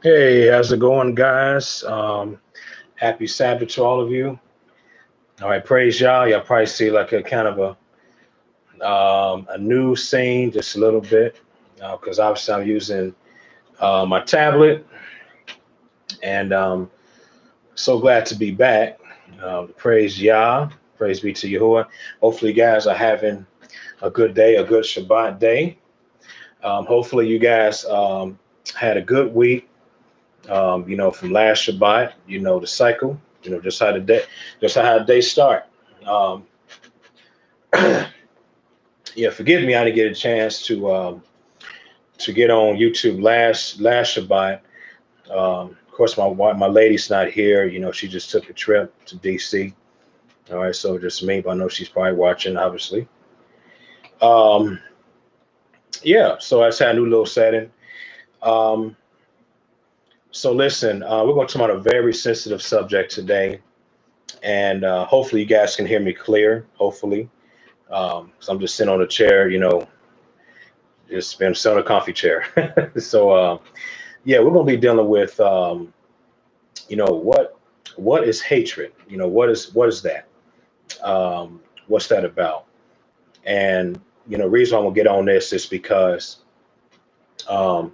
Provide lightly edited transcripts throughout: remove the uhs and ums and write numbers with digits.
Hey, how's it going, guys? Happy Sabbath to all of you. All right, praise y'all. Y'all probably see like a kind of a new scene, just a little bit, because obviously I'm using my tablet, and so glad to be back. Praise Yah, praise be to Yahuwah. Hopefully, you guys are having a good day, a good Shabbat day. Hopefully, you guys had a good week. From last Shabbat, the cycle, just how the day, just how the day start. Um, yeah, forgive me, I didn't get a chance to get on YouTube last Shabbat. Of course, my lady's not here. She just took a trip to DC. All right, so just me, but I know she's probably watching, obviously. Um, yeah, so I just had a new little setting. Um, so listen, we're going to talk about a very sensitive subject today, and hopefully you guys can hear me clear. Hopefully. So I'm just sitting on a chair, just been sitting on a comfy chair. So yeah, we're gonna be dealing with you know what what is hatred? What is that? What's that about? And reason I'm gonna get on this is because um,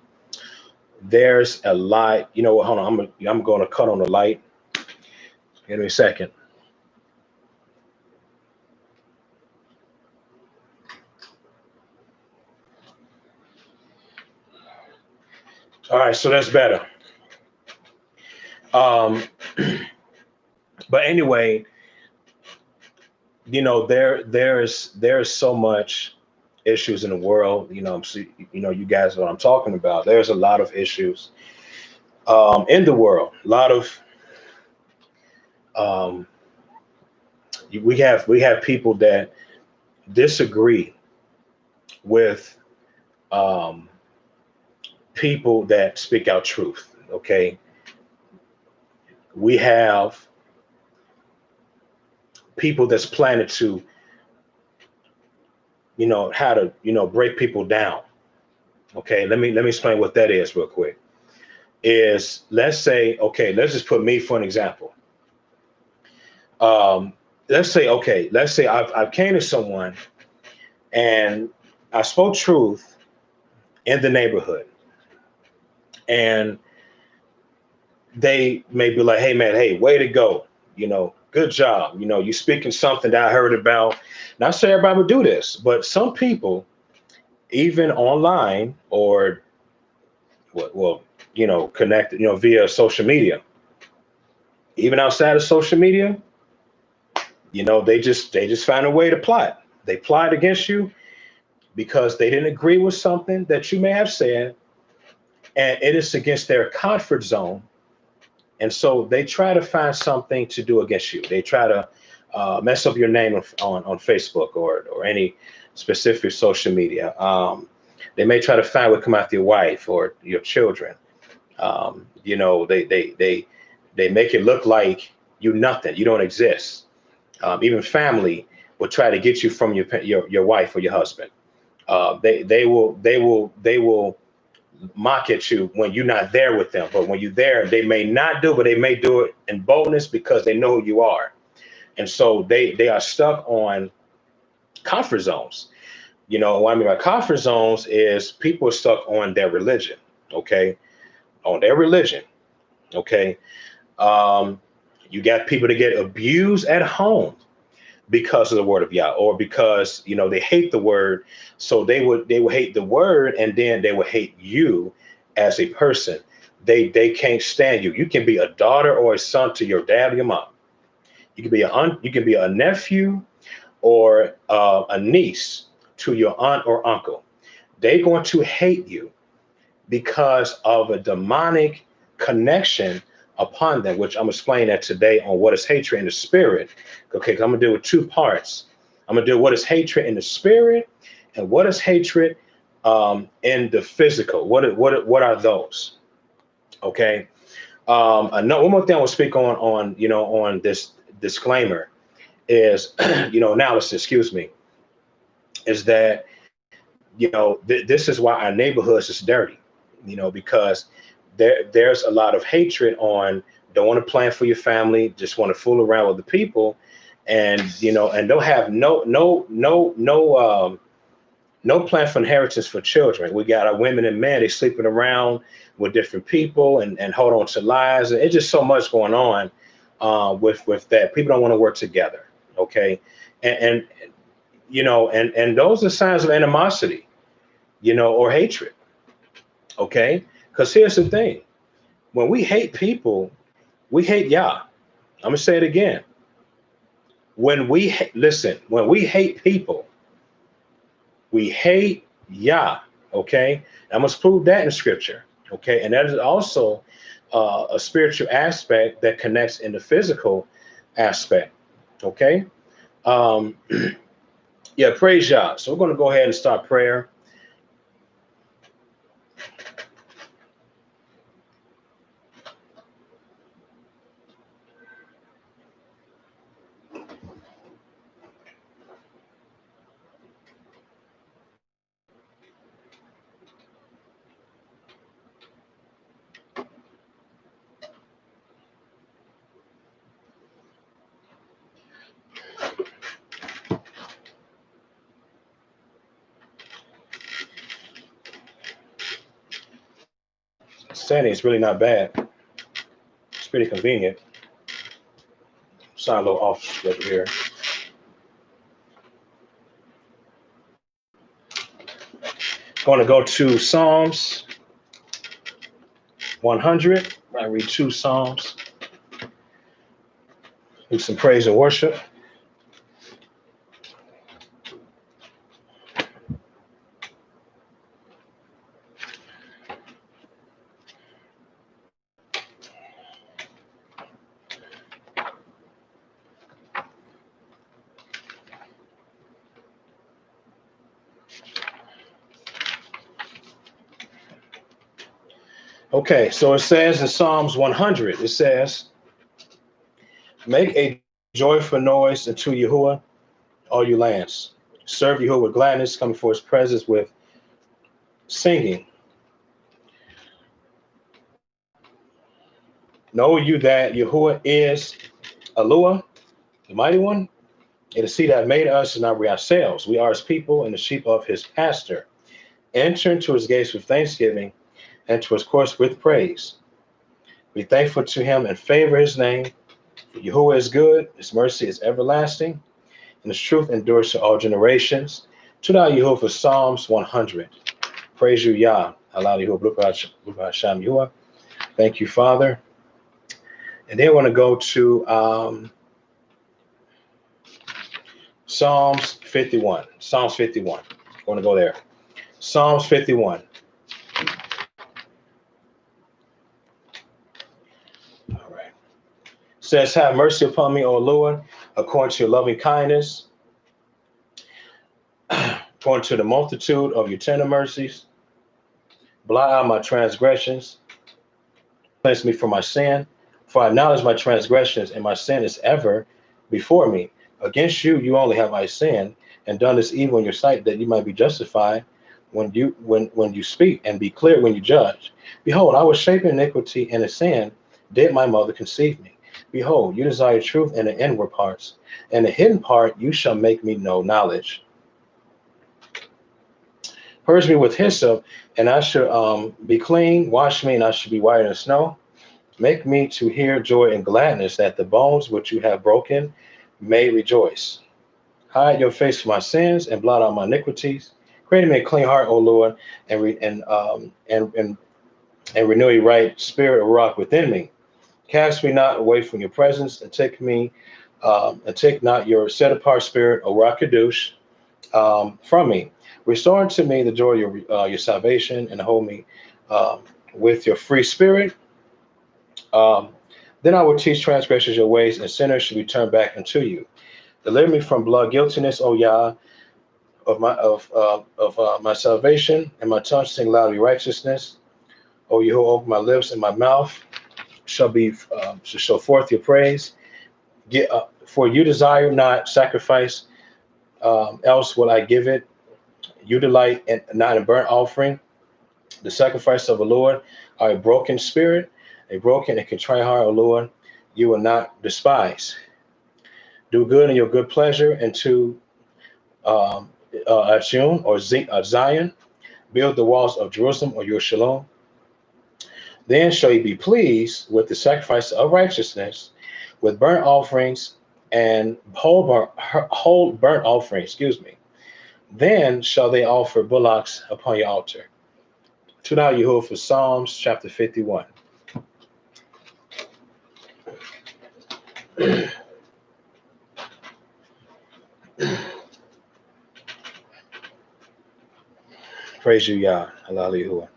there's a light. You know what? Hold on, I'm gonna cut on the light. Give me a second. All right, so that's better. Um, but anyway, there's so much issues in the world. You guys know what I'm talking about. There's a lot of issues in the world. A lot of um, we have people that disagree with um, people that speak out truth. Okay, we have people that's planning to how to break people down. Okay, let me explain what that is real quick. Is let's say, okay, let's just put me for an example. um, let's say I've came to someone and I spoke truth in the neighborhood, and they may be like, hey man, hey, way to go, good job, you speaking something that I heard about. Not say everybody would do this, but some people, even online or well, connected, via social media, even outside of social media, they just find a way to plot. They plot against you because they didn't agree with something that you may have said, and it is against their comfort zone. And so they try to find something to do against you. They try to mess up your name on Facebook or any specific social media. They may try to find what come after your wife or your children. They make it look like you nothing. You don't exist. Even family will try to get you from your wife or your husband. They will mock at you when you're not there with them. But when you're there, they may not do, but they may do it in boldness because they know who you are. And so they are stuck on comfort zones. What I mean by comfort zones is people are stuck on their religion, okay? On their religion, okay? Um, you got people that get abused at home because of the word of Yah, or because they hate the word, so they would hate the word, and then they would hate you as a person. They can't stand you. You can be a daughter or a son to your dad or your mom. You can be a nephew or a niece to your aunt or uncle. They're going to hate you because of a demonic connection upon them, which I'm explaining that today on what is hatred in the spirit. Okay, 'cause I'm gonna deal with two parts. I'm gonna deal with what is hatred in the spirit and what is hatred in the physical. What are those? Okay. One more thing I will speak on this disclaimer is analysis. Excuse me. Is that this is why our neighborhoods is dirty. Because there's a lot of hatred on, don't want to plan for your family, just want to fool around with the people, and and they'll have no plan for inheritance for children. We got our women and men, they sleeping around with different people and hold on to lies. It's just so much going on with that. People don't want to work together. Okay. And and those are signs of animosity, or hatred. Okay. Because here's the thing. When we hate people, we hate Yah. I'm going to say it again. When we hate people, we hate Yah. Okay. I must prove that in scripture. Okay. And that is also a spiritual aspect that connects in the physical aspect. Okay. Yeah, praise Yah. So we're going to go ahead and start prayer. Setting is really not bad. It's pretty convenient. Sound a little off over here. Going to go to Psalms 100. I read 2 Psalms. Do some praise and worship. Okay, so it says in Psalms 100, it says, make a joyful noise unto Yahuwah, all you lands. Serve Yahuwah with gladness, come before his presence with singing. Know you that Yahuwah is Eloah, the mighty one. It is he that made us and not we ourselves. We are his people and the sheep of his pasture. Enter into his gates with thanksgiving and to his courts with praise. Be thankful to him and favor his name. For Yahuwah is good, his mercy is everlasting, and his truth endures to all generations. To thou Yahuwah for Psalms 100. Praise you, Yah. Allah Yahuwah, Hashem Yahuwah. Thank you, Father. And then I want to go to Psalms 51. Psalms 51. I want to go there. Psalms 51. All right. Says, have mercy upon me, O Lord, according to your loving kindness, according to the multitude of your tender mercies. Blot out my transgressions. Cleanse me from my sin. For I acknowledge my transgressions, and my sin is ever before me. Against you only have I sinned, and done this evil in your sight, that you might be justified when you speak, and be clear when you judge. Behold, I was shaped in iniquity, and in sin did my mother conceive me. Behold, you desire truth in the inward parts, and the hidden part you shall make me know knowledge. Purge me with hyssop, and I shall be clean. Wash me, and I shall be whiter than snow. Make me to hear joy and gladness, that the bones which you have broken may rejoice. Hide your face from my sins and blot out my iniquities. Create me a clean heart, O Lord, and renew a right spirit of rock within me. Cast me not away from your presence, and take not your set apart spirit, O Rock Kadosh, from me. Restore unto me the joy of your salvation, and hold me with your free spirit. Then I will teach transgressors your ways, and sinners shall be turned back unto you. Deliver me from blood guiltiness, O Yah, of my salvation, and my tongue sing loudly righteousness. O Yahuwah, open my lips, and my mouth shall show forth your praise. For you desire not sacrifice, else will I give it. You delight not in burnt offering. The sacrifice of the Lord are a broken spirit, a broken and contrite heart, O Lord, you will not despise. Do good in your good pleasure, and to um, June or Zion, build the walls of Jerusalem or your shalom. Then shall you be pleased with the sacrifice of righteousness, with burnt offerings and whole burnt offerings. Excuse me. Then shall they offer bullocks upon your altar. To now you hold for Psalms chapter 51. Praise you, Yah. Hallelujah.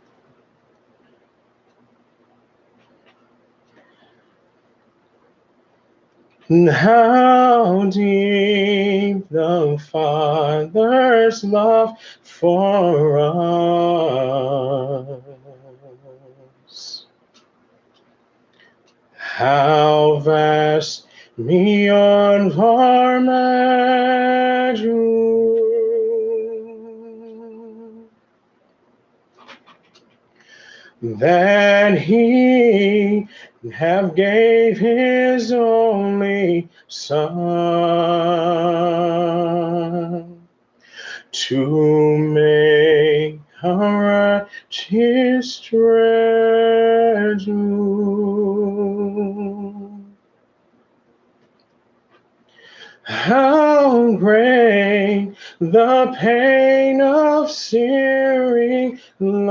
How deep the Father's love for us. How vast beyond our measure, that he have gave his only Son to make our his treasure. How great the pain of searing loss!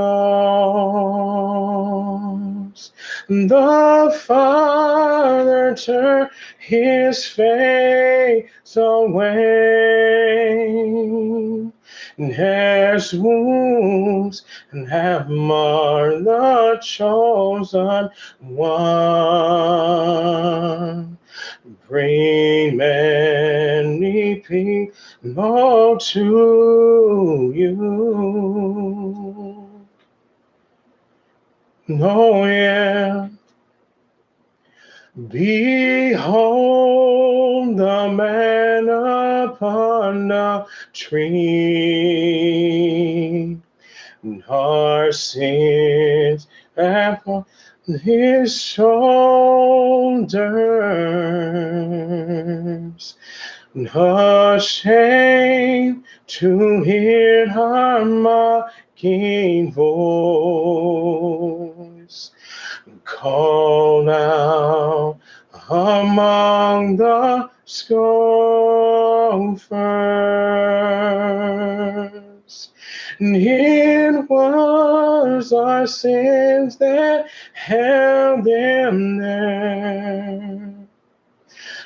The Father turned his face away, and his wounds and have marred the chosen one. Bring many people to you. Oh, yeah. Behold the man upon the tree. Our sins upon his shoulders, no shame to hear our mocking voice, call out among the scoffers. It was our sins that held them there,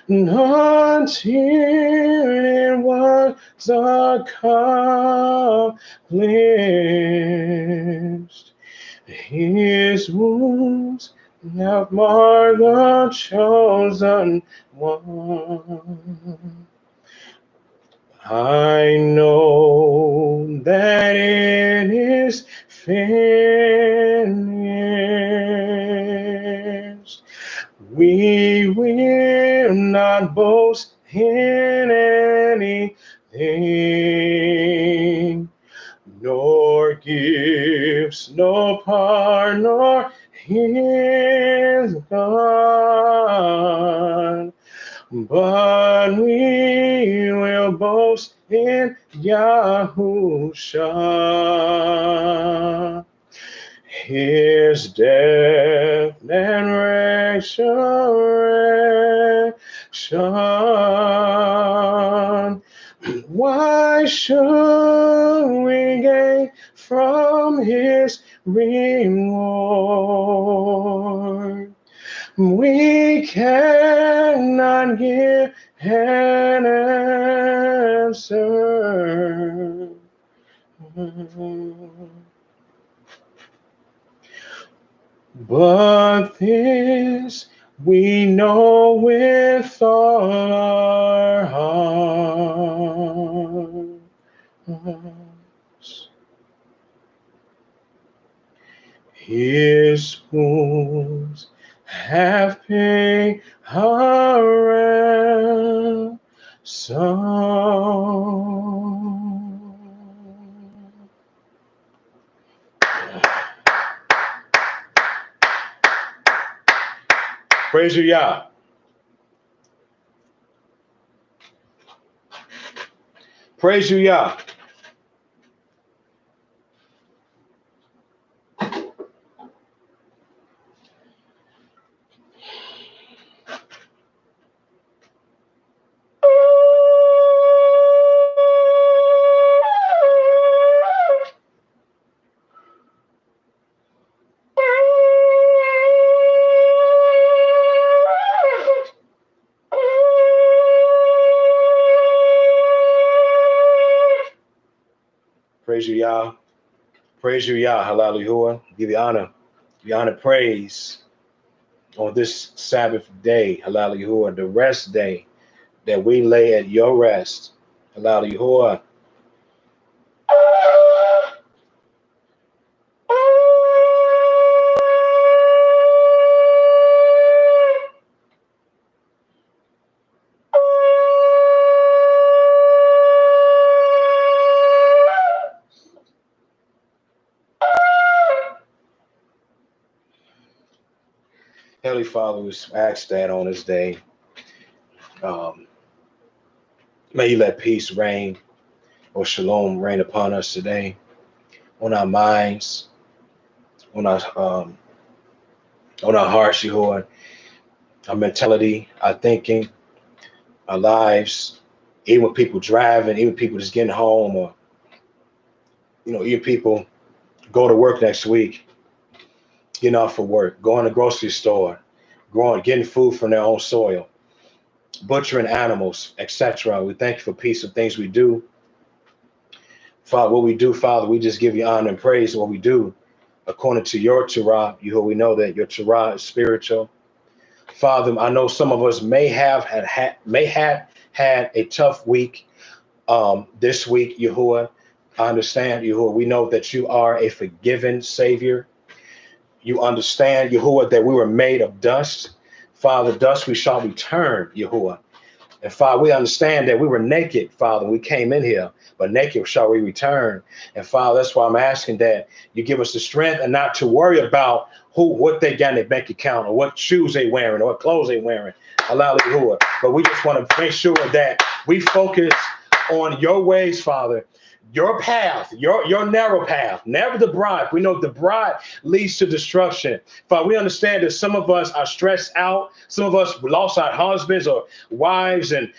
until it was accomplished. His wounds have marked the chosen one. I know that it is finished. We will not boast in anything, nor gifts, no part, nor his God. But we will boast in Yahusha, his death and resurrection. Why should we gain from his reward? We cannot give an answer. But this we know with all our hearts. His wounds have paid our ransom. Praise you, Yah. Praise you, Yah. Praise you, Yah. Praise you, Yah. Hallelujah. Give you honor. Give you honor, praise on this Sabbath day. Hallelujah. The rest day that we lay at your rest. Hallelujah. Heavenly Father, we ask that on this day. Um, May you let peace reign or shalom reign upon us today, on our minds, on our hearts, Yahuwah, our mentality, our thinking, our lives, even with people driving, even people just getting home, or even people go to work next week, getting off for work, going to the grocery store, getting food from their own soil, butchering animals, etc. We thank you for peace of things we do. Father, what we do, Father, we just give you honor and praise what we do according to your Torah. We know that your Torah is spiritual. Father, I know some of us may have had a tough week this week, Yahuwah. I understand, Yahuwah. We know that you are a forgiving Savior. You understand, Yahuwah, that we were made of dust. Father, dust we shall return, Yahuwah. And Father, we understand that we were naked, Father, we came in here, but naked shall we return. And Father, that's why I'm asking that you give us the strength and not to worry about what they got in their bank account, or what shoes they wearing, or what clothes they wearing. Allow Yahuwah. But we just want to make sure that we focus on your ways, Father. Your path, your narrow path, never the broad. We know the broad leads to destruction. Father, we understand that some of us are stressed out. Some of us lost our husbands or wives and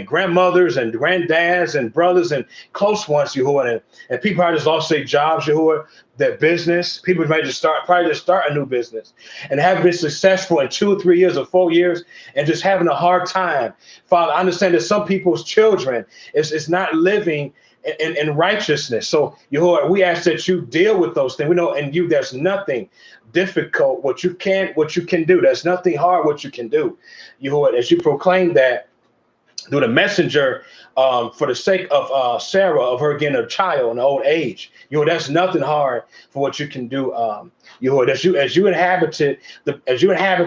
grandmothers and granddads and brothers and close ones, Yahuwah. And people probably just lost their jobs, Yahuwah, their business. People might just start a new business and have been successful in 2 or 3 years or 4 years and just having a hard time. Father, I understand that some people's children is not living in righteousness. So, Yahuwah, we ask that you deal with those things. We know in you there's nothing difficult what you can do. There's nothing hard what you can do. Yahuwah, as you proclaim that through the messenger, for the sake of Sarah, of her getting a child in old age. That's nothing hard for what you can do. Yahuwah, as you inhabit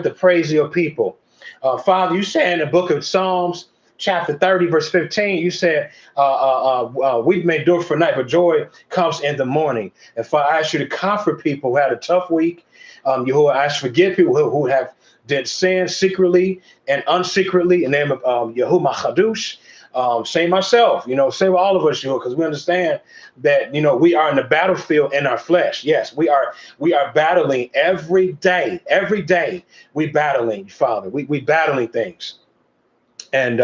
the praise of your people. Father, you said in the book of Psalms, chapter 30, verse 15, you said, we may endure for night, but joy comes in the morning. And Father, I ask you to comfort people who had a tough week. Yahuwah, I ask to forgive people who have did sin secretly and unsecretly in the name of Yahuwah Chadush. Say myself, say with all of us, because we understand that, we are in the battlefield in our flesh. Yes, we are battling every day. Every day we battling, Father. We battling things. And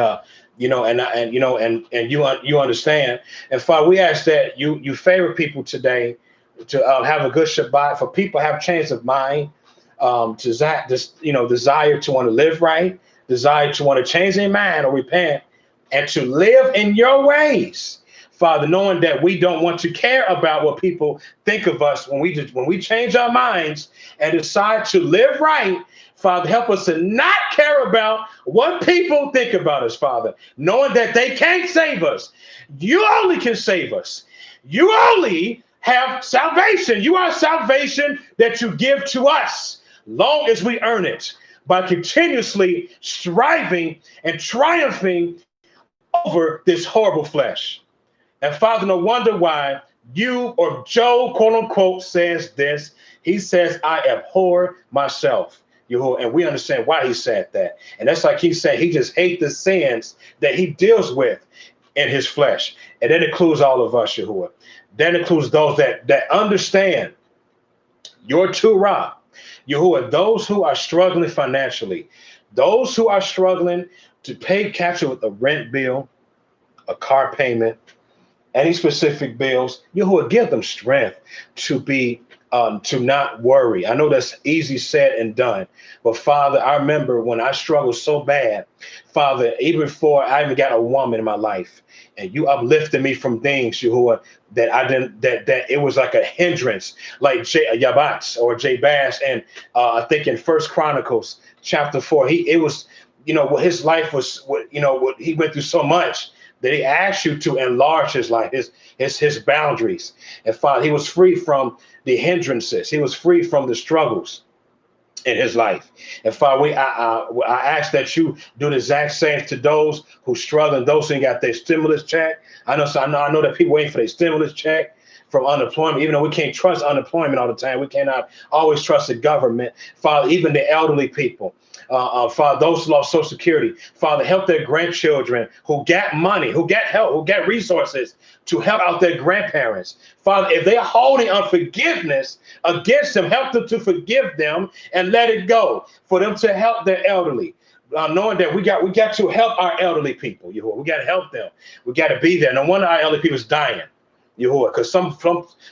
you understand. And Father, we ask that you favor people today to have a good Shabbat. For people have change of mind, desire to want to live right, desire to want to change their mind or repent, and to live in your ways. Father, knowing that we don't want to care about what people think of us when we change our minds and decide to live right. Father, help us to not care about what people think about us, Father, knowing that they can't save us. You only can save us. You only have salvation. You are salvation that you give to us, long as we earn it, by continuously striving and triumphing over this horrible flesh. And Father, no wonder why you or Joe, quote unquote, says this. He says, I abhor myself. Yahuwah, and we understand why he said that. And that's like he said, he just hates the sins that he deals with in his flesh. And that includes all of us, Yahuwah. That includes those that understand your Torah. Yahuwah, those who are struggling financially, those who are struggling to pay capture with a rent bill, a car payment, any specific bills, Yahuwah, give them strength to be to not worry. I know that's easy said and done, but Father, I remember when I struggled so bad, Father, even before I even got a woman in my life, and you uplifted me from things, Yahuwah, that I didn't, that it was like a hindrance, like Yabatz or Jabaz, and I think in First Chronicles chapter 4, it was, his life was, he went through so much that he asked you to enlarge his life, his boundaries. And Father, he was free from the hindrances. He was free from the struggles in his life. And Father, I ask that you do the exact same to those who struggle and those who got their stimulus check. I know that people waiting for their stimulus check from unemployment, even though we can't trust unemployment all the time. We cannot always trust the government. Father, even the elderly people. Father, those who lost Social Security, Father, help their grandchildren who got money, who got help, who got resources to help out their grandparents. Father, if they are holding unforgiveness against them, help them to forgive them and let it go, for them to help their elderly. Knowing that we got to help our elderly people, Yahuwah. We got to help them. We got to be there. No wonder our elderly people is dying, Yahuwah, because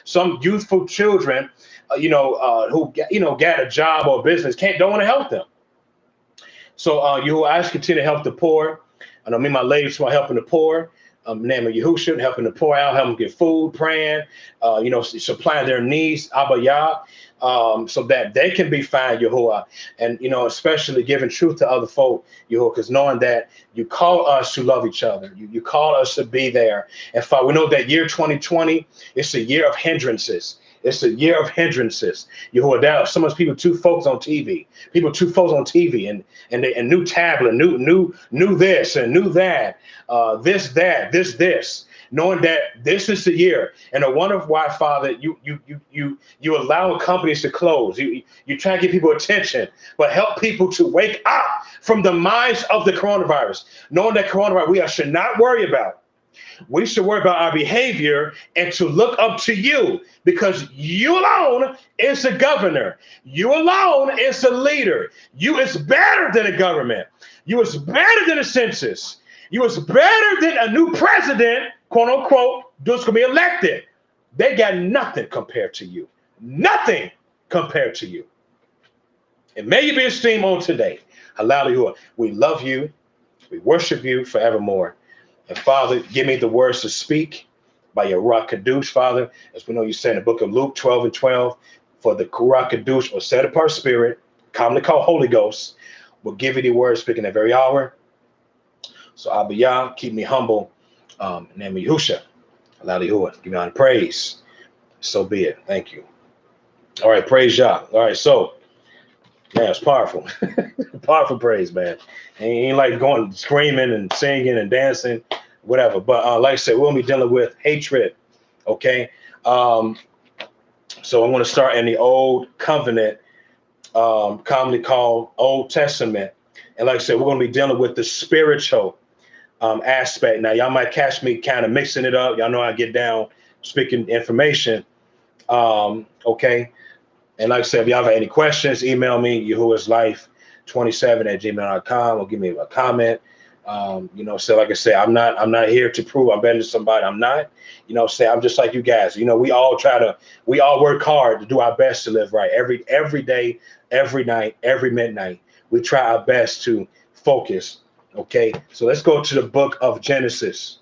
some youthful children, who got a job or business don't want to help them. So Yahuwah, I just continue to help the poor. I know me and my ladies who are helping the poor. Name of Yahushua, helping the poor out, helping them get food, praying, supplying their needs, Abba Yah, so that they can be fine, Yahuwah. And, especially giving truth to other folk, Yahuwah, because knowing that you call us to love each other. You call us to be there. And Father, we know that year 2020, it's a year of hindrances. It's a year of hindrances. Yahuwah, there so much people too focused on TV. People too focused on TV and new tablet, new this and new that, this. Knowing that this is the year, and I wonder why, Father, you allow companies to close. You try to get people attention, but help people to wake up from the minds of the coronavirus. Knowing that coronavirus we should not worry about. We should worry about our behavior and to look up to you, because you alone is the governor. You alone is the leader. You is better than a government. You is better than a census. You is better than a new president, quote unquote, who's going to be elected. They got nothing compared to you. Nothing compared to you. And may you be esteemed on today. Hallelujah. We love you. We worship you forevermore. And Father, give me the words to speak by your Ruach Kadosh, Father. As we know you say in the book of Luke 12:12, for the Ruach Kadosh, or set apart spirit, commonly called Holy Ghost, will give you the words speaking that very hour. So Abba Yah, keep me humble. In the name of Yahushua. Hallelujah. Give me honor and praise. So be it. Thank you. All right, praise Yah. All right, so man, it's powerful. Powerful praise, man. Ain't like going screaming and singing and dancing, whatever. But like I said, we'll be dealing with hatred. Okay. So I'm going to start in the Old Covenant, commonly called Old Testament. And like I said, we're going to be dealing with the spiritual aspect. Now, y'all might catch me kind of mixing it up. Y'all know I get down speaking information. Okay. And like I said, if y'all have any questions, email me, yahuwahslife27@gmail.com, or give me a comment. So like I said, I'm not here to prove I'm better than somebody. I'm not, I'm just like you guys. We all work hard to do our best to live right every day, every night, every midnight. We try our best to focus. Okay, so let's go to the book of Genesis.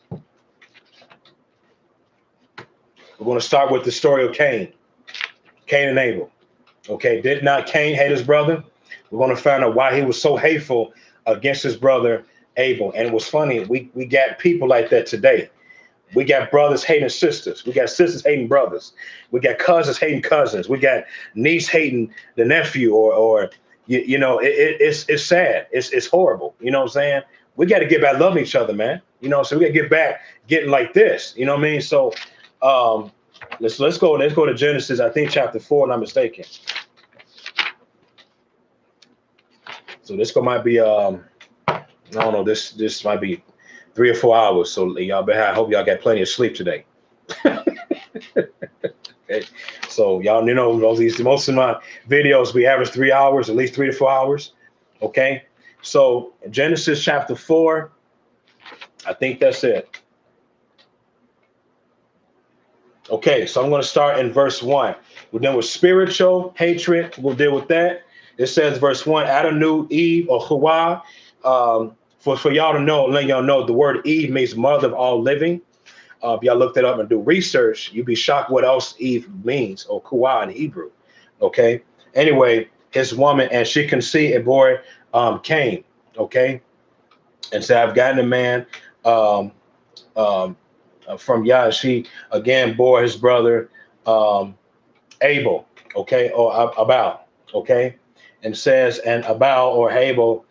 We're going to start with the story of Cain and Abel. Okay, did not Cain hate his brother? We're going to find out why he was so hateful against his brother Abel. And it was funny, we got people like that today. We got brothers hating sisters. We got sisters hating brothers. We got cousins hating cousins. We got niece hating the nephew, or it's sad. It's horrible. You know what I'm saying? We got to get back loving each other, man. So we got to get back getting like this. You know what I mean? So let's go to Genesis, I think chapter 4, if I'm not mistaken. So this might be I don't know, this might be 3 or 4 hours. So y'all better, I hope y'all got plenty of sleep today. Okay. So y'all, most of my videos, we average 3 hours, at least 3 to 4 hours. Okay. So Genesis chapter 4, I think that's it. Okay, so I'm going to start in verse 1. We're done with spiritual hatred. We'll deal with that. It says, verse 1, Adam knew Eve, or Hawa. For y'all to know, let y'all know, the word Eve means mother of all living. If y'all look that up and do research, you'd be shocked what else Eve means, or Hawa in Hebrew. Okay. Anyway, his woman, and she conceived and bore Cain. Okay. And said, I've gotten a man. From Yah, she again bore his brother Abel, okay, or Abal, okay, and says, and Abal or Abel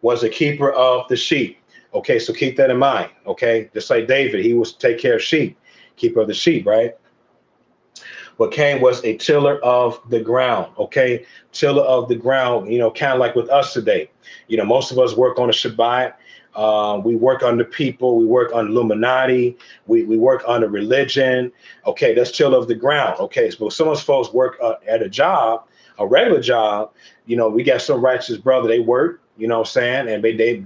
was a keeper of the sheep. Okay, so keep that in mind, okay, just like David, he was take care of sheep, keeper of the sheep, right? But Cain was a tiller of the ground, okay, tiller of the ground, kind of like with us today. Most of us work on a Shabbat. We work under people. We work on Illuminati. We work under religion. Okay, that's till of the ground. Okay, but some of us folks work at a job, a regular job. We got some righteous brother. They work. You know what I'm saying? And they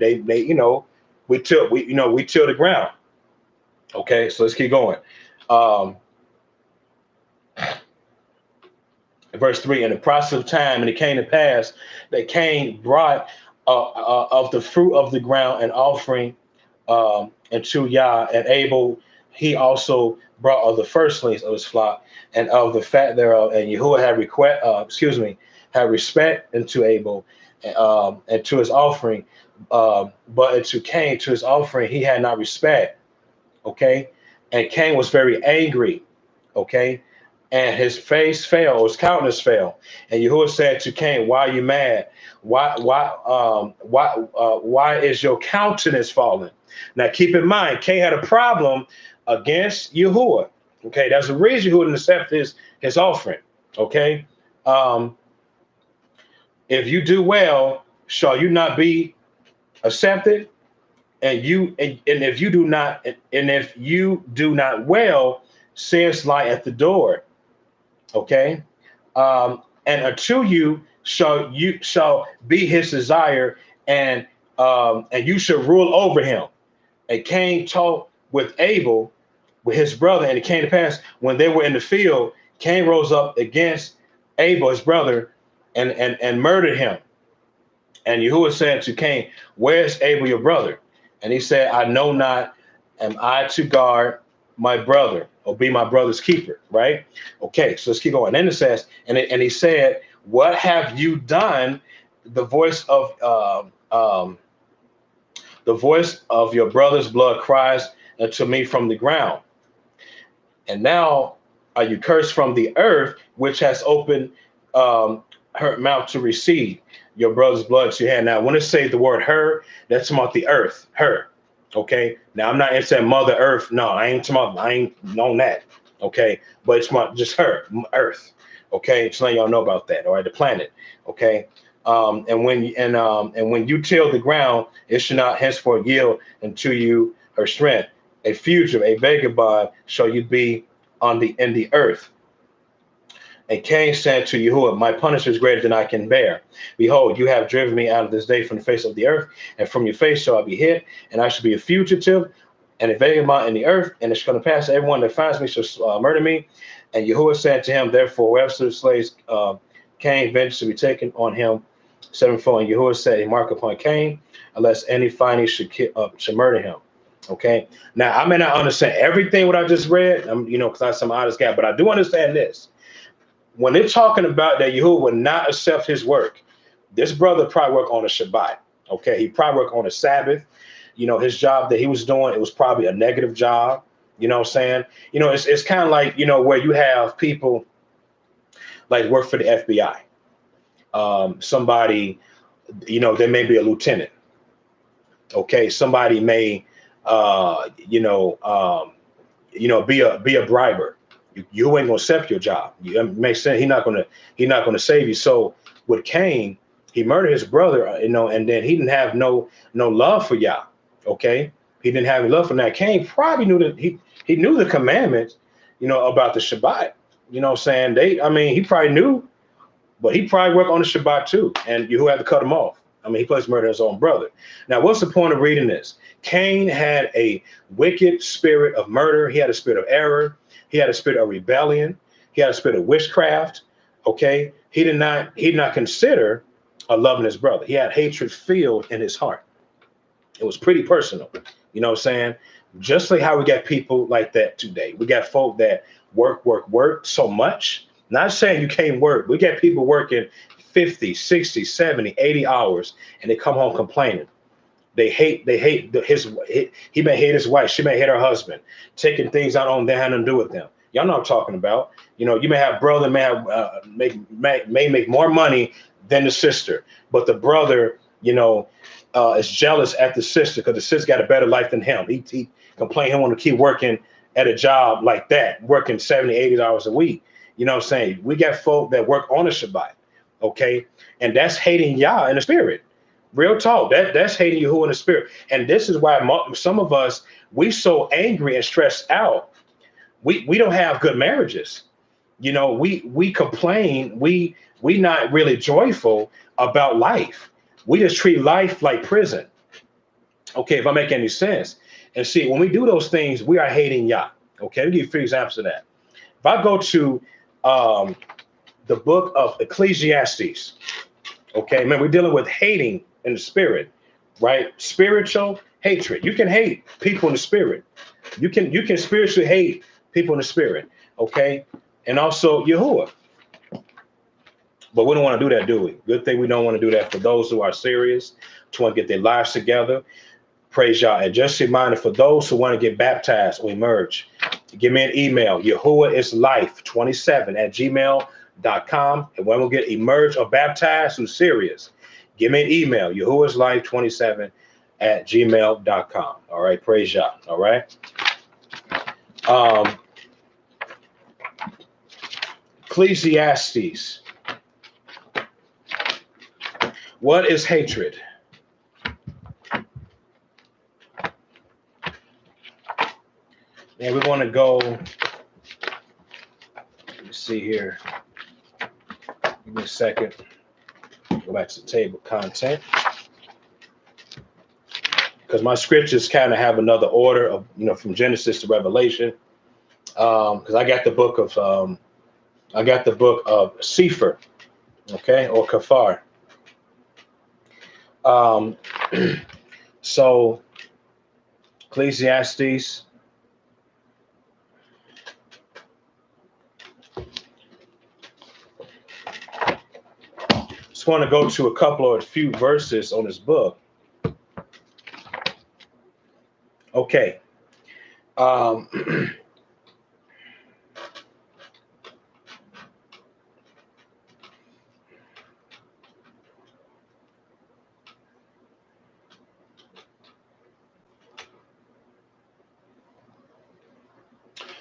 we till the ground. Okay, so let's keep going. Verse 3, in the process of time, and it came to pass that Cain brought of the fruit of the ground an offering unto Yah, and Abel he also brought of the firstlings of his flock and of the fat thereof. And Yahuwah had respect unto Abel and to his offering, but unto Cain to his offering he had not respect. Okay, and Cain was very angry. Okay. And his face fell, or his countenance fell. And Yahuwah said to Cain, why are you mad? Why is your countenance falling? Now keep in mind, Cain had a problem against Yahuwah. Okay, that's the reason Yahuwah didn't accept his offering. Okay. If you do well, shall you not be accepted? And if you do not well, sin's lie at the door. Okay, and unto you shall be his desire, and you shall rule over him. And Cain talked with Abel, with his brother, and it came to pass when they were in the field, Cain rose up against Abel, his brother, and murdered him. And Yahuwah said to Cain, where's Abel, your brother? And he said, I know not, am I to guard my brother, or be my brother's keeper, right? Okay, so let's keep going. And then it says, and he said, what have you done? The voice of your brother's blood cries unto me from the ground. And now are you cursed from the earth, which has opened her mouth to receive your brother's blood to your hand. Now, when it says the word her, that's about the earth, her. Okay. Now I'm not saying Mother Earth. No, I ain't known that. Okay. But it's just her, Earth. Okay. Just letting y'all know about that. All right. The planet. Okay. And when you till the ground, it should not henceforth yield unto you her strength. A fugitive, a vagabond shall you be in the earth. And Cain said to Yahuwah, my punishment is greater than I can bear. Behold, you have driven me out of this day from the face of the earth, and from your face shall I be hid, and I shall be a fugitive and a vagabond in the earth, and it's going to pass everyone that finds me shall murder me. And Yahuwah said to him, therefore, whoever slays Cain, vengeance to be taken on him sevenfold. And Yahuwah said, a mark upon Cain, unless any finding should murder him. Okay. Now, I may not understand everything what I just read, because I'm some honest guy, but I do understand this. When they're talking about that Yahuwah would not accept his work, this brother probably worked on a Shabbat. Okay. He probably worked on a Sabbath. His job that he was doing, it was probably a negative job. You know what I'm saying? It's kind of like, where you have people like work for the FBI. Somebody, they may be a lieutenant. Okay. Somebody may, be a briber. You ain't gonna accept your job. You may say he's not gonna save you. So with Cain, He murdered his brother, and then he didn't have no love for Yah. Okay, he didn't have love for that. Cain probably knew that he knew the commandments, about the Shabbat. You know what I'm saying? He probably knew, but he probably worked on the Shabbat too, and you had to cut him off. He plus murdered his own brother. Now, what's the point of reading this? Cain had a wicked spirit of murder. He had a spirit of error. He had a spirit of rebellion. He had a spirit of witchcraft. Okay, he did not consider loving his brother. He had hatred filled in his heart. It was pretty personal. You know what I'm saying? Just like how we got people like that today. We got folk that work so much. Not saying you can't work. We got people working 50, 60, 70, 80 hours, and they come home complaining. He may hate his wife. She may hate her husband, taking things out on them, having to do with them. Y'all know what I'm talking about. You may have brother may have may make more money than the sister, but the brother, is jealous at the sister because the sister got a better life than him. He complained he want to keep working at a job like that, working 70, 80 hours a week. You know what I'm saying? We got folk that work on the Shabbat, okay? And that's hating Yah in the spirit. Real talk. That's hating Yahuwah in the spirit. And this is why some of us, we so angry and stressed out. We don't have good marriages. We complain. We not really joyful about life. We just treat life like prison. Okay, if I make any sense. And see, when we do those things, we are hating Yah. Okay, I'll give you 3 examples of that. If I go to the book of Ecclesiastes, okay, man, we're dealing with hating in the spirit, right? Spiritual hatred. You can hate people in the spirit. You can spiritually hate people in the spirit, okay? And also Yahuwah. But we don't want to do that, do we? Good thing we don't want to do that for those who are serious, to want to get their lives together. Praise Yah. And just a reminder for those who want to get baptized or emerge, give me an email, yahuwahislife27@gmail.com. And when we get emerged or baptized, who's serious, give me an email, yahuwahislife27@gmail.com. All right, praise Yah. All right. Ecclesiastes. What is hatred? And we're going to go, let me see here. Give me a second. Go back to the table content. Because my scriptures kind of have another order of, from Genesis to Revelation. Because I got the book of Sefer, okay, or Kafar. So Ecclesiastes. Just want to go to a few verses on this book. Okay.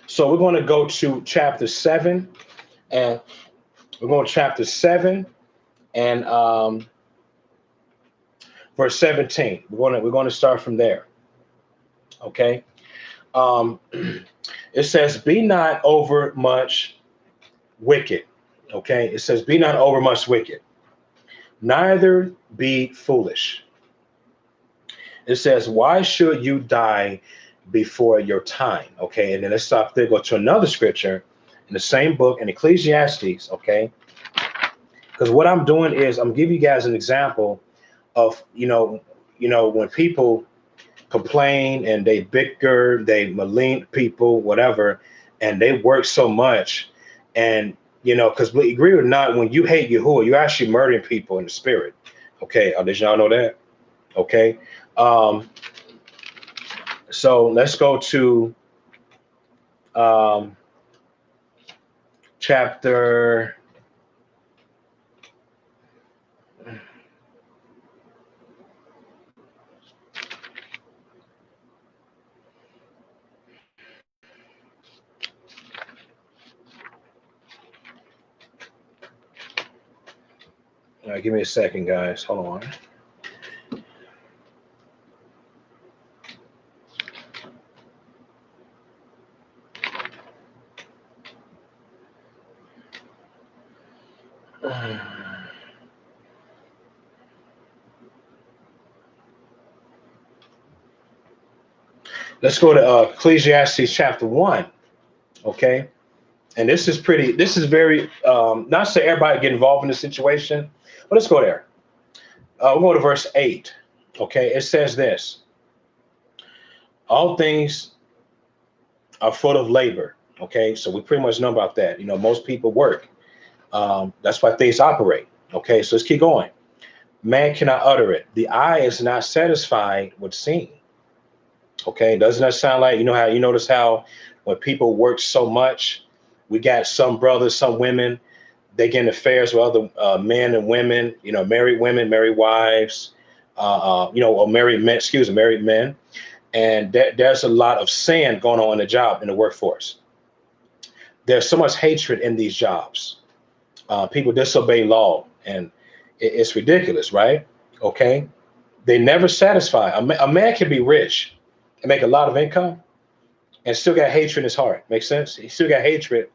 So we're going to go to chapter 7, and we're going to chapter 7 and verse 17. We're going to start from there. Okay. It says, "Be not over much wicked." Okay. It says, "Be not over much wicked, neither be foolish." It says, "Why should you die before your time?" Okay. And then let's stop there, go to another scripture in the same book, in Ecclesiastes. Okay. Because what I'm doing is I'm giving you guys an example of, when people complain and they bicker, they malign people, whatever, and they work so much. And, because we agree or not, when you hate Yahuwah, you're actually murdering people in the spirit. Okay. Did y'all know that? Okay. So let's go to chapter. All right, give me a second, guys. Hold on. Let's go to Ecclesiastes chapter 1. Okay. And this is pretty, this is very, not so everybody get involved in the situation, but let's go there. We'll go to verse 8. Okay. It says this: all things are full of labor. Okay. So we pretty much know about that. You know, most people work. That's why things operate. Okay. So let's keep going. Man cannot utter it. The eye is not satisfied with seeing. Okay. Doesn't that sound like, you know, how you notice how when people work so much, we got some brothers, some women, they get in affairs with other men and women, you know, married women, married wives, you know, or married men, excuse me, married men. And there's a lot of sin going on in the job, in the workforce. There's so much hatred in these jobs. People disobey law, and it's ridiculous, right? Okay. They never satisfy. A man can be rich and make a lot of income and still got hatred in his heart. Makes sense? He still got hatred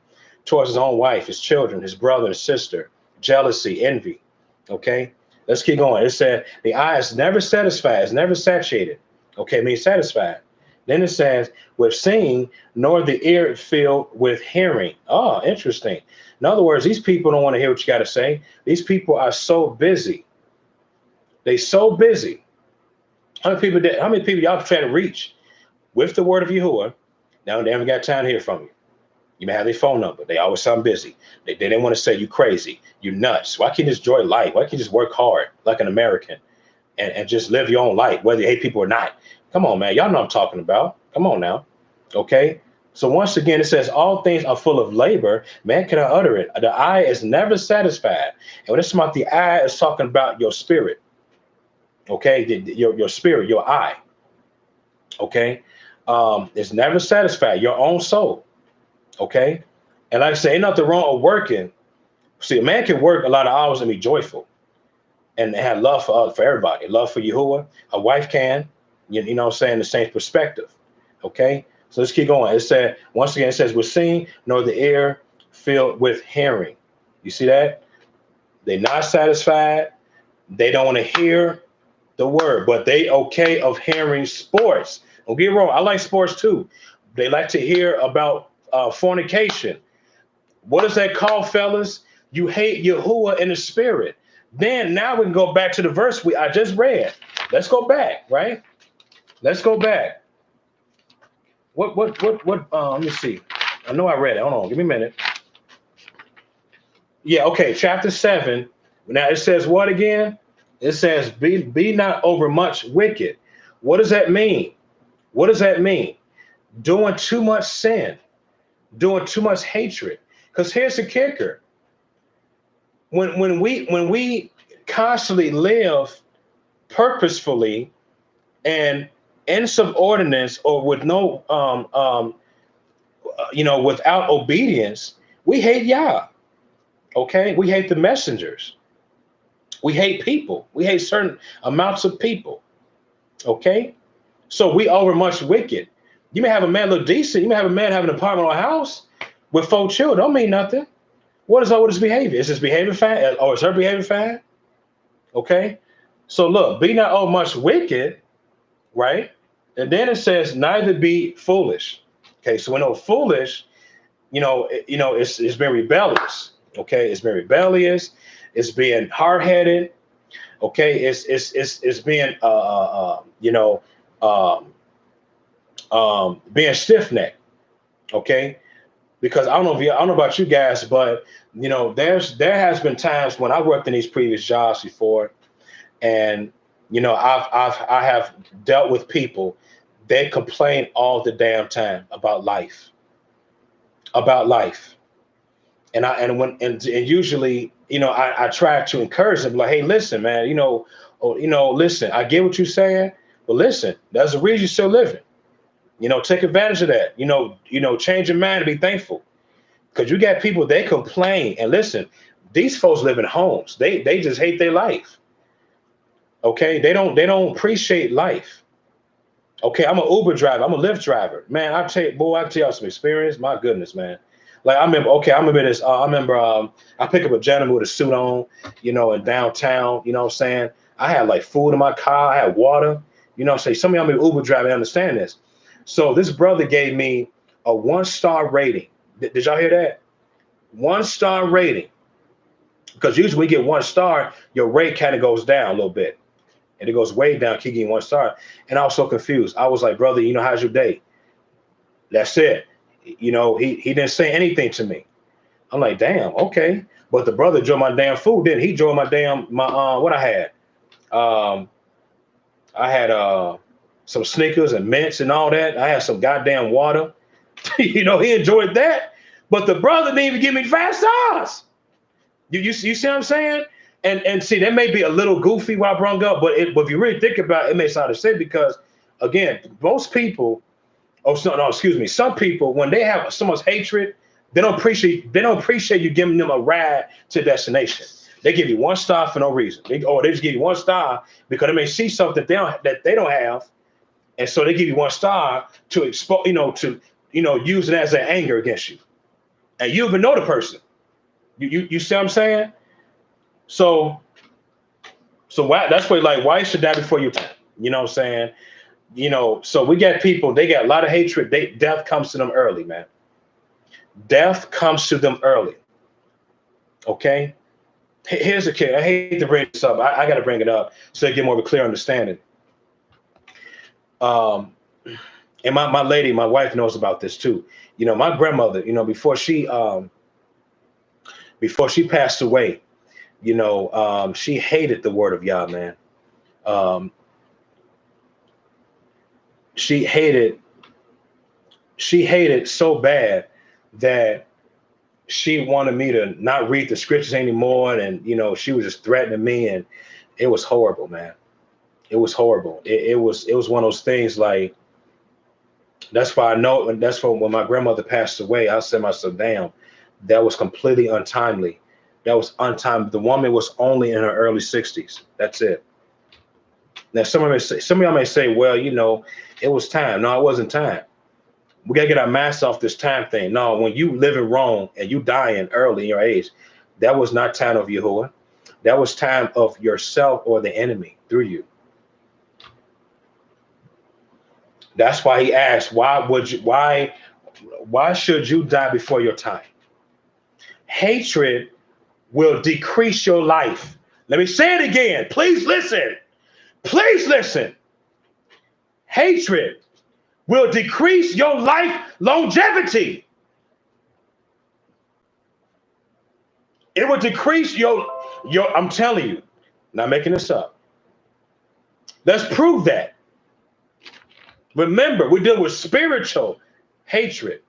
towards his own wife, his children, his brother, his sister, jealousy, envy. Okay. Let's keep going. It said the eye is never satisfied, it's never satiated. Okay, means satisfied. Then it says, with seeing, nor the ear filled with hearing. Oh, interesting. In other words, these people don't want to hear what you got to say. These people are so busy. They so busy. How many people y'all try to reach with the word of Yahuwah? Now they haven't got time to hear from you. You may have their phone number. They always sound busy. They didn't want to say you crazy, you nuts. Why can't you just enjoy life? Why can't you just work hard like an American and just live your own life, whether you hate people or not? Come on, man. Y'all know what I'm talking about. Come on now. Okay. So once again, it says all things are full of labor. Man cannot utter it. The eye is never satisfied. And when it's about the eye, it's talking about your spirit. Okay. Your spirit, your eye. Okay. It's never satisfied. Your own soul. Okay. And like I say, ain't nothing wrong with working. See, a man can work a lot of hours and be joyful and have love for everybody, love for Yahuwah. A wife can, you know what I'm saying, the same perspective. Okay. So let's keep going. It said, once again, it says, we're seeing, nor the ear filled with hearing. You see that? They're not satisfied. They don't want to hear the word, but they okay of hearing sports. Don't get me wrong. I like sports too. They like to hear about fornication. What is that called, fellas? You hate Yahuwah in the spirit. Then now we can go back to the verse I just read. Let's go back, right? Let's go back. What, let me see. I know I read it. Hold on, give me a minute. Yeah, okay, chapter 7. Now it says what again? It says, be not overmuch wicked. What does that mean? What does that mean? Doing too much sin, doing too much hatred. Because here's the kicker. When we constantly live purposefully and in subordinance or with no without obedience, we hate Yah. Okay, we hate the messengers. We hate people. We hate certain amounts of people. Okay, so we overmuch wicked. You may have a man look decent. You may have a man have an apartment or a house with 4 children. Don't mean nothing. What is his behavior? Is his behavior fine, or is her behavior fine? Okay, so look, be not overmuch wicked, right? And then it says, neither be foolish. Okay, so we know foolish, it's been rebellious. Okay, it's been rebellious. It's being hard-headed. Okay, it's being being stiff-necked. Okay, because I don't know about you guys, but there has been times when I worked in these previous jobs before, and I have dealt with people. They complain all the damn time about life, and usually, I try to encourage them, like, hey, listen, man, listen, I get what you're saying, but listen, there's a reason you're still living. Take advantage of that. Change your mind and be thankful, because you got people, they complain, and listen, These folks live in homes. They just hate their life. Okay, they don't appreciate life. Okay, I'm an Uber driver. I'm a Lyft driver. Man, I tell y'all some experience. My goodness, man. Like I remember this. I pick up a gentleman with a suit on, in downtown. You know what I'm saying? I had like food in my car. I had water. You know what I'm saying? Some of y'all may be Uber driver, understand this. So this brother gave me a 1-star rating. Did y'all hear that? 1-star rating. Because usually when you get 1 star, your rate kind of goes down a little bit. And it goes way down, keep getting 1 star. And I was so confused. I was like, brother, how's your day? That's it. He didn't say anything to me. I'm like, damn, okay. But the brother drove my damn food, didn't he? He drove what I had. I had some Snickers and mints and all that. I had some goddamn water. He enjoyed that. But the brother didn't even give me 5 stars. You see what I'm saying? And see, that may be a little goofy what I brought up, but if you really think about it, it makes sense to say, because again, most people, some people, when they have so much hatred, they don't appreciate you giving them a ride to destination. They give you 1 star for no reason. They just give you 1 star because they may see something that they don't have, and so they give you 1 star to expose, use it as an anger against you, and you even know the person. You see what I'm saying? So that's why you should die before your time. You know what I'm saying? So we got people, they got a lot of hatred. Death comes to them early, man. Death comes to them early. Okay? Here's a kid. I hate to bring this up. I got to bring it up so you get more of a clear understanding. And my wife knows about this too. My grandmother, before she passed away, she hated the word of Yah, man. She hated so bad that she wanted me to not read the scriptures anymore. And, she was just threatening me, and it was horrible, man. It was horrible. It was one of those things, like, that's why I know, and that's why when my grandmother passed away, I said to myself, damn, that was completely untimely. That was untimely. The woman was only in her early 60s. That's it. Now, some of y'all may say, well, it was time. No, it wasn't time. We got to get our mask off this time thing. No, when you living wrong and you dying early in your age, that was not time of Yahuwah. That was time of yourself or the enemy through you. That's why he asked, why should you die before your time? Hatred will decrease your life. Let me say it again. Please listen. Please listen. Hatred will decrease your life longevity. It will decrease your I'm telling you, not making this up. Let's prove that. Remember, we're dealing with spiritual hatred.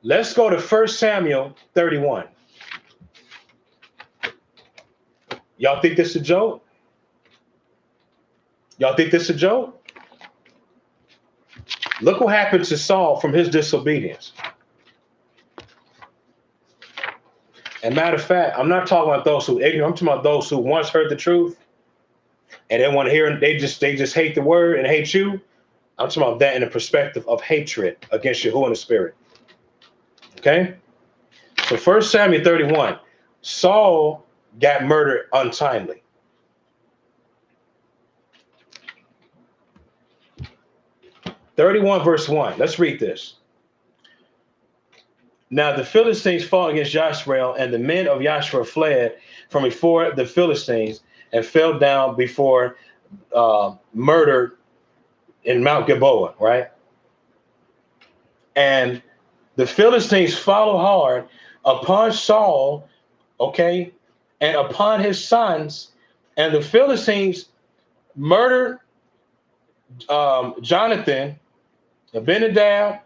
Let's go to 1 Samuel 31. Y'all think this is a joke? Y'all think this is a joke? Look what happened to Saul from his disobedience. And matter of fact, I'm not talking about those who ignorant. I'm talking about those who once heard the truth and they want to hear, they just hate the word and hate you. I'm talking about that in the perspective of hatred against Yahuwah in the spirit. Okay? So 1 Samuel 31, Saul got murdered untimely. (31 verse 1). Let's read this. Now the Philistines fought against Yashrael, and the men of Yashrael fled from before the Philistines and fell down before murdered in Mount Gilboa, right? And the Philistines followed hard upon Saul, okay, and upon his sons, and the Philistines murdered Jonathan, Abinadab,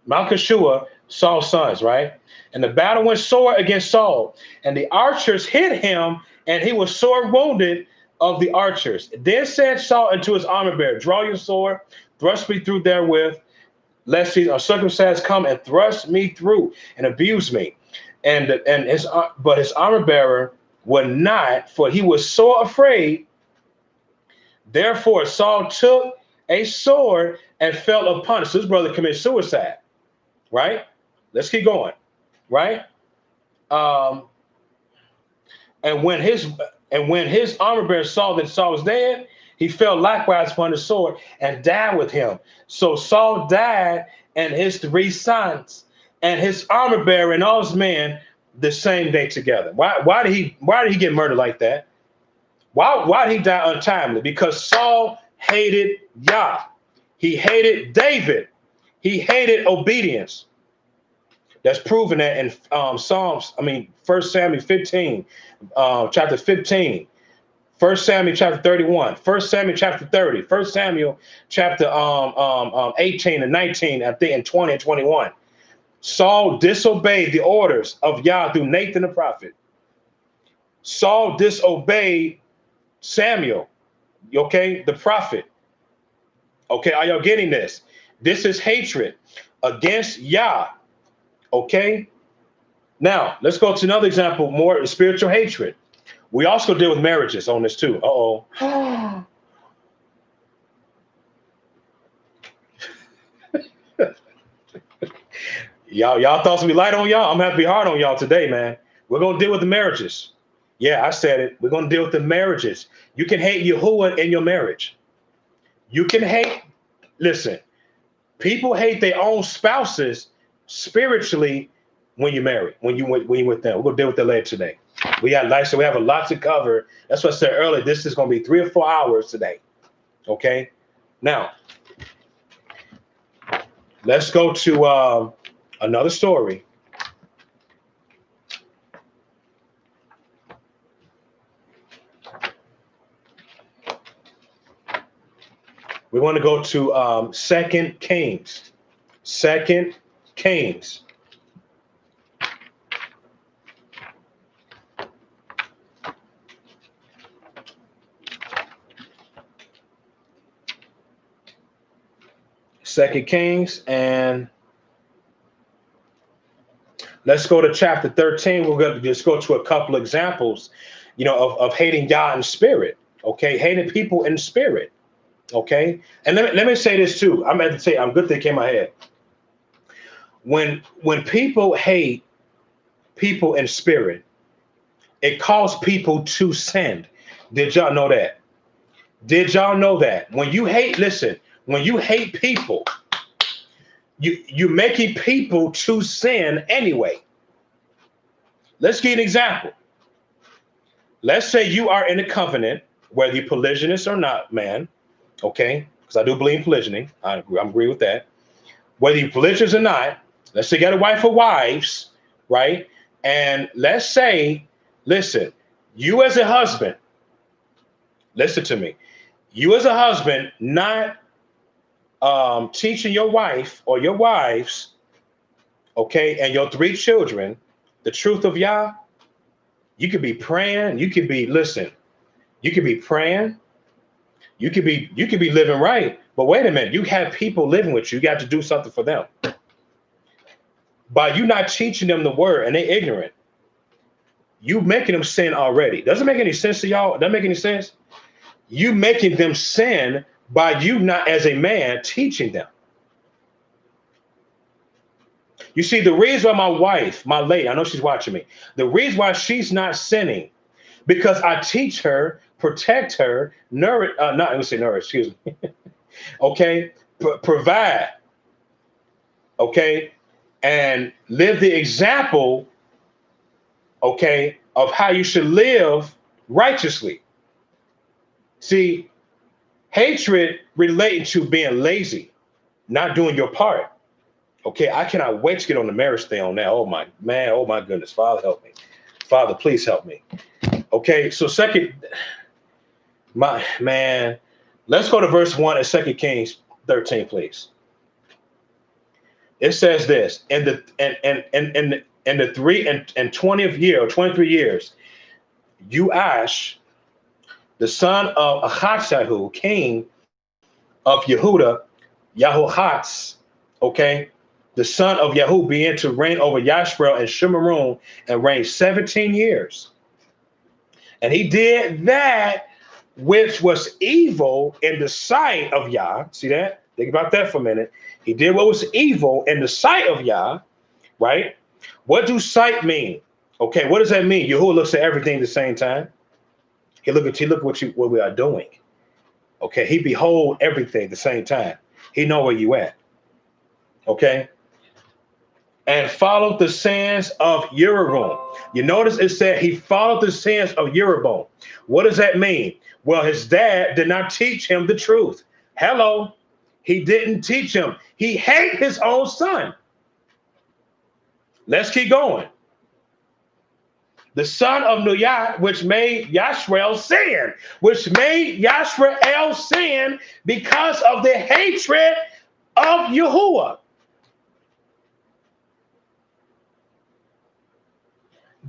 Malchishua, Saul's sons, right? And the battle went sore against Saul, and the archers hit him, and he was sore wounded of the archers. Then said Saul unto his armor bearer, draw your sword, thrust me through therewith, lest he uncircumcised come and thrust me through and abuse me. And his but his armor bearer would not, for he was so afraid. Therefore Saul took a sword and fell upon it. So his brother committed suicide, right? Let's keep going, right? Um, and when his armor bearer saw that Saul was dead, he fell likewise upon the sword and died with him. So Saul died, and his 3 sons, and his armor bearer and all his men the same day together. Why did he get murdered like that? Why did he die untimely? Because Saul hated Yah. He hated David. He hated obedience. That's proven that in First Samuel 15, chapter 15, 1 Samuel chapter 31, 1 Samuel chapter 30, 1 Samuel chapter 18 and 19, I think, and 20 and 21. Saul disobeyed the orders of Yah through Nathan the prophet. Saul disobeyed Samuel, okay, the prophet. Okay, are y'all getting this? This is hatred against Yah. Okay. Now let's go to another example, more spiritual hatred. We also deal with marriages on this too. Uh-oh. Y'all thought to be light on y'all. I'm gonna have to be hard on y'all today, man. We're gonna deal with the marriages. Yeah, I said it. We're gonna deal with the marriages. You can hate Yahuwah in your marriage. You can hate, listen, people hate their own spouses spiritually when you marry, when you with them. We're gonna deal with that later today. We have a lot to cover. That's what I said earlier. This is gonna be 3 or 4 hours today. Okay. Now, let's go to another story. We want to go to 2 Kings. 2 Kings. Second Kings, and let's go to chapter 13. We're going to just go to a couple examples, of hating Yah in spirit. Okay, hating people in spirit. Okay, and let me say this too. I'm going to say, I'm good that it came in my head. When people hate people in spirit, it calls people to sin. Did y'all know that? Did y'all know that? When you hate, listen, when you hate people, you're making people to sin anyway. Let's give an example. Let's say you are in a covenant, whether you're polygynous or not, man. Okay, because I do believe in polygyny. I agree with that. Whether you're polygynous or not, let's say you got a wife or wives, right? And let's say, listen, you as a husband, listen to me. You as a husband, not teaching your wife or your wives, okay, and your 3 children, the truth of Yah. You could be praying. You could be, listen, you could be praying. You could be living right. But wait a minute, you have people living with you. You got to do something for them. By you not teaching them the word and they're ignorant, you making them sin already. Doesn't make any sense to y'all? Doesn't make any sense? You making them sin by you not, as a man, teaching them. You see, the reason why my wife, my lady, I know she's watching me, the reason why she's not sinning, because I teach her, protect her, nourish, excuse me. Okay, provide, okay, and live the example, okay, of how you should live righteously. See, hatred relating to being lazy, not doing your part. Okay, I cannot wait to get on the marriage thing on that. Oh my man, oh my goodness, Father help me. Father, please help me. Okay, so let's go to verse 1 of 2 Kings 13, please. It says this: in the 20th year, or 23 years, Joash, the son of Ahaziah, king of Yehuda, Yehoahaz, Okay, the son of Yahoo began to reign over Yashrael and Shemaroon and reigned 17 years. And he did that which was evil in the sight of Yah. See that? Think about that for a minute. He did what was evil in the sight of Yah, right? What do sight mean? Okay, what does that mean? Yahuwah looks at everything at the same time. He look at what we are doing. Okay, he behold everything at the same time. He know where you at. Okay, and followed the sins of Jeroboam. You notice it said he followed the sins of Jeroboam. What does that mean? Well, his dad did not teach him the truth. Hello, he didn't teach him. He hated his own son. Let's keep going. The son of Nuyat, which made Yashrael sin, because of the hatred of Yahuwah.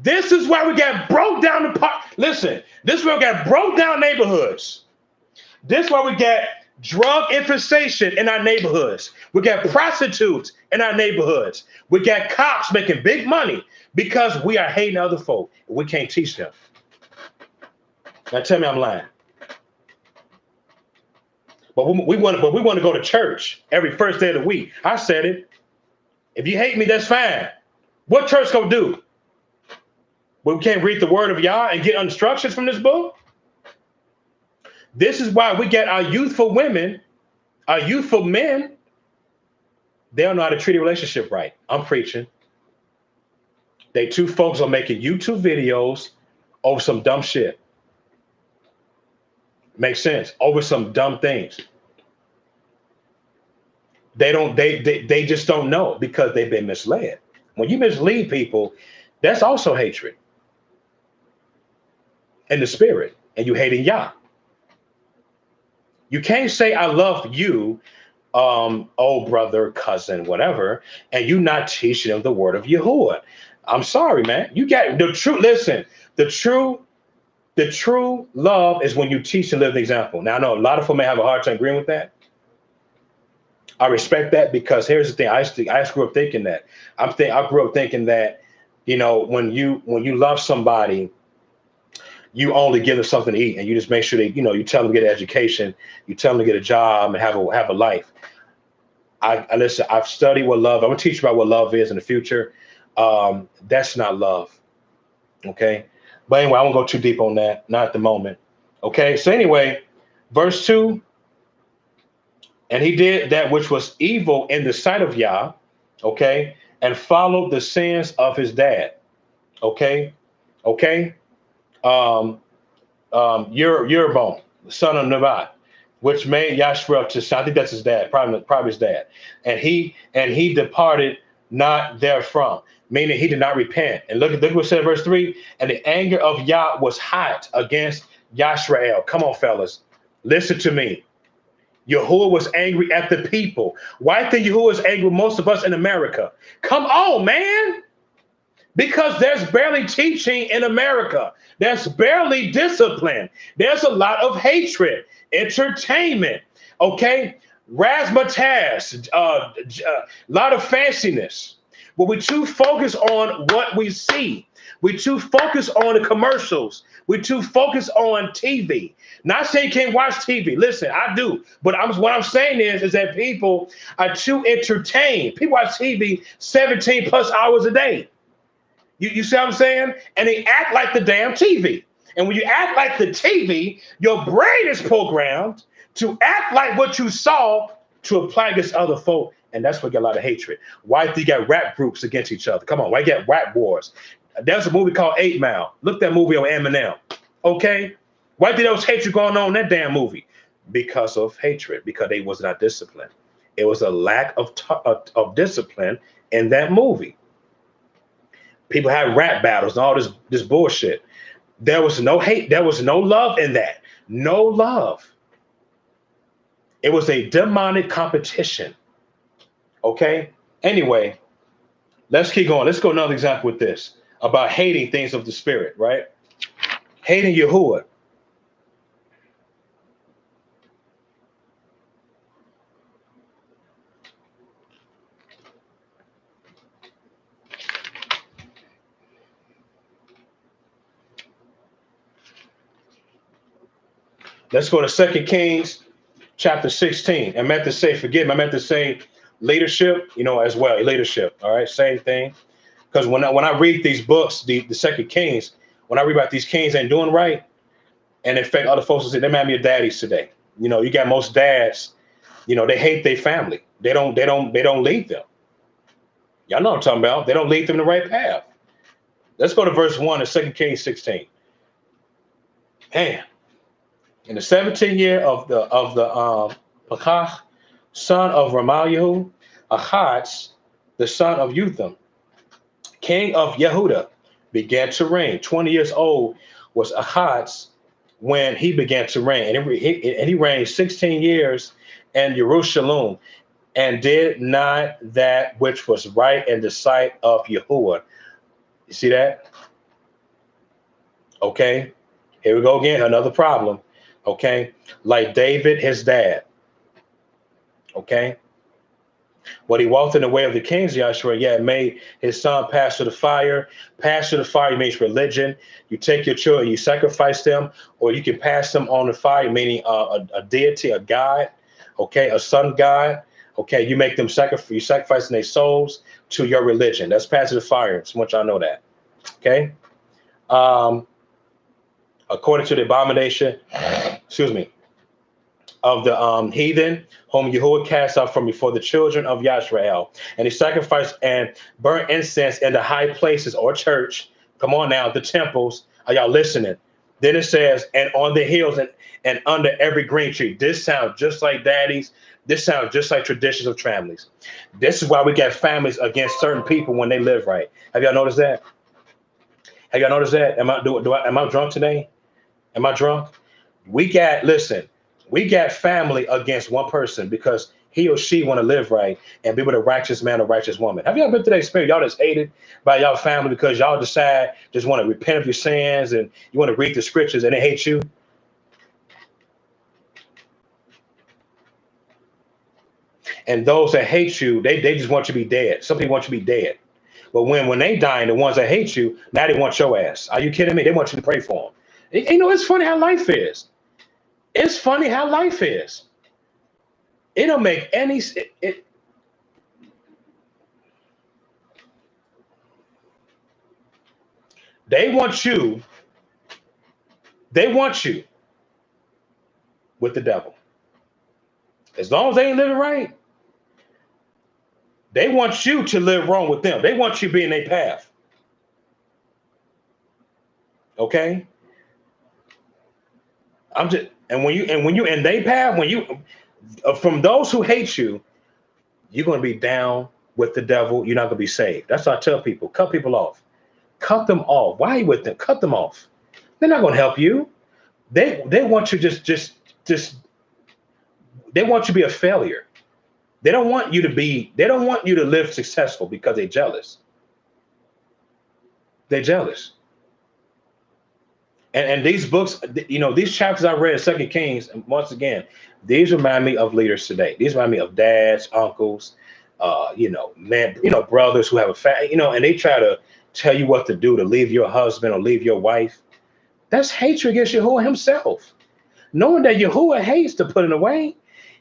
This is why we got broke down the part. Listen, this is why we got broke down neighborhoods. This is why we got drug infestation in our neighborhoods. We got prostitutes in our neighborhoods. We got cops making big money because we are hating other folk. We can't teach them. Now tell me I'm lying. But we want to go to church every first day of the week. I said it. If you hate me, that's fine. What church gonna do? We can't read the word of Yah and get instructions from this book. This is why we get our youthful women, our youthful men. They don't know how to treat a relationship right. I'm preaching. They too focused on making YouTube videos over some dumb shit. Makes sense. Over some dumb things. They just don't know because they've been misled. When you mislead people, that's also hatred in the spirit, and you hating Yah. You can't say I love you, oh brother, cousin, whatever, and you not teaching them the word of Yahuwah. I'm sorry, man. You got the true. Listen, the true love is when you teach and live the example. Now I know a lot of people may have a hard time agreeing with that. I respect that because here's the thing. I grew up thinking that. I grew up thinking that, when you love somebody, you only give them something to eat, and you just make sure you tell them to get an education, you tell them to get a job and have a life. I listen. I've studied what love. I'm gonna teach you about what love is in the future. That's not love. Okay, but anyway, I won't go too deep on that. Not at the moment. Okay, so anyway, verse 2. And he did that which was evil in the sight of Yah, okay, and followed the sins of his dad. Okay. Jeroboam, the son of Nebat, which made Yashrael to sin. I think that's his dad, probably his dad. And he departed not therefrom, meaning he did not repent. And look what it said in verse 3. And the anger of Yah was hot against Yashrael. Come on, fellas, listen to me. Yahuwah was angry at the people. Why think Yahuwah is angry with most of us in America? Come on, man. Because there's barely teaching in America. There's barely discipline. There's a lot of hatred, entertainment, okay? Razzmatazz, a lot of fanciness. But we too focus on what we see. We too focus on the commercials. We too focus on TV. Not saying you can't watch TV. Listen, I do. But what I'm saying is that people are too entertained. People watch TV 17 plus hours a day. You see what I'm saying? And they act like the damn TV. And when you act like the TV, your brain is programmed to act like what you saw to apply against other folk. And that's where you get a lot of hatred. Why do you got rap groups against each other? Come on, why you get rap wars? There's a movie called 8 Mile. Look that movie on Eminem. Okay? Why did there was hatred going on in that damn movie? Because of hatred, because they was not disciplined. It was a lack of discipline in that movie. People had rap battles and all this bullshit. There was no hate. There was no love in that. No love. It was a demonic competition. Okay? Anyway, let's keep going. Let's go another example with this about hating things of the spirit, right? Hating Yahuwah. Let's go to Second Kings chapter 16. I meant to say, forgive me, I meant to say leadership, as well. Leadership. All right, same thing. Because when I read these books, the Second Kings, when I read about these kings ain't doing right, and in fact, other folks will say, they remind me of daddies today. You got most dads, they hate their family. They don't lead them. Y'all know what I'm talking about. They don't lead them in the right path. Let's go to verse 1 of 2 Kings 16. Man, in the 17th year of the Pekah, son of Ramaliahu, Ahaz, the son of Utham, king of Yehuda, began to reign. 20 years old was Ahaz when he began to reign. And he reigned 16 years in Jerusalem and did not that which was right in the sight of Yahuwah. You see that? Okay. Here we go again. Another problem. Okay. Like David, his dad. Okay. What he walked in the way of the kings, Yahshua, made his son pass through the fire. Pass through the fire means religion. You take your children, you sacrifice them, or you can pass them on the fire, meaning a deity, a god, okay, a sun god. Okay, you make them you sacrificing their souls to your religion. That's pass through the fire. So much I know that. Okay. According to the abomination, excuse me, of the heathen, whom Yahuwah cast out from before the children of Yashrael. And he sacrificed and burnt incense in the high places or church. Come on now, the temples. Are y'all listening? Then it says, and on the hills and under every green tree. This sounds just like daddies. This sounds just like traditions of families. This is why we get families against certain people when they live right. Have y'all noticed that? Have y'all noticed that? Am I drunk today? Am I drunk? We got family against one person because he or she want to live right and be with a righteous man or righteous woman. Have y'all been through that experience? Y'all just hated by y'all family because y'all decide just want to repent of your sins and you want to read the scriptures and they hate you? And those that hate you, they just want you to be dead. Some people want you to be dead. But when they dying, the ones that hate you, now they want your ass. Are you kidding me? They want you to pray for them. It's funny how life is. It's funny how life is. It don't make any they want you with the devil. As long as they ain't living right, they want you to live wrong with them. They want you to be in their path. Okay? When you in their path, when you from those who hate you, you're going to be down with the devil. You're not going to be saved. That's what I tell people. Cut people off. Cut them off. Why are you with them? Cut them off. They're not going to help you. They want you just they want you to be a failure. They don't want you to live successful because they're jealous. They're jealous. And these books, these chapters I read in Second Kings, and once again, these remind me of leaders today. These remind me of dads, uncles, brothers who have a family, and they try to tell you what to do to leave your husband or leave your wife. That's hatred against Yahuwah himself. Knowing that Yahuwah hates to put it away.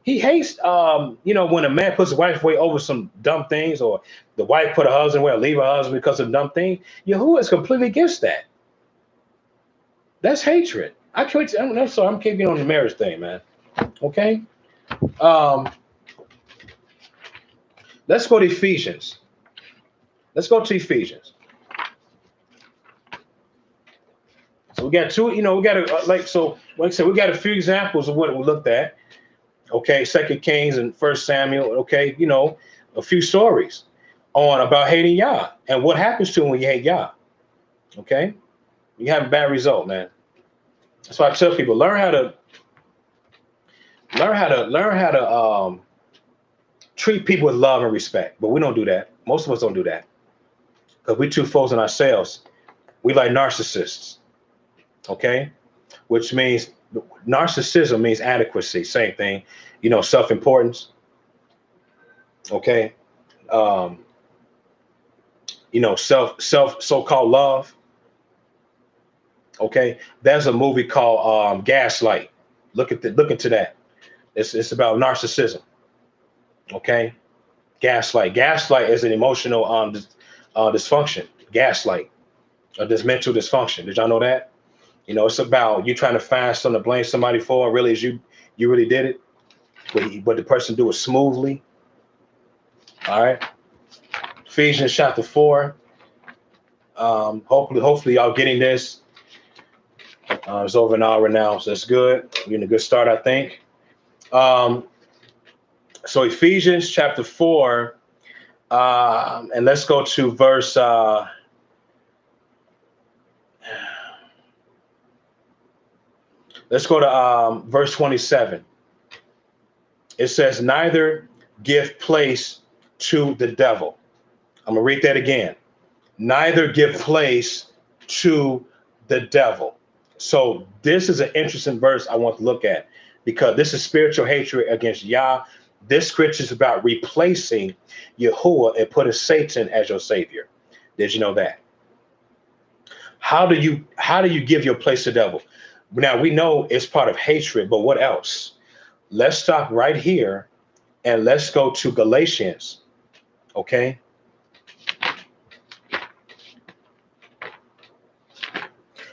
He hates, when a man puts a wife away over some dumb things, or the wife put her husband away or leave her husband because of dumb things. Yahuwah is completely against that. That's hatred. I'm sorry, I'm keeping on the marriage thing, man. Okay. Let's go to Ephesians. Let's go to Ephesians. So we got two, we got like I said, we got a few examples of what we looked at. Okay, Second Kings and First Samuel. Okay, a few stories about hating Yah and what happens to when you hate Yah. Okay, you have a bad result, man. That's why I tell people learn how to treat people with love and respect. But we don't do that. Most of us don't do that because we're too focused on ourselves. We like narcissists. Okay, which means narcissism means adequacy. Same thing, self-importance. Okay, so-called love. Okay, there's a movie called Gaslight. Look into that. It's about narcissism. Okay, gaslight is an emotional dysfunction. Gaslight, this mental dysfunction. Did y'all know that? It's about you trying to find something to blame somebody for, and really is you really did it, but the person do it smoothly. All right. Ephesians chapter 4. Hopefully y'all getting this. It's over an hour now, so that's good. We're in a good start, I think. So Ephesians chapter 4, and let's go to verse. Let's go to verse 27. It says, "Neither give place to the devil." I'm gonna read that again. Neither give place to the devil. So this is an interesting verse I want to look at, because this is spiritual hatred against Yah. This scripture is about replacing Yahuwah and putting Satan as your savior. Did you know that? How do you give your place to the devil? Now we know it's part of hatred, but what else? Let's stop right here and let's go to Galatians. Okay.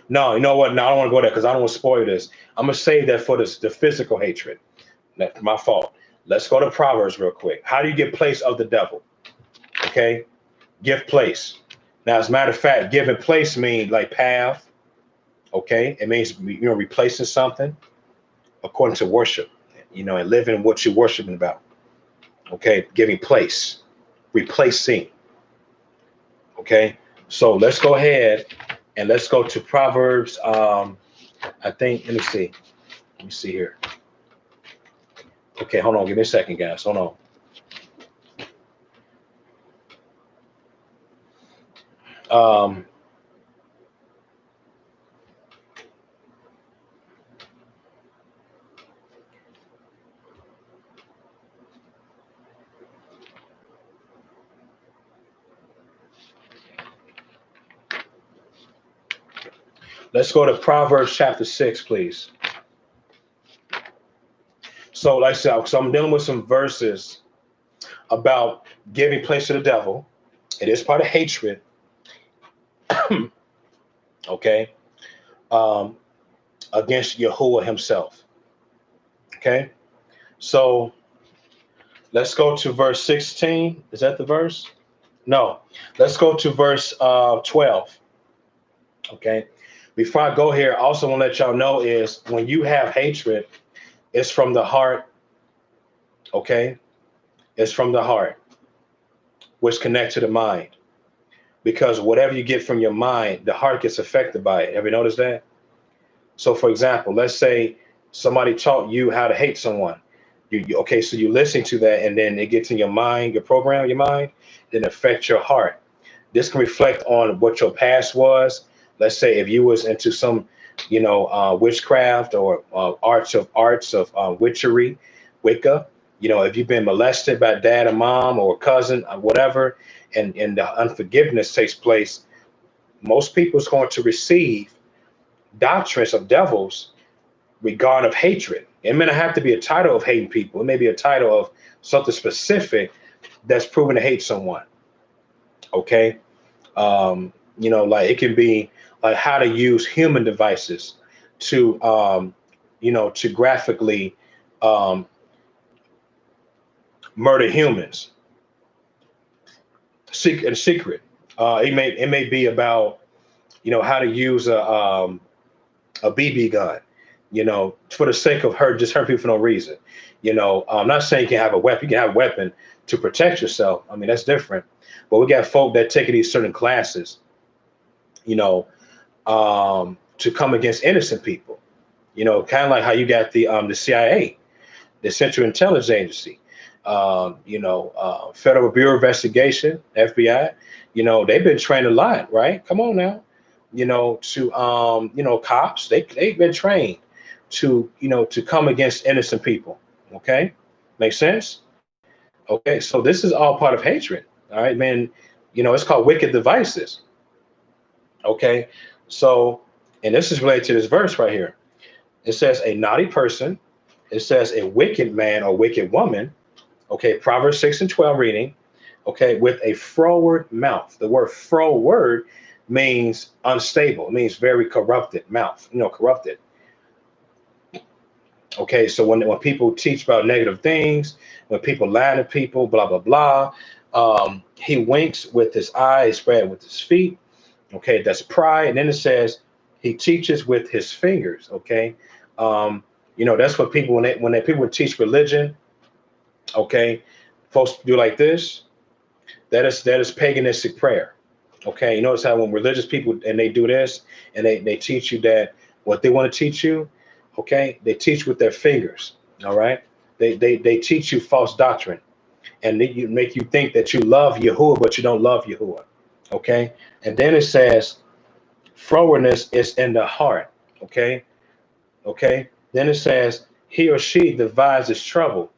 No, you know what? No, I don't want to go there because I don't want to spoil this. I'm gonna save that for the physical hatred. That's my fault. Let's go to Proverbs real quick. How do you get place of the devil? Okay, give place. Now, as a matter of fact, giving place means like path. Okay, it means replacing something according to worship. And living what you're worshiping about. Okay, giving place, replacing. Okay, so let's go ahead and let's go to Proverbs. I think, let me see here. Okay, hold on, give me a second, guys. Hold on. Let's go to Proverbs chapter 6, please. So like I said, so I'm dealing with some verses about giving place to the devil. It is part of hatred. Okay. Against Yahuwah himself. Okay. So let's go to verse 16. Is that the verse? No. Let's go to verse 12. Okay. Before I go here, I also want to let y'all know is when you have hatred, it's from the heart. Okay. It's from the heart, which connects to the mind. Because whatever you get from your mind, the heart gets affected by it. Have you noticed that? So for example, let's say somebody taught you how to hate someone. Okay, so you listen to that and then it gets in your mind, your program, your mind, then affect your heart. This can reflect on what your past was. Let's say if you was into some, witchcraft or arts of witchery, Wicca, if you've been molested by dad or mom or cousin or whatever, and the unforgiveness takes place, most people is going to receive doctrines of devils regard of hatred. It may not have to be a title of hating people. It may be a title of something specific that's proven to hate someone. Okay. Like it can be like how to use human devices to, to graphically murder humans. Secret. It may be about, how to use a BB gun, for the sake of just hurt people for no reason. I'm not saying you can have a weapon. You can have a weapon to protect yourself. I mean, that's different. But we got folk that take these certain classes, to come against innocent people. Kind of like how you got the CIA, the Central Intelligence Agency, Federal Bureau of Investigation, FBI. They've been trained a lot, right? Come on now. To cops, they've been trained to come against innocent people. Okay, makes sense. Okay, so this is all part of hatred. All right, man. It's called wicked devices. Okay, so, and this is related to this verse right here. It says a naughty person. It says a wicked man or wicked woman. Okay, Proverbs 6 and 12 reading. Okay, with a froward mouth. The word froward means unstable. It means very corrupted mouth, corrupted. Okay, so when people teach about negative things, when people lie to people, blah, blah, blah, he winks with his eyes, spread with his feet. Okay, that's pride. And then it says he teaches with his fingers. Okay, that's what people when people teach religion. Okay, folks do like this. That is paganistic prayer. Okay, you notice how when religious people and they do this and they teach you that what they want to teach you. Okay, they teach with their fingers. All right, they teach you false doctrine, and they make you think that you love Yahuwah, but you don't love Yahuwah. Okay, and then it says frowardness is in the heart. Okay, okay. Then it says he or she devises trouble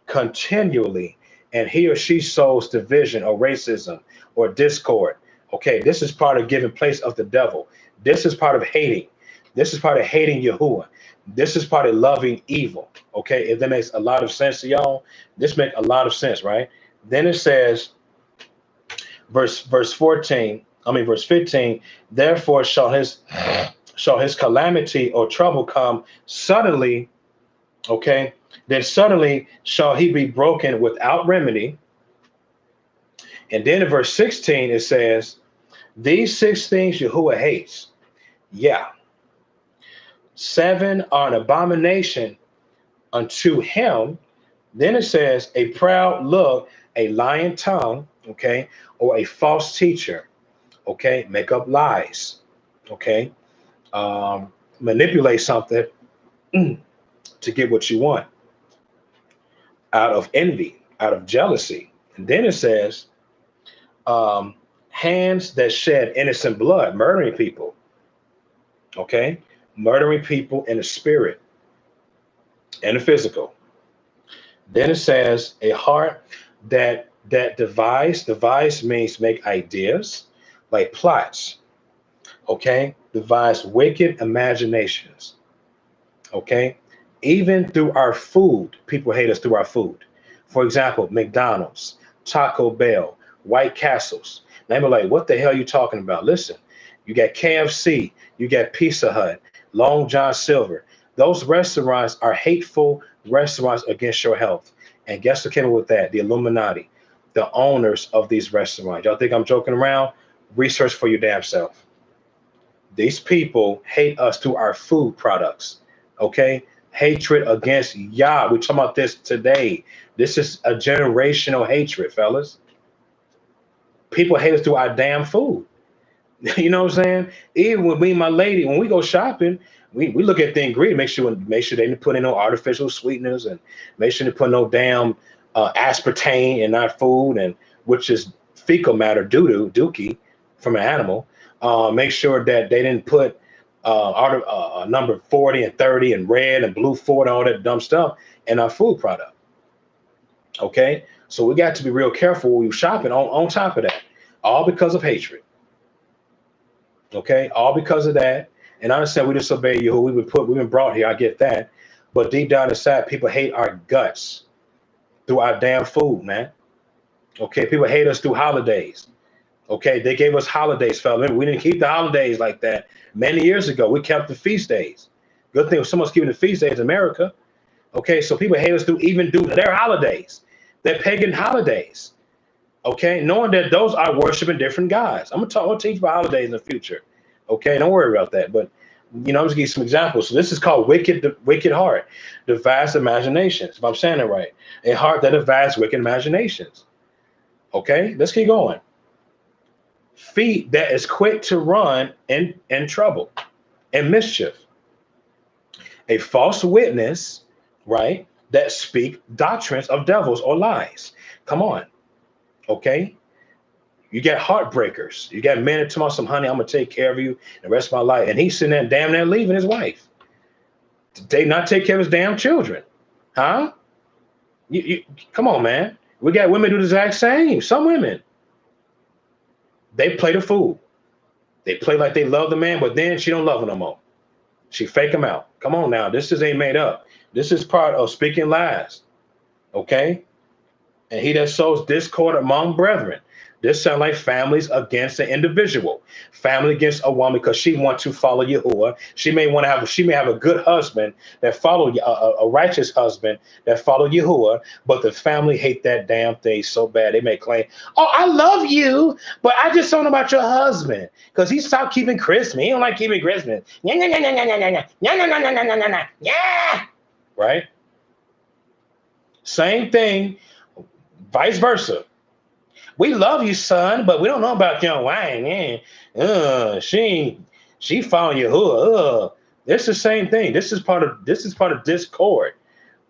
continually, and he or she sows division or racism or discord. Okay, this is part of giving place of the devil. This is part of hating. This is part of hating Yahuwah. This is part of loving evil. Okay, if that makes a lot of sense to y'all, this makes a lot of sense, right? Then it says, verse 15, therefore shall his calamity or trouble come suddenly. Okay, then suddenly shall he be broken without remedy. And then in verse 16 it says, these 6 things Yahuwah hates. Yeah. 7 are an abomination unto him. Then it says a proud look, a lying tongue, okay, or a false teacher, okay, make up lies, okay, manipulate something to get what you want out of envy, out of jealousy. And then it says hands that shed innocent blood, murdering people, okay, murdering people in the spirit and the physical. Then it says a heart that devise means make ideas, like plots, okay, devise wicked imaginations, okay. Even through our food, people hate us through our food. For example, McDonald's, Taco Bell, White Castles. They be like, what the hell are you talking about? Listen, you got KFC, you got Pizza Hut, Long John Silver. Those restaurants are hateful restaurants against your health. And guess what came up with that? The Illuminati, the owners of these restaurants. Y'all think I'm joking around? Research for your damn self. These people hate us through our food products, okay? Hatred against Yah. We're talking about this today. This is a generational hatred, fellas. People hate us through our damn food. You know what I'm saying? Even with me and my lady, when we go shopping, we look at the ingredients, make sure they didn't put in no artificial sweeteners, and make sure they put no damn aspartame in our food, and which is fecal matter, dookie from an animal. Make sure that they didn't put number 40 and 30 and red and blue 40, all that dumb stuff in our food product. Okay, so we got to be real careful when we're shopping. On top of that, all because of hatred. Okay, all because of that. And I understand we disobey you, who we've been brought here. I get that, but deep down inside, people hate our guts through our damn food, man. Okay, people hate us through holidays. Okay, they gave us holidays, fella. We didn't keep the holidays like that many years ago. We kept the feast days. Good thing if someone's keeping the feast days in America. Okay, so people hate us through their holidays, their pagan holidays. Okay, knowing that those are worshiping different gods. I'm gonna teach about holidays in the future. Okay, don't worry about that. But I'm just gonna give you some examples. So this is called wicked heart, devised imaginations. If I'm saying it right, a heart that devised wicked imaginations. Okay, let's keep going. Feet that is quick to run in trouble and mischief. A false witness, right, that speak doctrines of devils or lies. Come on. Okay, you got heartbreakers. You got men that tell some honey, I'm gonna take care of you the rest of my life, and he's sitting there damn near leaving his wife. They not take care of his damn children, huh? You come on, man. We got women do the exact same. Some women, they play the fool. They play like they love the man, but then she don't love him no more. She fake them out. Come on now. This is ain't made up. This is part of speaking lies. Okay. And he that sows discord among brethren. This sounds like families against an individual, family against a woman because she wants to follow Yahuwah. She may have a good husband that follow a righteous husband that follow Yahuwah, but the family hate that damn thing so bad they may claim, "Oh, I love you, but I just don't know about your husband because he stopped keeping Christmas. He don't like keeping Christmas." Yeah, yeah, yeah, yeah, yeah, yeah, yeah, yeah, yeah, yeah, yeah, yeah. Right? Same thing, vice versa. We love you, son, but we don't know about young wine. Yeah. She found you. It's the same thing. This is part of discord,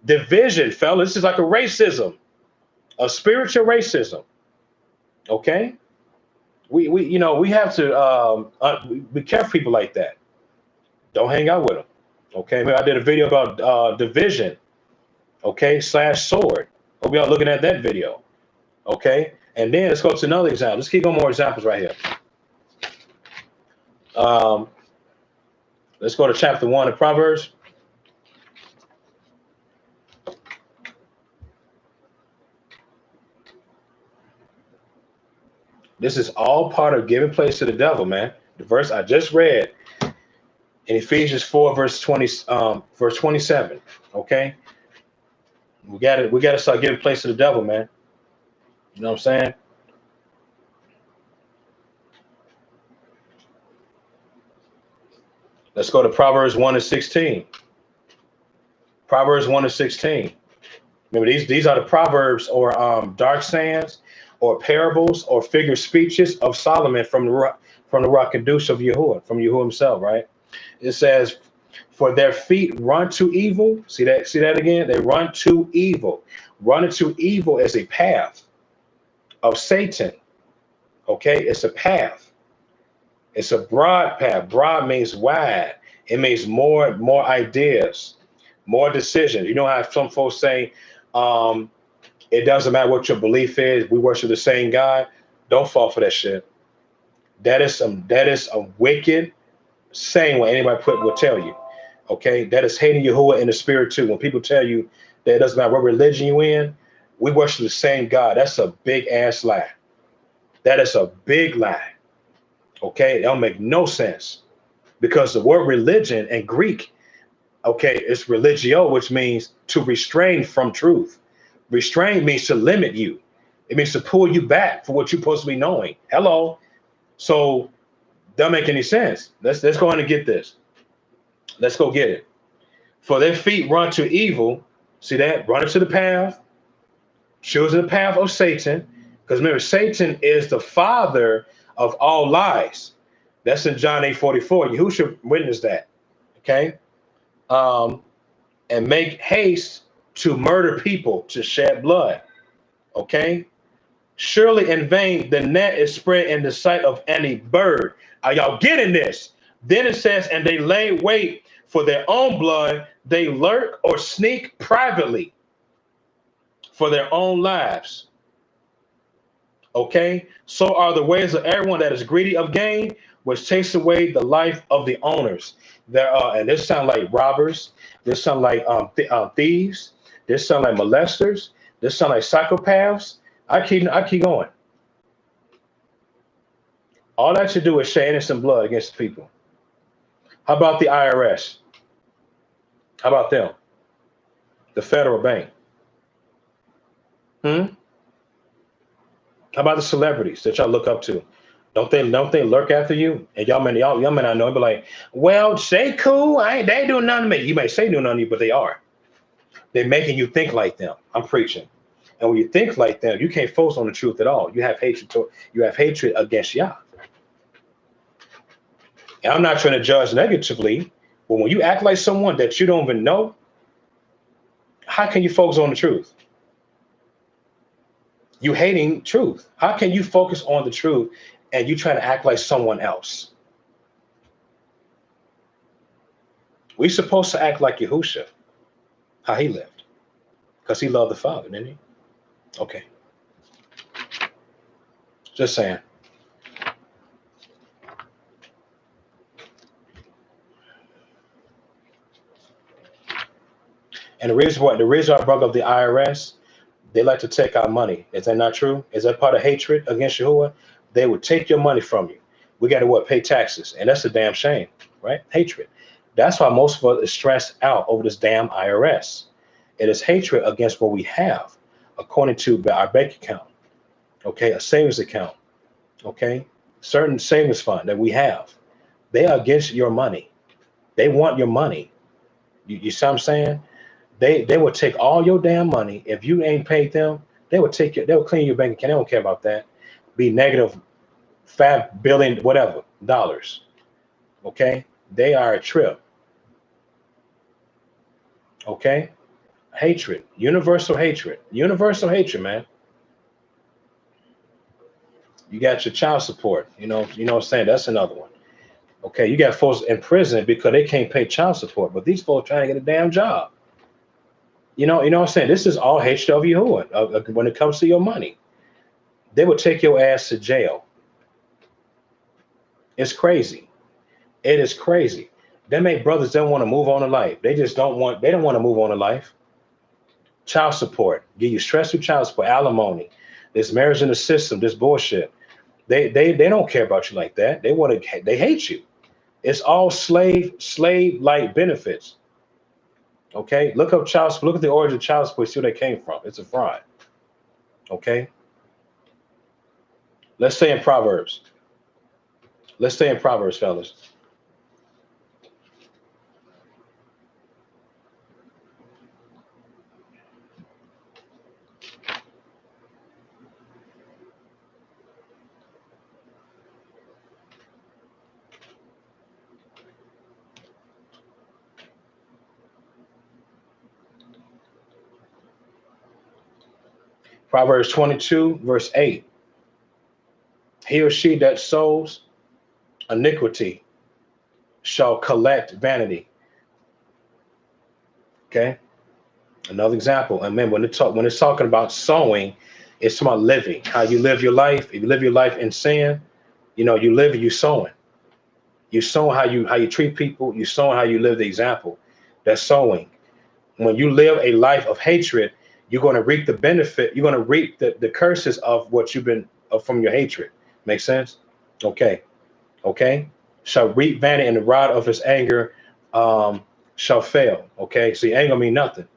division, fella. This is like a racism, a spiritual racism. Okay, we have to be careful people like that. Don't hang out with them. Okay, I did a video about division. Okay, slash sword. Hope y'all looking at that video. Okay, and then let's go to another example. Let's keep on more examples right here. Let's go to chapter 1 of Proverbs. This is all part of giving place to the devil, man. The verse I just read in Ephesians 4, verse 27. Okay, we got it. We got to start giving place to the devil, man. You know what I'm saying? Let's go to Proverbs 1 and 16. Proverbs 1 and 16. Remember, these are the proverbs or dark sayings or parables or figure speeches of Solomon from the rock Kadush of Yahuwah, from Yahuwah himself, right? It says, "For their feet run to evil." See that again? They run to evil. Running to evil is a path of Satan. Okay, it's a path. It's a broad path. Broad means wide. It means more ideas, more decisions. You know how some folks say, it doesn't matter what your belief is. We worship the same God. Don't fall for that shit. That is a wicked saying what anybody will tell you. Okay, that is hating Yahuwah in the spirit too. When people tell you that it doesn't matter what religion you in, we worship the same God. That's a big ass lie. That is a big lie. Okay, it don't make no sense because the word religion in Greek, okay, it's religio, which means to restrain from truth. Restrain means to limit you. It means to pull you back for what you're supposed to be knowing. Hello. So doesn't make any sense. Let's go in and get this. Let's go get it. For their feet run to evil. See that? Run into the path. Choosing the path of Satan. Because remember, Satan is the father of all lies. That's in John 8:44. Yahushua witnessed that. Okay. And make haste to murder people, to shed blood. Okay. Surely in vain the net is spread in the sight of any bird. Are y'all getting this? Then it says, and they lay wait for their own blood. They lurk or sneak privately for their own lives. Okay. So are the ways of everyone that is greedy of gain, which takes away the life of the owners. There are, and this sound like robbers. This sound like thieves. This sound like molesters. This sound like psychopaths. I keep going. All that should do is shed innocent blood against the people. How about the IRS? How about them? The federal bank. How about the celebrities that y'all look up to? Don't they lurk after you? And y'all may not know, but like, well, they cool. They do nothing to me. You may say do nothing to you, but they are. They're making you think like them. I'm preaching. And when you think like them, you can't focus on the truth at all. You have hatred against Yah. And I'm not trying to judge negatively, but when you act like someone that you don't even know, how can you focus on the truth? You hating truth. How can you focus on the truth and you trying to act like someone else? We're supposed to act like Yahushua, how he lived, because he loved the Father, didn't he? Okay. Just saying. And the reason I brought up the IRS, they like to take our money. Is that not true? Is that part of hatred against Yahuwah? They would take your money from you. We got to what? Pay taxes, and that's a damn shame, right? Hatred. That's why most of us is stressed out over this damn IRS. It is hatred against what we have, according to our bank account. Okay, a savings account. Okay, certain savings fund that we have. They are against your money. They want your money. You see what I'm saying? They will take all your damn money. If you ain't paid them, they will clean your bank account. They don't care about that. Be negative $5 billion, whatever, dollars. Okay? They are a trip. Okay? Hatred. Universal hatred. Universal hatred, man. You got your child support. You know what I'm saying? That's another one. Okay, you got folks in prison because they can't pay child support, but these folks trying to get a damn job. You know what I'm saying? This is all hatred of Yahuwah when it comes to your money. They will take your ass to jail. It's crazy. It is crazy. They make brothers don't want to move on in life. They don't want to move on in life. Child support, give you stress with child support, alimony, this marriage in the system, this bullshit. They don't care about you like that. They hate you. It's all slave-like benefits. Okay, look up child support. Look at the origin of child support. See where they came from. It's a fraud. Okay, let's stay in Proverbs. Let's stay in Proverbs, fellas. Proverbs 22, verse 8. He or she that sows iniquity shall collect vanity. Okay. Another example. And remember, when it's talking about sowing, it's talking about living. How you live your life. If you live your life in sin, you live and you sowing. You sow how you treat people. You sow how you live the example. That's sowing. When you live a life of hatred, you're going to reap the benefit. You're going to reap the curses of what you've been from your hatred. Make sense? Okay. Okay. Shall reap vanity, and the rod of his anger shall fail. Okay. So your anger mean nothing.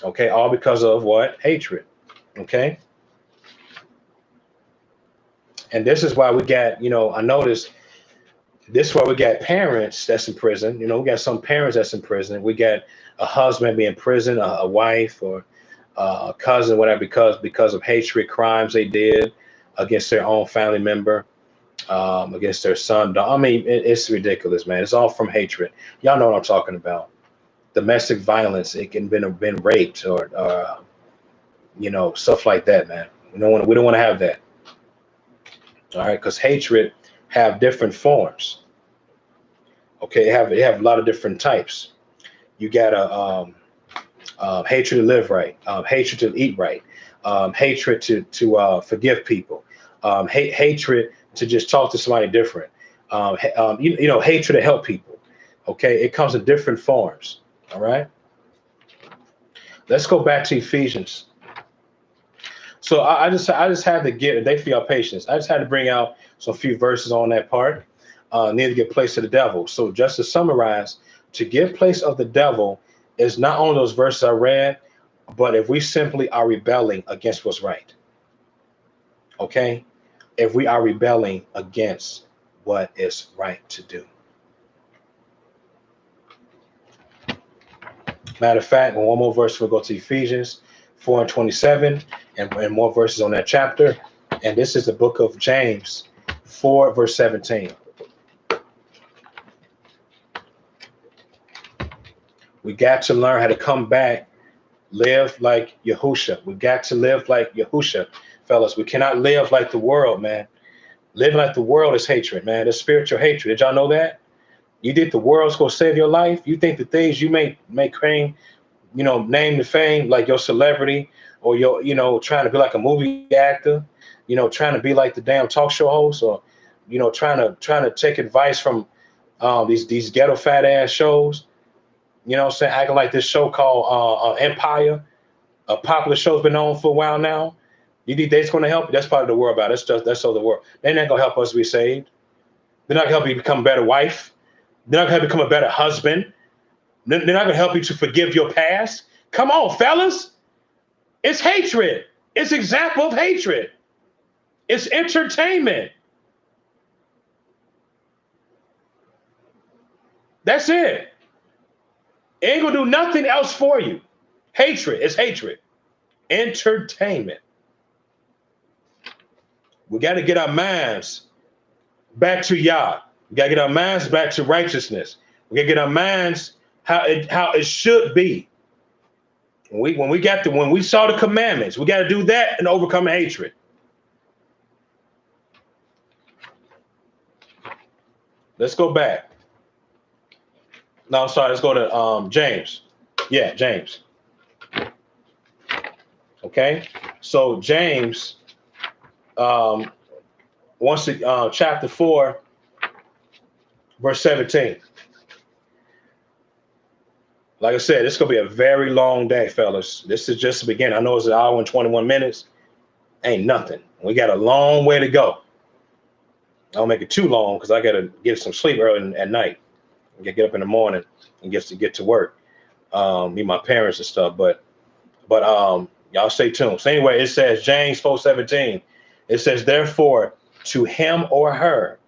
Okay. All because of what? Hatred. Okay. And this is why we got, I noticed this is why we got parents that's in prison. We got some parents that's in prison. We got a husband being in prison, a wife or a cousin, whatever, because of hatred crimes they did against their own family member, against their son. I mean, it's ridiculous, man. It's all from hatred. Y'all know what I'm talking about. Domestic violence. It can been raped or stuff like that, man. We don't want to have that. All right, because hatred have different forms. Okay, they have a lot of different types. You got hatred to live right, hatred to eat right, hatred to forgive people, hatred to just talk to somebody different, hatred to help people. Okay, it comes in different forms. All right, let's go back to Ephesians. So I just had to get, thank you for your patience. I just had to bring out some few verses on that part. Need to give place to the devil. So just to summarize, to give place of the devil is not only those verses I read, but if we simply are rebelling against what's right. Okay? If we are rebelling against what is right to do. Matter of fact, one more verse, we'll go to Ephesians 4:27 and more verses on that chapter. And this is the book of James 4, verse 17. We got to learn how to come back, live like Yahusha. We got to live like Yahusha, fellas. We cannot live like the world, man. Living like the world is hatred, man. It's spiritual hatred. Did y'all know that? You think the world's going to save your life? You think the things you may claim, name to fame, like your celebrity or your, trying to be like a movie actor, trying to be like the damn talk show host or, trying to take advice from these ghetto fat ass shows. You know what I'm saying? Acting like this show called Empire, a popular show's been on for a while now. You think they're going to help? That's part of the world about it. That's all the world. They're not going to help us be saved. They're not going to help you become a better wife. They're not going to become a better husband. They're not going to help you to forgive your past. Come on, fellas. It's hatred. It's example of hatred. It's entertainment. That's it. It ain't going to do nothing else for you. Hatred. It's hatred. Entertainment. We got to get our minds back to Yah. We got to get our minds back to righteousness. We got to get our minds how it should be. When we saw the commandments, we got to do that and overcome hatred. Let's go back. No, I'm sorry. Let's go to James. Yeah, James. Okay. So James, chapter 4, verse 17. Like I said, it's going to be a very long day, fellas. This is just the beginning. I know it's an hour and 21 minutes. Ain't nothing. We got a long way to go. I don't make it too long because I got to get some sleep early at night. Get up in the morning and get to work. Meet my parents and stuff. But y'all stay tuned. So anyway, it says James 4:17. It says, therefore, to him or her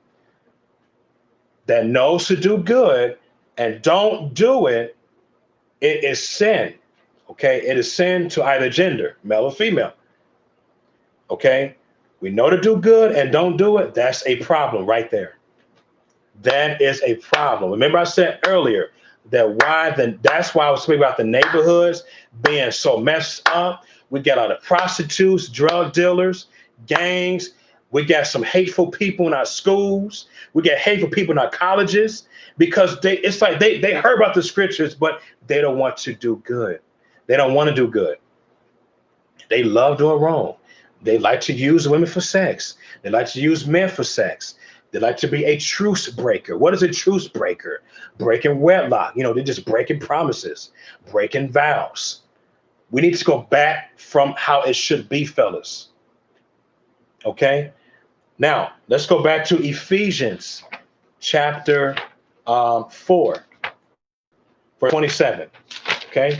that knows to do good and don't do it, it is sin. Okay, it is sin to either gender, male or female. Okay, we know to do good and don't do it. That's a problem right there. That is a problem. Remember, I said earlier that's why I was speaking about the neighborhoods being so messed up. We got all the prostitutes, drug dealers, gangs. We got some hateful people in our schools. We got hateful people in our colleges because it's like they heard about the scriptures, but they don't want to do good. They don't want to do good. They love doing wrong. They like to use women for sex. They like to use men for sex. They like to be a truce breaker. What is a truce breaker? Breaking wedlock. You know, they're just breaking promises, breaking vows. We need to go back from how it should be, fellas. Okay? Now, let's go back to Ephesians chapter 4, verse 27. Okay?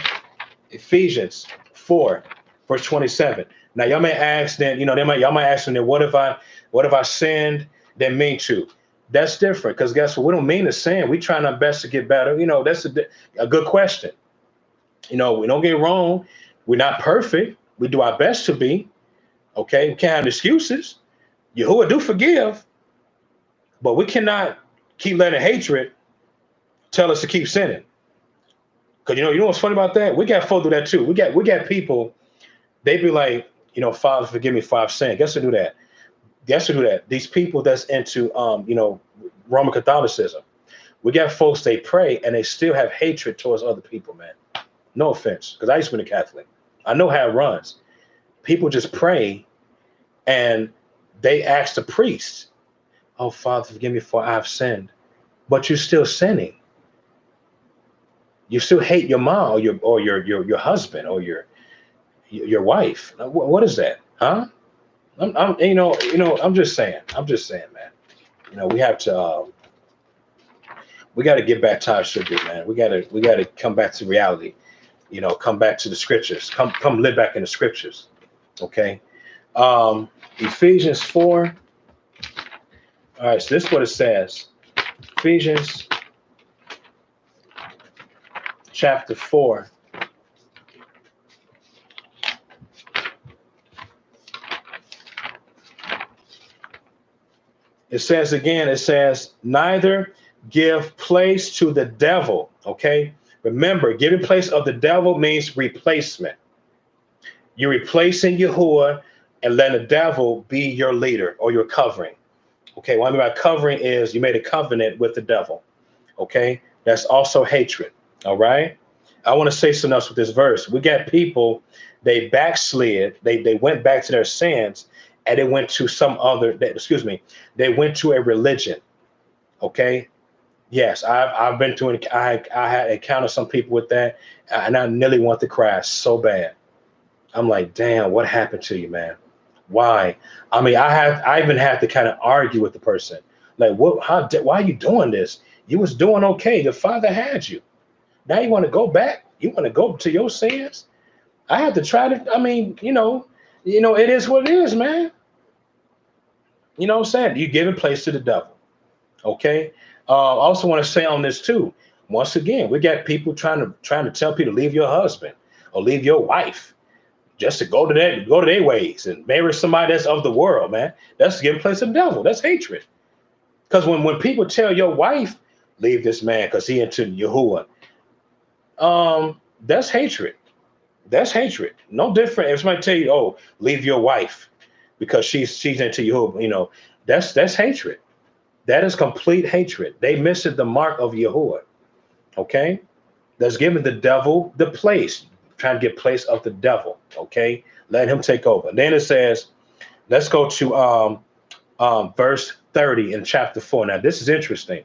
Ephesians 4, verse 27. Now, y'all may ask then, y'all might ask then, what if I sinned? Didn't mean to. That's different because guess what? We don't mean to sin. We trying our best to get better. That's a good question. We don't get wrong. We're not perfect. We do our best to be. Okay, we can't have excuses. Yahuwah do forgive, but we cannot keep letting hatred tell us to keep sinning. Because you know what's funny about that? We got folk do that too. We got people. They be like, Father, forgive me for I've sinned. Guess who do that? Guess who do that? These people that's into Roman Catholicism. We got folks, they pray and they still have hatred towards other people, man. No offense, because I used to be a Catholic. I know how it runs. People just pray and they ask the priest, oh, Father, forgive me for I've sinned. But you're still sinning. You still hate your mom or your husband or your wife. What is that? Huh? I'm just saying, man. We have to we got to get back to how it should be, man. We got to come back to reality. Come back to the scriptures. Come live back in the scriptures. Okay. Ephesians 4. All right, so this is what it says. Ephesians chapter 4. It says, neither give place to the devil. Okay. Remember, giving place of the devil means replacement. You're replacing Yahuwah and letting the devil be your leader or your covering. Okay. What I mean by covering is you made a covenant with the devil. Okay. That's also hatred. All right. I want to say something else with this verse. We got people, they backslid. They went back to their sins. And they went to they went to a religion, okay? Yes, I've been to an I had encountered some people with that, and I nearly want to cry so bad. I'm like, damn, what happened to you, man? Why? I mean, I even had to kind of argue with the person, like, what? Why are you doing this? You was doing okay. The Father had you. Now you want to go back? You want to go to your sins? I had to try to. I mean, it is what it is, man. You know what I'm saying? You giving place to the devil. Okay. I also want to say on this too. Once again, we got people trying to tell people to leave your husband or leave your wife just to go to their ways and marry somebody that's of the world, man. That's giving place to the devil. That's hatred. Because when people tell your wife leave this man because he into Yahuwah, that's hatred. That's hatred. No different if somebody tell you, oh, leave your wife because she's into Yahuwah, that's hatred. That is complete hatred. They missed the mark of Yahuwah. Okay? That's giving the devil the place, trying to get place of the devil. Okay? Let him take over. Then it says, let's go to verse 30 in chapter 4. Now, this is interesting.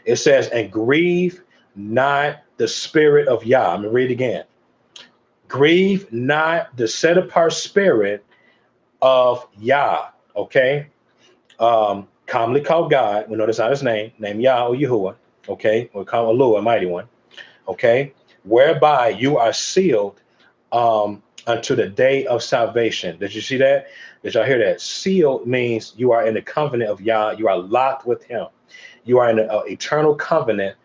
It says, and grieve not the spirit of Yah. I'm going to read again. Grieve not the set apart spirit of Yah. Okay? Commonly called God. We know that's not his name. Name Yah or Yahuwah. Okay? We call him Elua, mighty one. Okay? Whereby you are sealed unto the day of salvation. Did you see that? Did y'all hear that? Sealed means you are in the covenant of Yah. You are locked with him. You are in an eternal covenant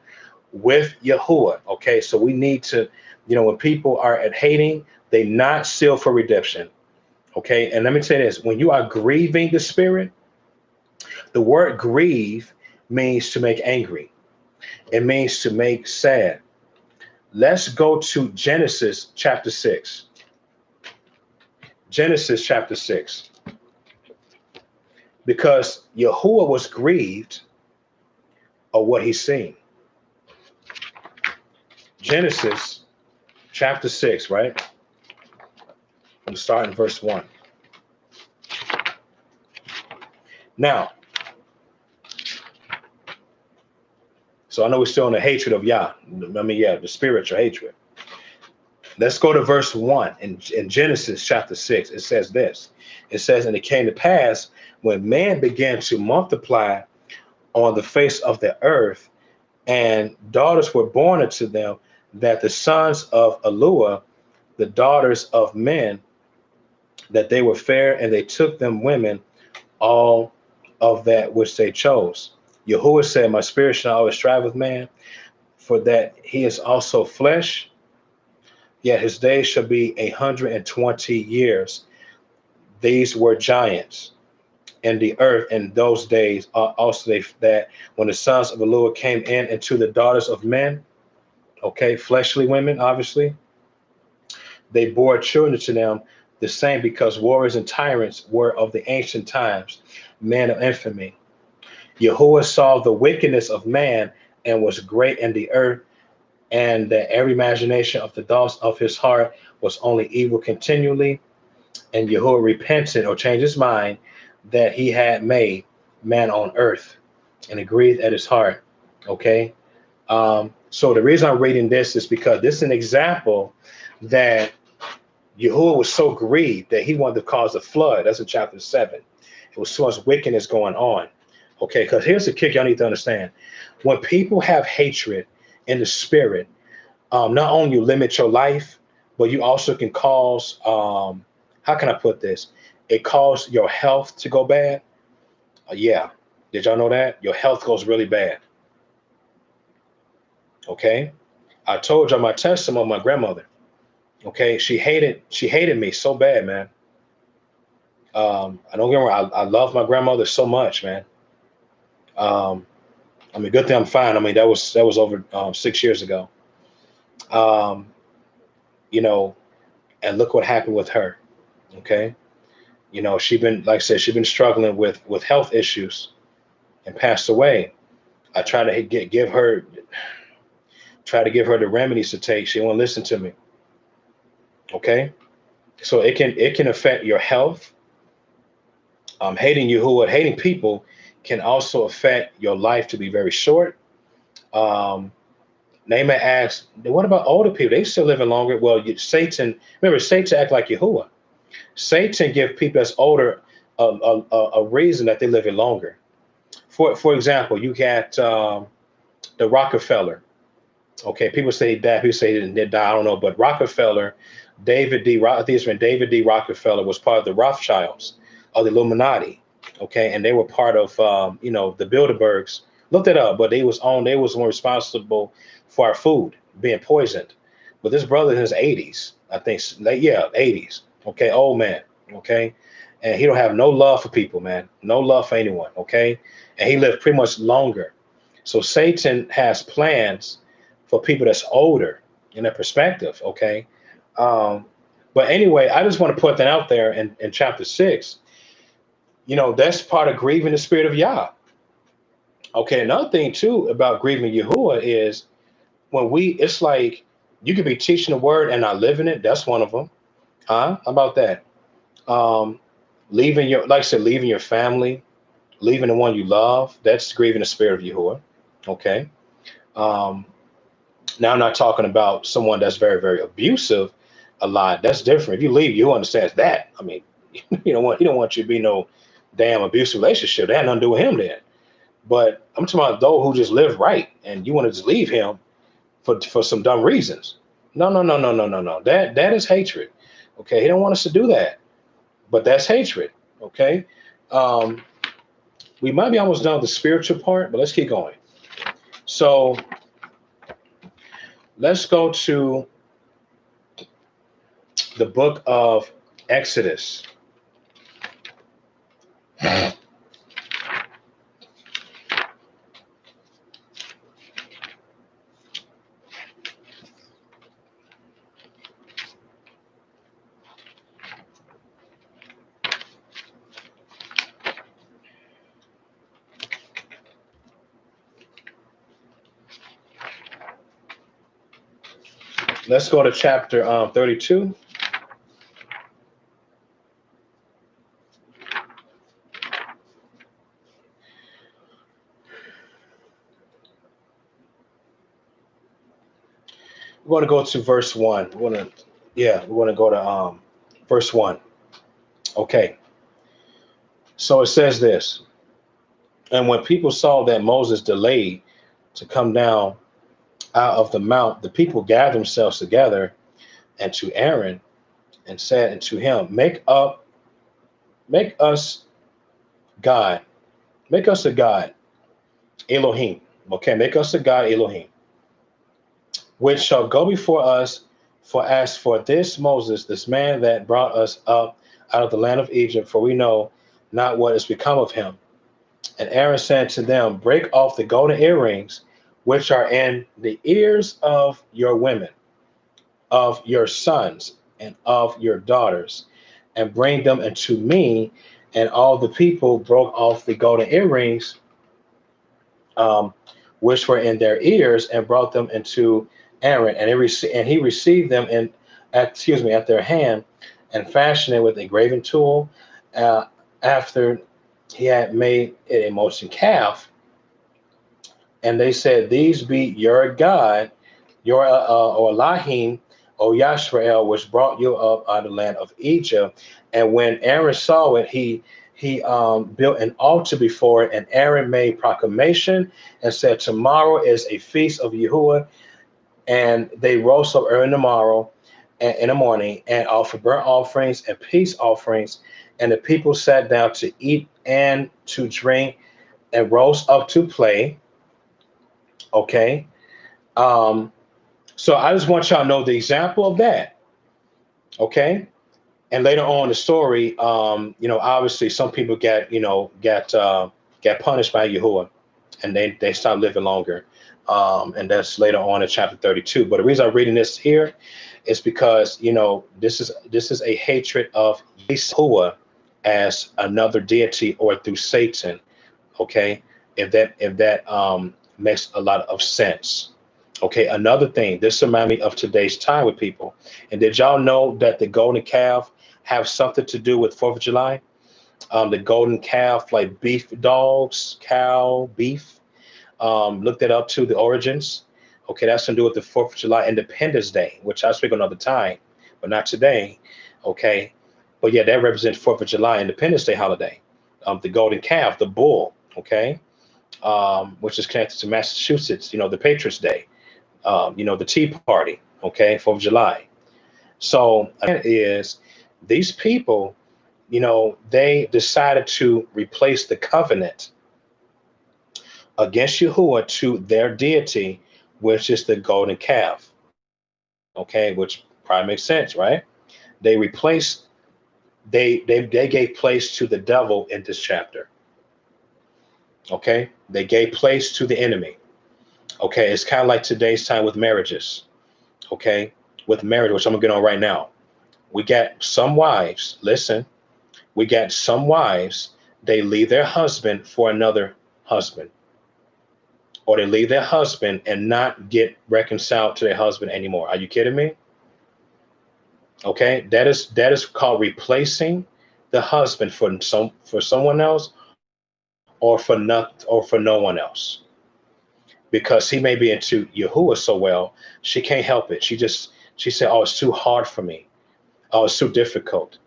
with Yahuwah. Okay? So we need to, when people are at hating, they not sealed for redemption. Okay? And let me say this. When you are grieving the spirit, the word grieve means to make angry. It means to make sad. Let's go to Genesis chapter 6. Genesis chapter 6. Because Yahuwah was grieved of what he's seen. Genesis chapter 6, right? I'm starting verse 1. Now, so I know we're still in the hatred of Yah. The spiritual hatred. Let's go to verse 1 in Genesis chapter 6. It says this. It says, and it came to pass when man began to multiply on the face of the earth, and daughters were born unto them, that the sons of Elua, the daughters of men, that they were fair, and they took them women, all of that which they chose. Yahuwah said, my spirit shall always strive with man, for that he is also flesh, yet his days shall be 120 years. These were giants in the earth in those days. Also, that when the sons of the Lord came in into the daughters of men, okay, fleshly women, obviously, they bore children to them the same, because warriors and tyrants were of the ancient times, men of infamy. Yahuwah saw the wickedness of man and was great in the earth, and that every imagination of the thoughts of his heart was only evil continually. And Yahuwah repented or changed his mind that he had made man on earth, and agreed at his heart. Okay. So the reason I'm reading this is because this is an example that Yahuwah was so grieved that he wanted to cause a flood. That's in chapter 7. It was so much wickedness going on. Okay, because here's the kick y'all need to understand. When people have hatred in the spirit, not only you limit your life, but you also can cause, how can I put this? It causes your health to go bad. Yeah. Did y'all know that? Your health goes really bad. Okay. I told y'all my testimony of my grandmother. Okay. She hated me so bad, man. I don't get me wrong. I love my grandmother so much, man. Good thing I'm fine. That was over 6 years ago. And look what happened with her. Okay. She been, like I said, she's been struggling with health issues and passed away. I try to give her the remedies to take. She won't listen to me. Okay. So it can affect your health. Hating Yahuwah, hating people can also affect your life to be very short. Um, Naaman asks, what about older people? They still living longer. Well, Satan, remember, Satan act like Yahuwah. Satan give people that's older a reason that they living longer. For example, you got the Rockefeller. Okay, people say that, people say they die, I don't know, but Rockefeller, I think it's when David D. Rockefeller was part of the Rothschilds of the Illuminati. Okay, and they were part of the Bilderbergs. Look that up, but they was one responsible for our food being poisoned. But this brother in his 80s, I think, like, yeah, 80s. Okay, old man. Okay, and he don't have no love for people, man. No love for anyone. Okay, and he lived pretty much longer. So Satan has plans for people that's older in their perspective. Okay. Um, but anyway, I just want to put that out there in chapter 6. That's part of grieving the spirit of Yah. Okay. Another thing too about grieving Yahuwah is it's like you could be teaching the word and not living it. That's one of them. Huh? How about that? Um, like I said, leaving your family, leaving the one you love. That's grieving the spirit of Yahuwah. Okay. Um, Now I'm not talking about someone that's very, very abusive a lot. That's different. If you leave, you understand that. I mean, he don't want you to be no damn abusive relationship. That had nothing to do with him then. But I'm talking about those who just live right and you want to just leave him for some dumb reasons. No, no, no, no, no, no, no. That is hatred. Okay. He don't want us to do that. But that's hatred. Okay. Um, we might be almost done with the spiritual part, but let's keep going. So let's go to the book of Exodus. Let's go to chapter 32. We want to go to verse 1. We want to go to verse 1. Okay. So it says this. And when people saw that Moses delayed to come down out of the mount, the people gathered themselves together and to Aaron and said unto him, make us God, make us a God, Elohim. Okay, make us a God, Elohim, which shall go before us. For as for this Moses, this man that brought us up out of the land of Egypt, for we know not what has become of him. And Aaron said to them, break off the golden earrings which are in the ears of your women, of your sons, and of your daughters, and bring them unto me. And all the people broke off the golden earrings um, which were in their ears, and brought them into Aaron, and he received them at their hand, and fashioned it with a graving tool. After he had made it a molten calf, and they said, "These be your God, your or Elohim, O Yashrael, which brought you up out of the land of Egypt." And when Aaron saw it, he built an altar before it, and Aaron made proclamation and said, "Tomorrow is a feast of Yahuwah." And they rose up early in the morrow, and in the morning, and offered burnt offerings and peace offerings. And the people sat down to eat and to drink, and rose up to play. Okay. Um, so I just want y'all to know the example of that. Okay. And later on in the story, obviously some people got punished by Yahuwah, and they stopped living longer. And that's later on in chapter 32. But the reason I'm reading this here is because this is a hatred of Yahuwah as another deity, or through Satan. Okay, if that makes a lot of sense. Okay, another thing, this reminds me of today's time with people. And did y'all know that the golden calf have something to do with 4th of July? The golden calf, like beef dogs, cow, beef. Look that up to the origins. Okay, that's to do with the 4th of July Independence Day, which I'll speak another time, but not today. Okay, but yeah, that represents 4th of July Independence Day holiday. The golden calf, the bull. Okay, which is connected to Massachusetts. The Patriots Day. The Tea Party. Okay, 4th of July. So is these people, they decided to replace the covenant against Yahuwah to their deity, which is the golden calf. Okay, which probably makes sense, right? They replaced, they gave place to the devil in this chapter. Okay, they gave place to the enemy. Okay, it's kind of like today's time with marriages. Okay, with marriage, which I'm gonna get on right now. We got some wives, listen, we got some wives, they leave their husband for another husband, or they leave their husband and not get reconciled to their husband anymore. Are you kidding me? Okay, that is called replacing the husband for someone else, or for no one else, because he may be into Yahuwah so well, she can't help it. She said, "Oh, it's too hard for me. Oh, it's too difficult."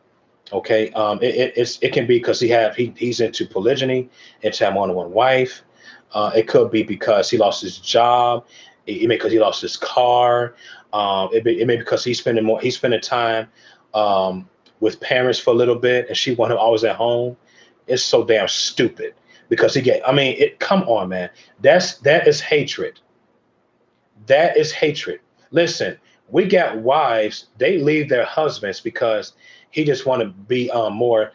Okay, it can be because he's into polygyny, into having more than one wife. It could be because he lost his job. It may because he lost his car. It may because he's spending time with parents for a little bit, and she want him always at home. It's so damn stupid because come on, man. That is hatred. That is hatred. Listen, we got wives, they leave their husbands because he just want to be more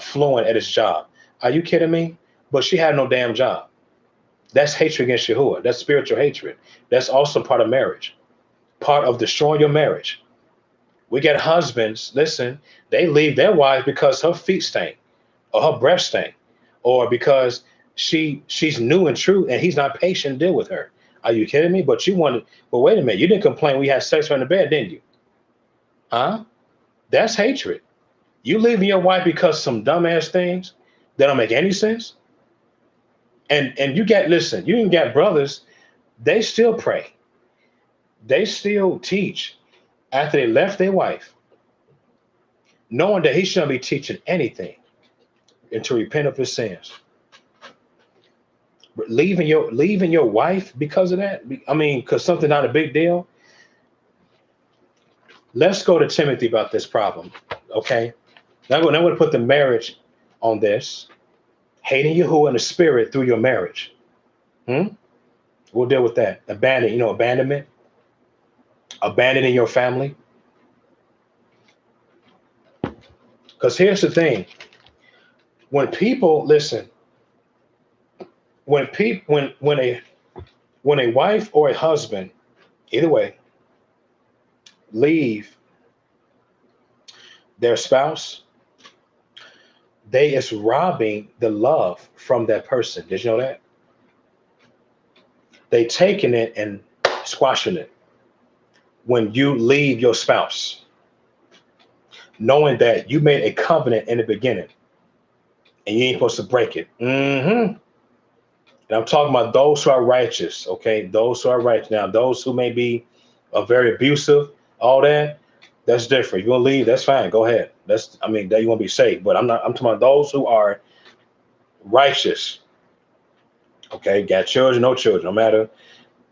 fluent at his job. Are you kidding me? But she had no damn job. That's hatred against Yahuwah. That's spiritual hatred. That's also part of marriage, part of destroying your marriage. We get husbands, listen, they leave their wife because her feet stink, or her breath stink, or because she's new and true and he's not patient to deal with her. Are you kidding me? But wait a minute, you didn't complain we had sex in the bed, didn't you? Huh? That's hatred. You leaving your wife because some dumbass things that don't make any sense. And you even got brothers, they still pray. They still teach after they left their wife, knowing that he shouldn't be teaching anything, and to repent of his sins. But leaving your wife because of that, because something not a big deal. Let's go to Timothy about this problem. Okay. Now we're going to put the marriage on this. Hating Yahuwah in the spirit through your marriage. We'll deal with that. Abandonment. Abandoning your family. Because here's the thing. When people listen, when a wife or a husband, either way, leave their spouse, they is robbing the love from that person. Did you know that? They taking it and squashing it. When you leave your spouse, knowing that you made a covenant in the beginning and you ain't supposed to break it. And I'm talking about those who are righteous, okay? Those who are righteous. Now, those who may be very abusive, all that, that's different. If you want to leave, that's fine. Go ahead. That you want to be safe. But I'm talking about those who are righteous. Okay, got children, no children, no matter.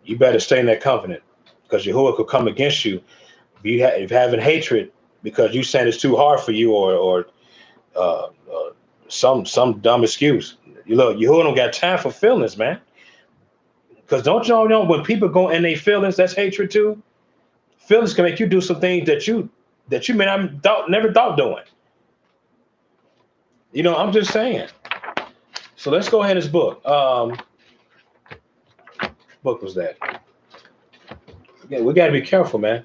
You better stay in that covenant, because Yahuwah could come against you if you're having hatred because you saying it's too hard for you, or some dumb excuse. Yahuwah don't got time for feelings, man. Because don't y'all know when people go in their feelings, that's hatred too. Feelings can make you do some things that you may not never thought doing. I'm just saying. So let's go ahead and this book. Book was that? Yeah, we got to be careful, man.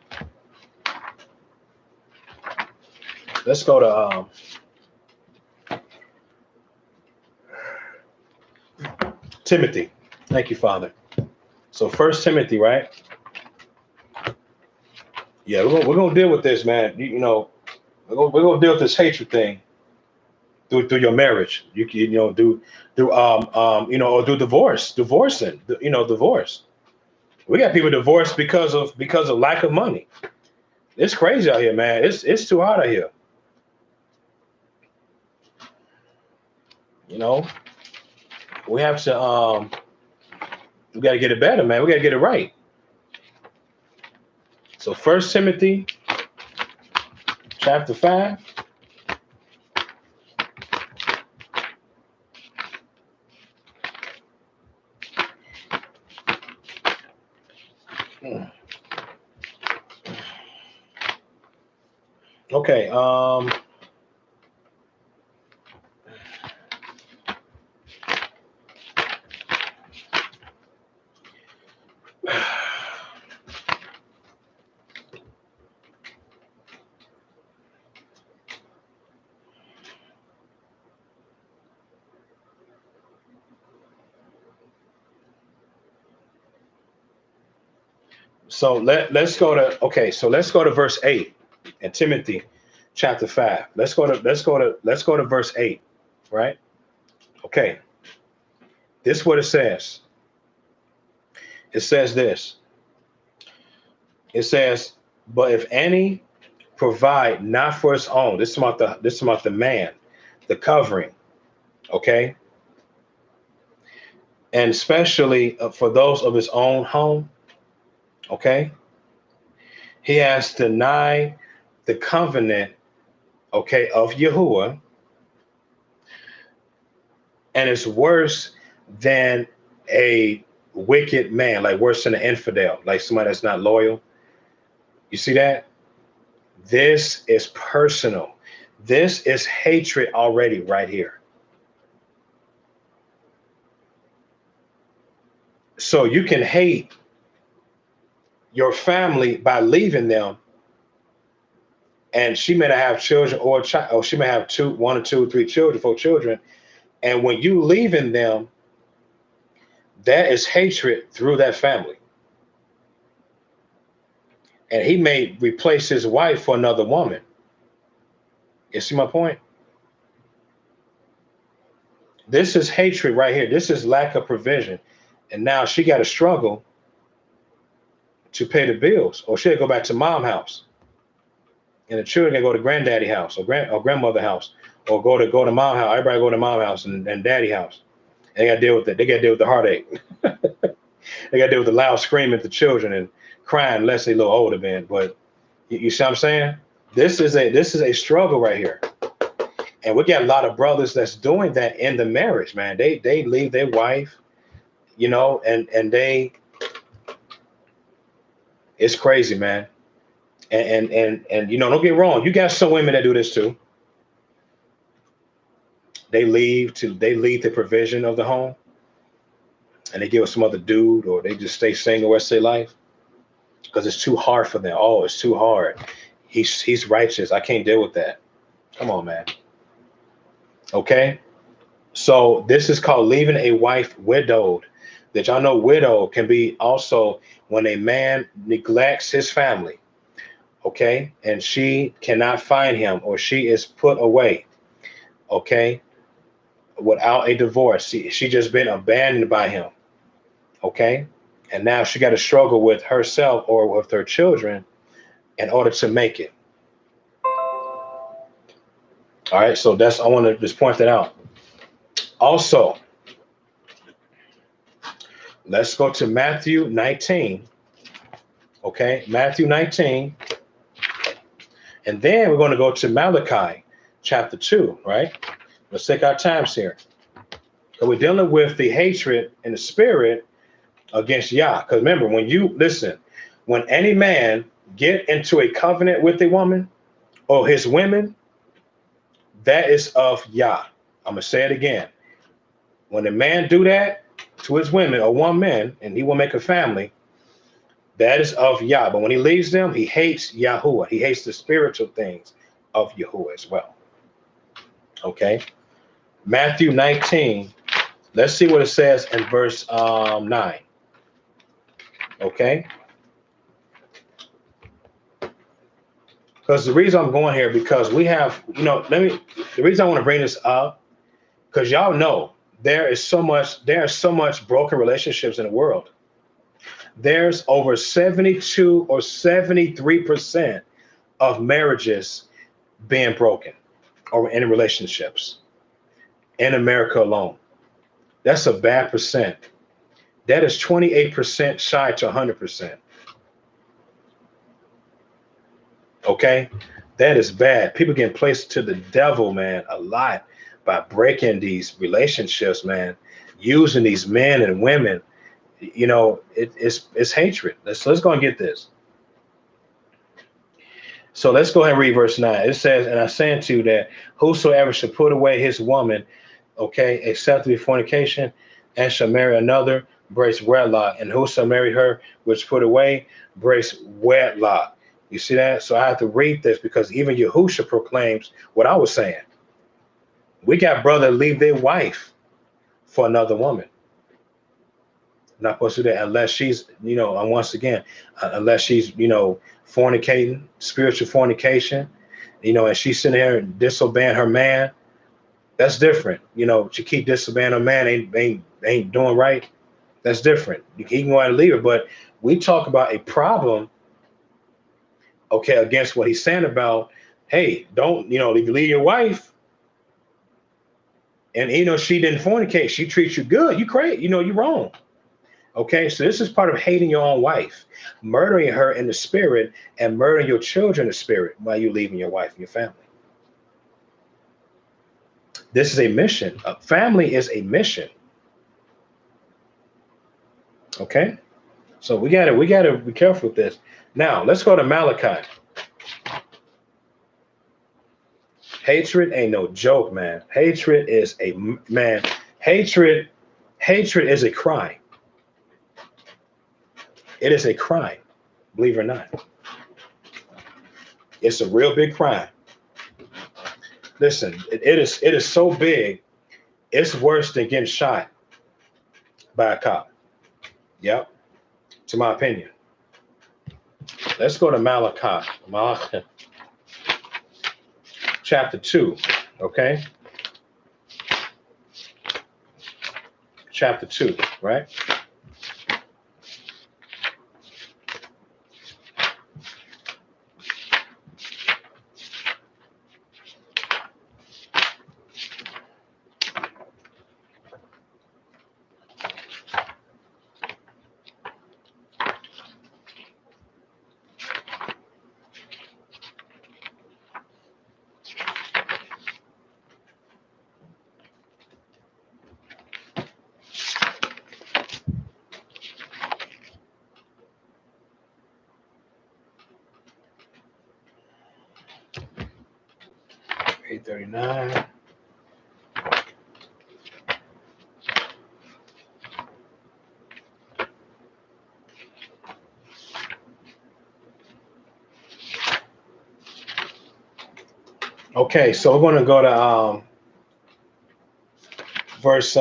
Let's go to Timothy. Thank you, Father. So 1 Timothy, right? Yeah, we're gonna deal with this, man. We're gonna deal with this hatred thing. through your marriage. You know, through or through divorcing, divorce. We got people divorced because of lack of money. It's crazy out here, man. It's too hot out here. You know, we have to we got to get it better, man. We got to get it right. So 1 Timothy chapter 5. Okay. So let's go to let's go to verse 8 in Timothy chapter 5. Let's go to verse 8, right? Okay. This is what it says. It says this. It says, but if any provide not for his own, this is about the man, the covering, okay? And especially for those of his own home, okay? He has denied the covenant, okay, of Yahuwah, and it's worse than a wicked man, like worse than an infidel, like somebody that's not loyal. You see that? This is personal. This is hatred already right here. So you can hate your family by leaving them, and she may not have children or a child, or she may have one or two, 3 children, 4 children. And when you leaving them, that is hatred through that family. And he may replace his wife for another woman. You see my point? This is hatred right here. This is lack of provision. And now she got to struggle to pay the bills, or she'll go back to mom's house. And the children can go to granddaddy house or grandmother house, or go to mom house. Everybody go to mom house and daddy house. And they got to deal with it. They got to deal with the heartache. They got to deal with the loud screaming at the children and crying unless they a little older, man. But you see what I'm saying? This is a struggle right here. And we got a lot of brothers that's doing that in the marriage, man. They leave their wife, and they, it's crazy, man. And don't get wrong, you got some women that do this too. They leave the provision of the home, and they give some other dude, or they just stay single rest of their life because it's too hard for them. Oh, it's too hard. He's righteous. I can't deal with that. Come on, man. Okay. So this is called leaving a wife widowed. That y'all know, widow can be also when a man neglects his family. Okay. And she cannot find him, or she is put away. Okay. Without a divorce. She just been abandoned by him. Okay. And now she got to struggle with herself or with her children in order to make it. All right. So I want to just point that out. Also, let's go to Matthew 19. Okay. Matthew 19. And then we're going to go to Malachi chapter 2, right? Let's take our times here. So we're dealing with the hatred in the spirit against Yah. Because remember, when any man get into a covenant with a woman or his women, that is of Yah. I'm going to say it again. When a man do that to his women or one man, and he will make a family, that is of Yah. But when he leaves them, he hates Yahuwah. He hates the spiritual things of Yahuwah as well. Okay. Matthew 19. Let's see what it says in verse 9. Okay. Because the reason I'm going here, because we have, the reason I want to bring this up, because y'all know there are so much broken relationships in the world. There's over 72 or 73% of marriages being broken or in relationships in America alone. That's a bad percent. That is 28% shy to 100%. Okay, that is bad. People getting placed to the devil, man, a lot by breaking these relationships, man, using these men and women. It's hatred. Let's go and get this. So let's go ahead and read verse 9. It says, "And I say unto you that whosoever shall put away his woman, okay, except to be fornication, and shall marry another, breaks wedlock, and who shall marry her which put away, breaks wedlock." You see that? So I have to read this because even Yahusha proclaims what I was saying. We got brother leave their wife for another woman. Not supposed to do that unless she's, and once again, unless she's, fornicating, spiritual fornication, and she's sitting here disobeying her man. That's different. She keep disobeying her man, ain't doing right. That's different. He can go out and leave her, but we talk about a problem, okay, against what he's saying about, hey, don't, leave your wife. And, she didn't fornicate. She treats you good. You crazy. You're wrong. Okay, so this is part of hating your own wife, murdering her in the spirit and murdering your children in the spirit while you're leaving your wife and your family. This is a mission. A family is a mission. Okay, so we gotta be careful with this. Now let's go to Malachi. Hatred ain't no joke, man. Hatred is Hatred is a crime. It is a crime, believe it or not. It's a real big crime. Listen, it is so big, it's worse than getting shot by a cop. Yep, to my opinion. Let's go to Malachi chapter 2, okay? Chapter 2, right? Page 39. Okay, so we're going to go to verse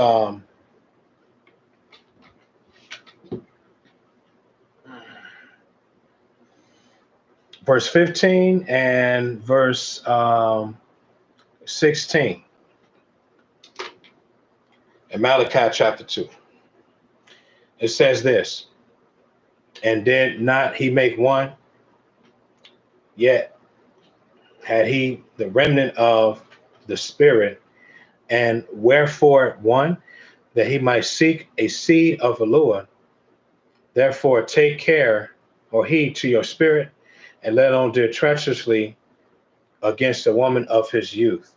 verse 15 and verse 16 in Malachi chapter 2. It says this, "And did not he make one? Yet had he the remnant of the spirit, and wherefore one, that he might seek a seed of Elua. Therefore take care, or heed to your spirit, and let on deal treacherously against the woman of his youth."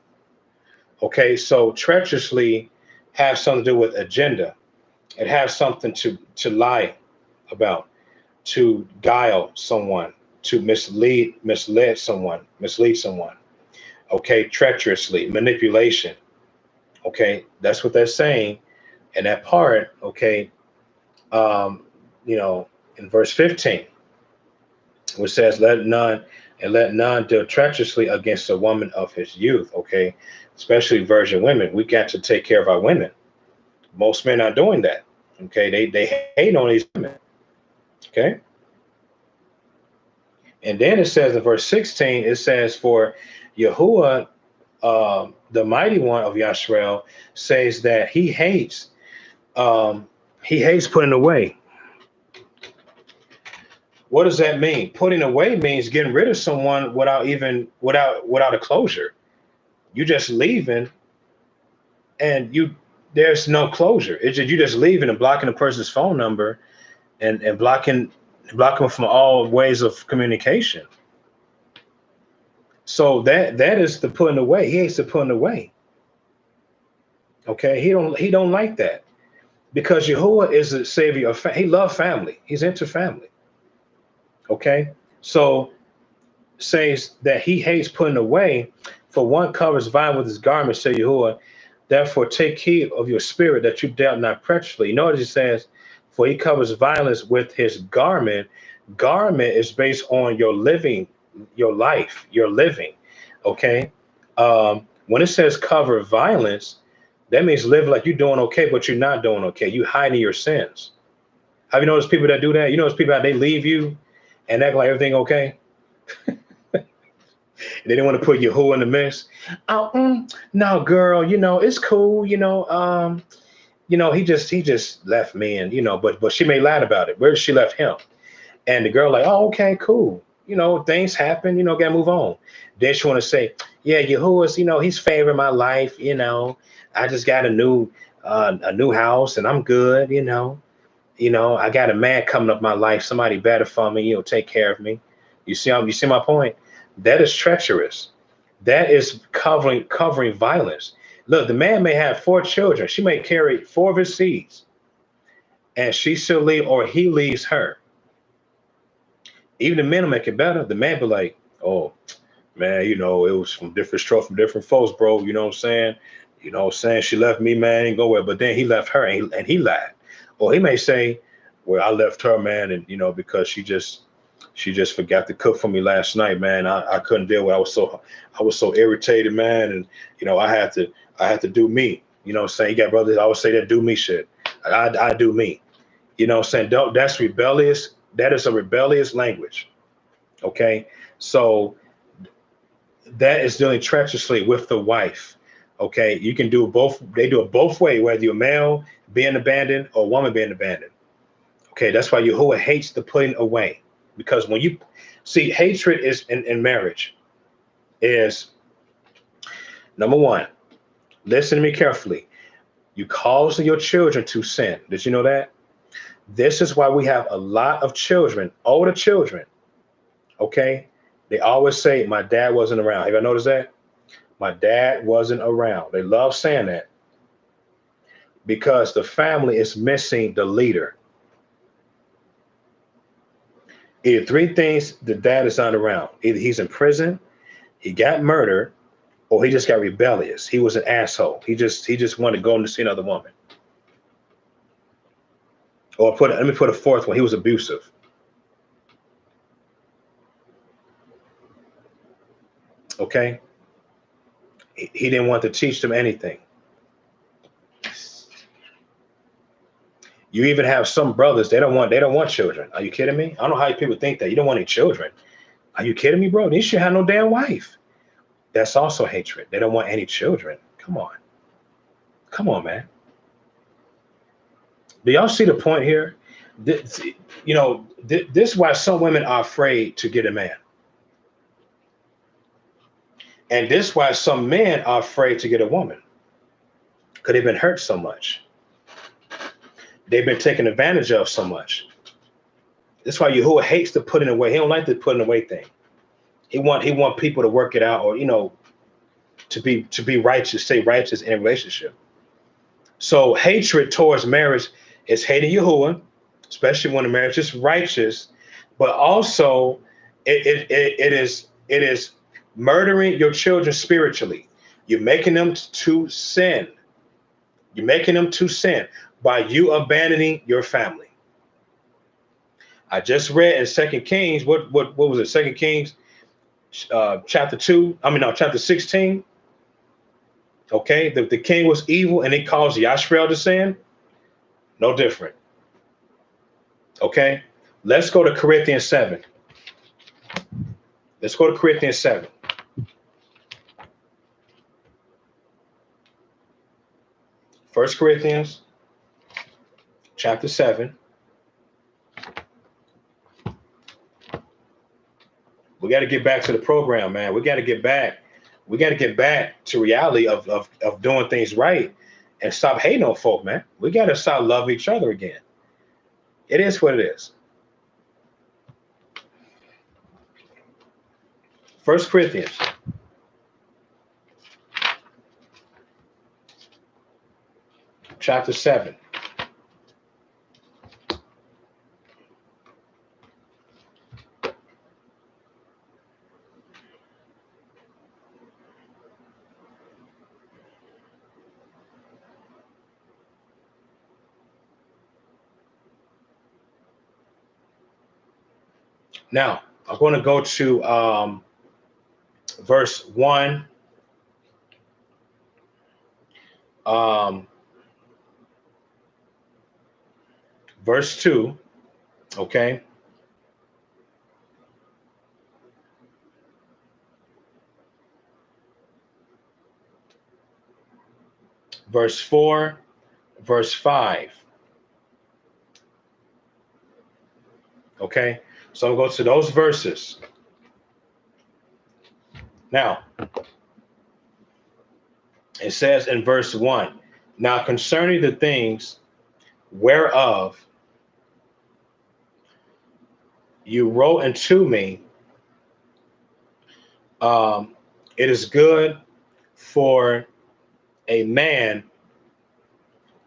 Okay, so treacherously has something to do with agenda. It has something to lie about, to guile someone, to mislead someone. Okay, treacherously, manipulation. Okay, that's what they're saying. And that part, okay, in verse 15, which says, let none deal treacherously against a woman of his youth. Okay, especially virgin women. We got to take care of our women. Most men are doing that. Okay, they hate on these women. Okay, And then it says in verse 16, it says, for Yahuwah, the mighty one of Yashrael, says that he hates putting away. What does that mean? Putting away means getting rid of someone without a closure. You just leaving, and there's no closure. It's just you just leaving and blocking a person's phone number, and blocking them from all ways of communication. So that is the putting away. He hates the putting away. Okay, he don't like that, because Yahuwah is the savior of he loves family. He's into family. Okay, so says that he hates putting away, for one covers vine with his garment, say Yahuwah. Therefore, take heed of your spirit that you dealt not treacherously. Notice he says, for he covers violence with his garment. Garment is based on your living, your life, your living. Okay. When it says cover violence, that means live like you're doing okay, but you're not doing okay. You hiding your sins. Have you noticed people that do that? You notice people that they leave you and act like everything okay? They didn't want to put Yahuwah in the mix. Oh, no, girl, it's cool. He just left me, and but she may lie about it. Where she left him, and the girl like, oh, okay, cool. Things happen. Gotta move on. Then she want to say, yeah, Yahuwah's, he's favoring my life. I just got a new house, and I'm good. I got a man coming up my life. Somebody better for me. Take care of me. You see my point? That is treacherous. That is covering violence. Look, the man may have 4 children. She may carry 4 of his seeds, and she still leave, or he leaves her. Even the men will make it better. The man be like, oh, man, it was from different stroke from different folks, bro. You know what I'm saying? She left me, man, ain't go well. But then he left her, and he lied. Or he may say, well, I left her, man, and because she just forgot to cook for me last night, man. I couldn't deal with it. I was so irritated, man, and I had to do me. You got brothers I always say that do me shit. I do me. That's rebellious. That is a rebellious language. Okay, so that is dealing treacherously with the wife. Okay, you can do both. They do it both ways, whether you're male being abandoned or woman being abandoned. Okay, that's why Yahuwah hates the putting away. Because when you see hatred is in marriage is number one, listen to me carefully. You cause your children to sin. Did you know that? This is why we have a lot of children, older children. Okay. They always say, my dad wasn't around. Have you noticed that? My dad wasn't around. They love saying that because the family is missing the leader. Either 3 things: the dad is not around. Either he's in prison, he got murdered, or he just got rebellious. He was an asshole. He just wanted to go and see another woman. Or let me put a 4th one. He was abusive. Okay. He didn't want to teach them anything. You even have some brothers, they don't want children. Are you kidding me? I don't know how people think that. You don't want any children. Are you kidding me, bro? They should have no damn wife. That's also hatred. They don't want any children. Come on, man. Do y'all see the point here? This is why some women are afraid to get a man. And this is why some men are afraid to get a woman, because they've been hurt so much. They've been taken advantage of so much. That's why Yahuwah hates the putting away. He don't like the putting away thing. He want people to work it out, or to be righteous, stay righteous in a relationship. So hatred towards marriage is hating Yahuwah, especially when the marriage is righteous, but also it is murdering your children spiritually. You're making them to sin. You're making them to sin by you abandoning your family. I just read in 2 Kings, what was it? 2 Kings chapter 16. Okay, the king was evil and he caused Yashrael to sin. No different. Okay, let's go to Corinthians 7. Let's go to Corinthians 7. First Corinthians chapter 7. We got to get back to the program, man. We got to get back. We got to get back to reality of doing things right and stop hating on folk, man. We got to start loving each other again. It is what it is. First Corinthians chapter 7. Now, I'm going to go to verse 1. Verse 2. Okay. Verse 4. Verse 5. Okay. So I'm going to go to those verses. Now, it says in verse 1, now concerning the things whereof you wrote unto me, it is good for a man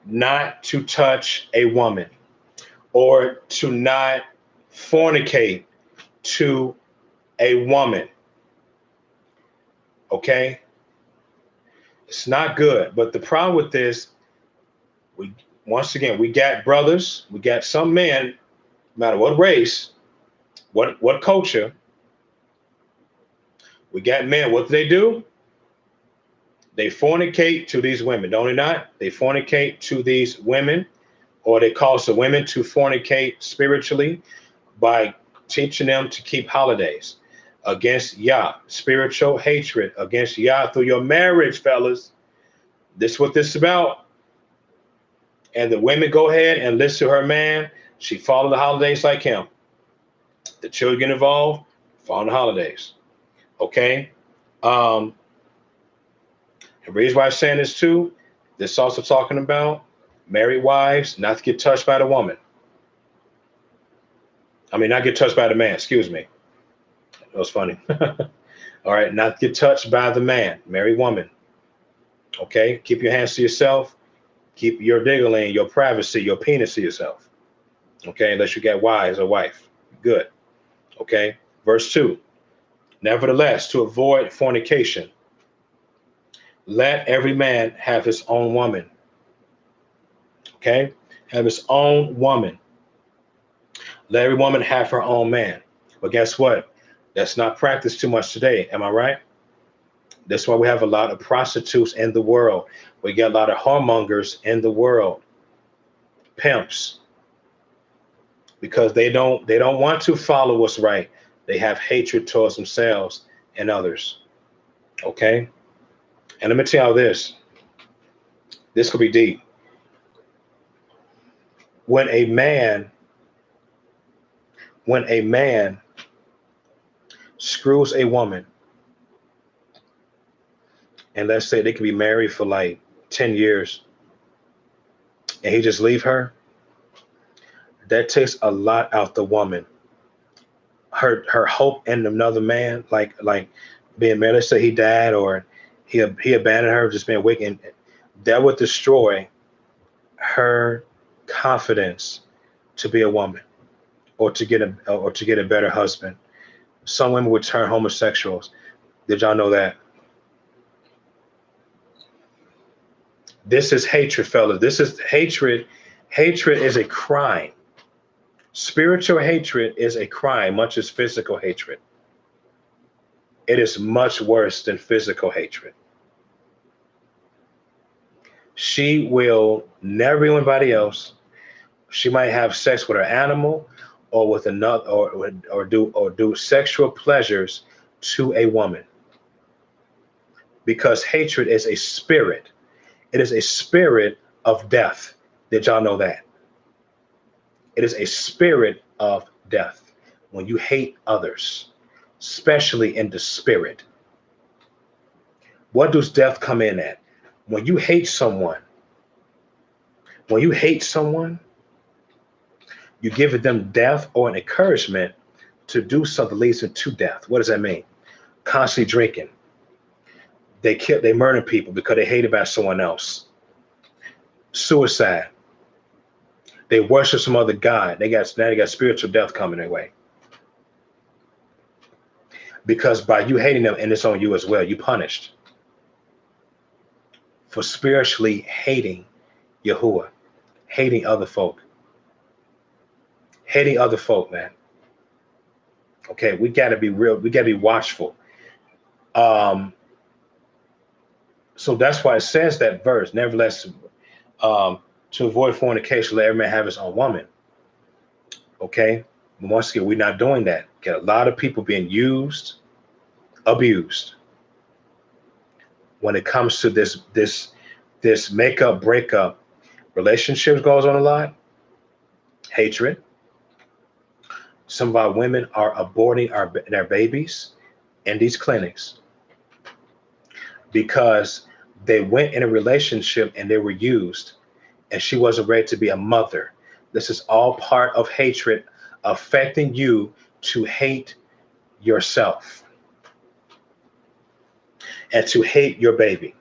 not to touch a woman, or to not fornicate to a woman. Okay? It's not good. But the problem with this, we got brothers, we got some men, no matter what race, what culture, we got men. What do? They fornicate to these women, don't they not? They fornicate to these women, or they cause the women to fornicate spiritually by teaching them to keep holidays against Yah, spiritual hatred against Yah through your marriage, fellas. This is what this is about. And the women go ahead and listen to her man. She follow the holidays like him. The children get involved, follow the holidays. Okay. The reason why I'm saying this too, this is also talking about married wives not to get touched by the woman. I mean, not get touched by the man, excuse me. That was funny. All right, not get touched by the man, married woman. Okay, keep your hands to yourself. Keep your diggling, your privacy, your penis to yourself. Okay, unless you got wives or wife. Good. Okay, verse 2. Nevertheless, to avoid fornication, let every man have his own woman. Okay, have his own woman. Let every woman have her own man. But guess what? That's not practiced too much today. Am I right? That's why we have a lot of prostitutes in the world. We get a lot of whoremongers in the world, pimps, because they don't want to follow what's right. They have hatred towards themselves and others. Okay? And let me tell you this. This could be deep. When a man screws a woman, and let's say they could be married for like 10 years, and he just leave her, that takes a lot out the woman. Her hope in another man, like being married, let's say he died or he abandoned her, just being wicked, that would destroy her confidence to be a woman or to get a better husband. Some women would turn homosexuals. Did y'all know that? This is hatred, fellas. This is hatred. Hatred is a crime. Spiritual hatred is a crime, much as physical hatred. It is much worse than physical hatred. She will never be with anybody else. She might have sex with her animal, or with another, or do sexual pleasures to a woman, because hatred is a spirit. It is a spirit of death. Did y'all know that? It is a spirit of death when you hate others, especially in the spirit. What does death come in at? When you hate someone, when you hate someone, you give them death or an encouragement to do something that leads them to death. What does that mean? Constantly drinking. They murder people because they hate about someone else. Suicide. They worship some other god. Now they got spiritual death coming their way. Because by you hating them, and it's on you as well, you punished for spiritually hating Yahuwah, hating other folk. Hating other folk, man. Okay, we got to be real. We got to be watchful. So that's why it says that verse, nevertheless, to avoid fornication, let every man have his own woman. Okay, once again, we're not doing that. Get a lot of people being used, abused. When it comes to this makeup, breakup, relationships goes on a lot. Hatred. Some of our women are aborting their babies in these clinics because they went in a relationship and they were used, and she wasn't ready to be a mother. This is all part of hatred affecting you to hate yourself and to hate your baby.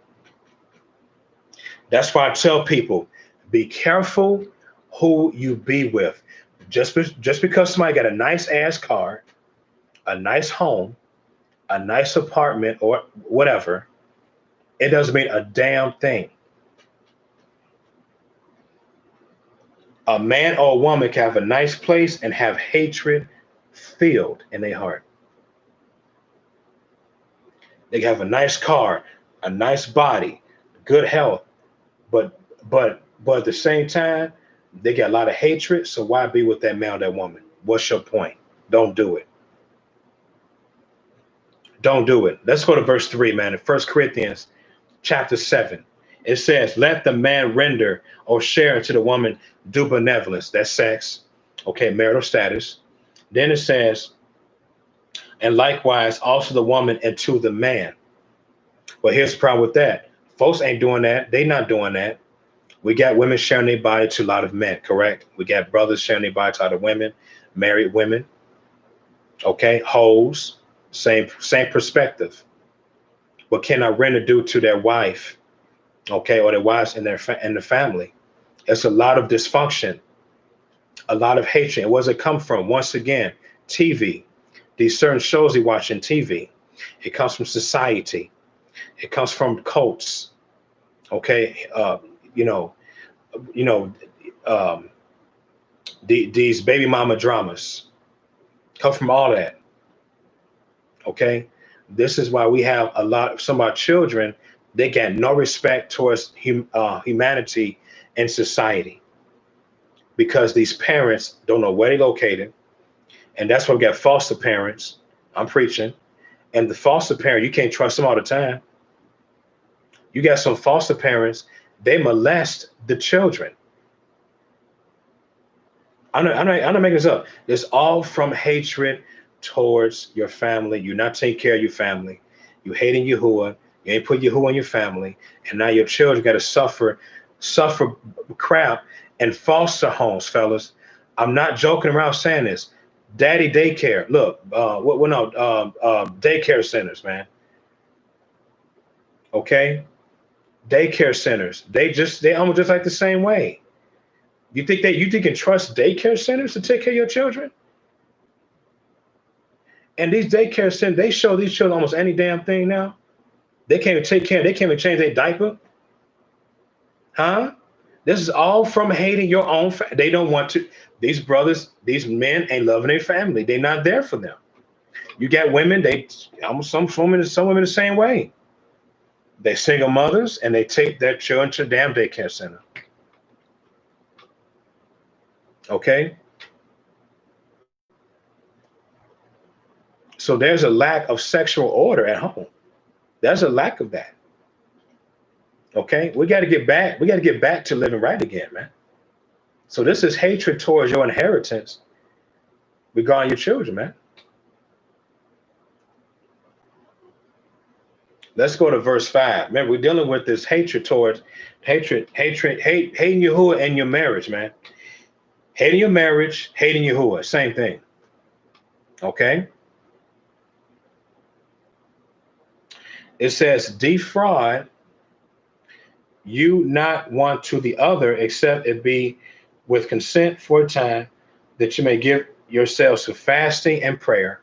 That's why I tell people, be careful who you be with. Just because somebody got a nice ass car, a nice home, a nice apartment, or whatever, it doesn't mean a damn thing. A man or a woman can have a nice place and have hatred filled in their heart. They can have a nice car, a nice body, good health, but at the same time, they got a lot of hatred. So why be with that man or that woman? What's your point? Don't do it. Don't do it. Let's go to verse 3, man. In 1 Corinthians chapter 7. It says, let the man render or share to the woman due benevolence. That's sex. Okay, marital status. Then it says, and likewise also the woman and to the man. But here's the problem with that. Folks ain't doing that. They not doing that. We got women sharing their body to a lot of men, correct? We got brothers sharing their body to other women, married women. Okay, hoes, same perspective. What can I render do to their wife? Okay, or their wives in the family? It's a lot of dysfunction, a lot of hatred. And where does it come from? Once again, TV. These certain shows they watch on TV. It comes from society. It comes from cults. Okay, these baby mama dramas come from all that. Okay, this is why we have some of our children. They get no respect towards humanity and society because these parents don't know where they're located, and that's why we got foster parents. I'm preaching, and the foster parent, you can't trust them all the time. You got some foster parents, they molest the children. I'm not making this up. It's all from hatred towards your family. You're not taking care of your family. You hating Yahuwah. You ain't put Yahuwah in your family, and now your children got to suffer crap in foster homes, fellas. I'm not joking around saying this. Daddy daycare. Look, daycare centers, man. Okay, daycare centers. They almost just like the same way. You think you can trust daycare centers to take care of your children? And these daycare centers, they show these children almost any damn thing now. They can't even take care. They can't even change their diaper. Huh? This is all from hating your own. They don't want to. These brothers, these men ain't loving their family. They're not there for them. You got women. They almost some women the same way. They single mothers and they take their children to the damn daycare center. Okay. So there's a lack of sexual order at home. There's a lack of that. Okay, we got to get back. We got to get back to living right again, man. So this is hatred towards your inheritance regarding your children, man. Let's go to verse 5. Remember, we're dealing with this hatred towards hating Yahuwah in your marriage, man. Hating your marriage, hating Yahuwah, same thing. Okay. It says, defraud you not one to the other, except it be with consent for a time, that you may give yourselves to fasting and prayer,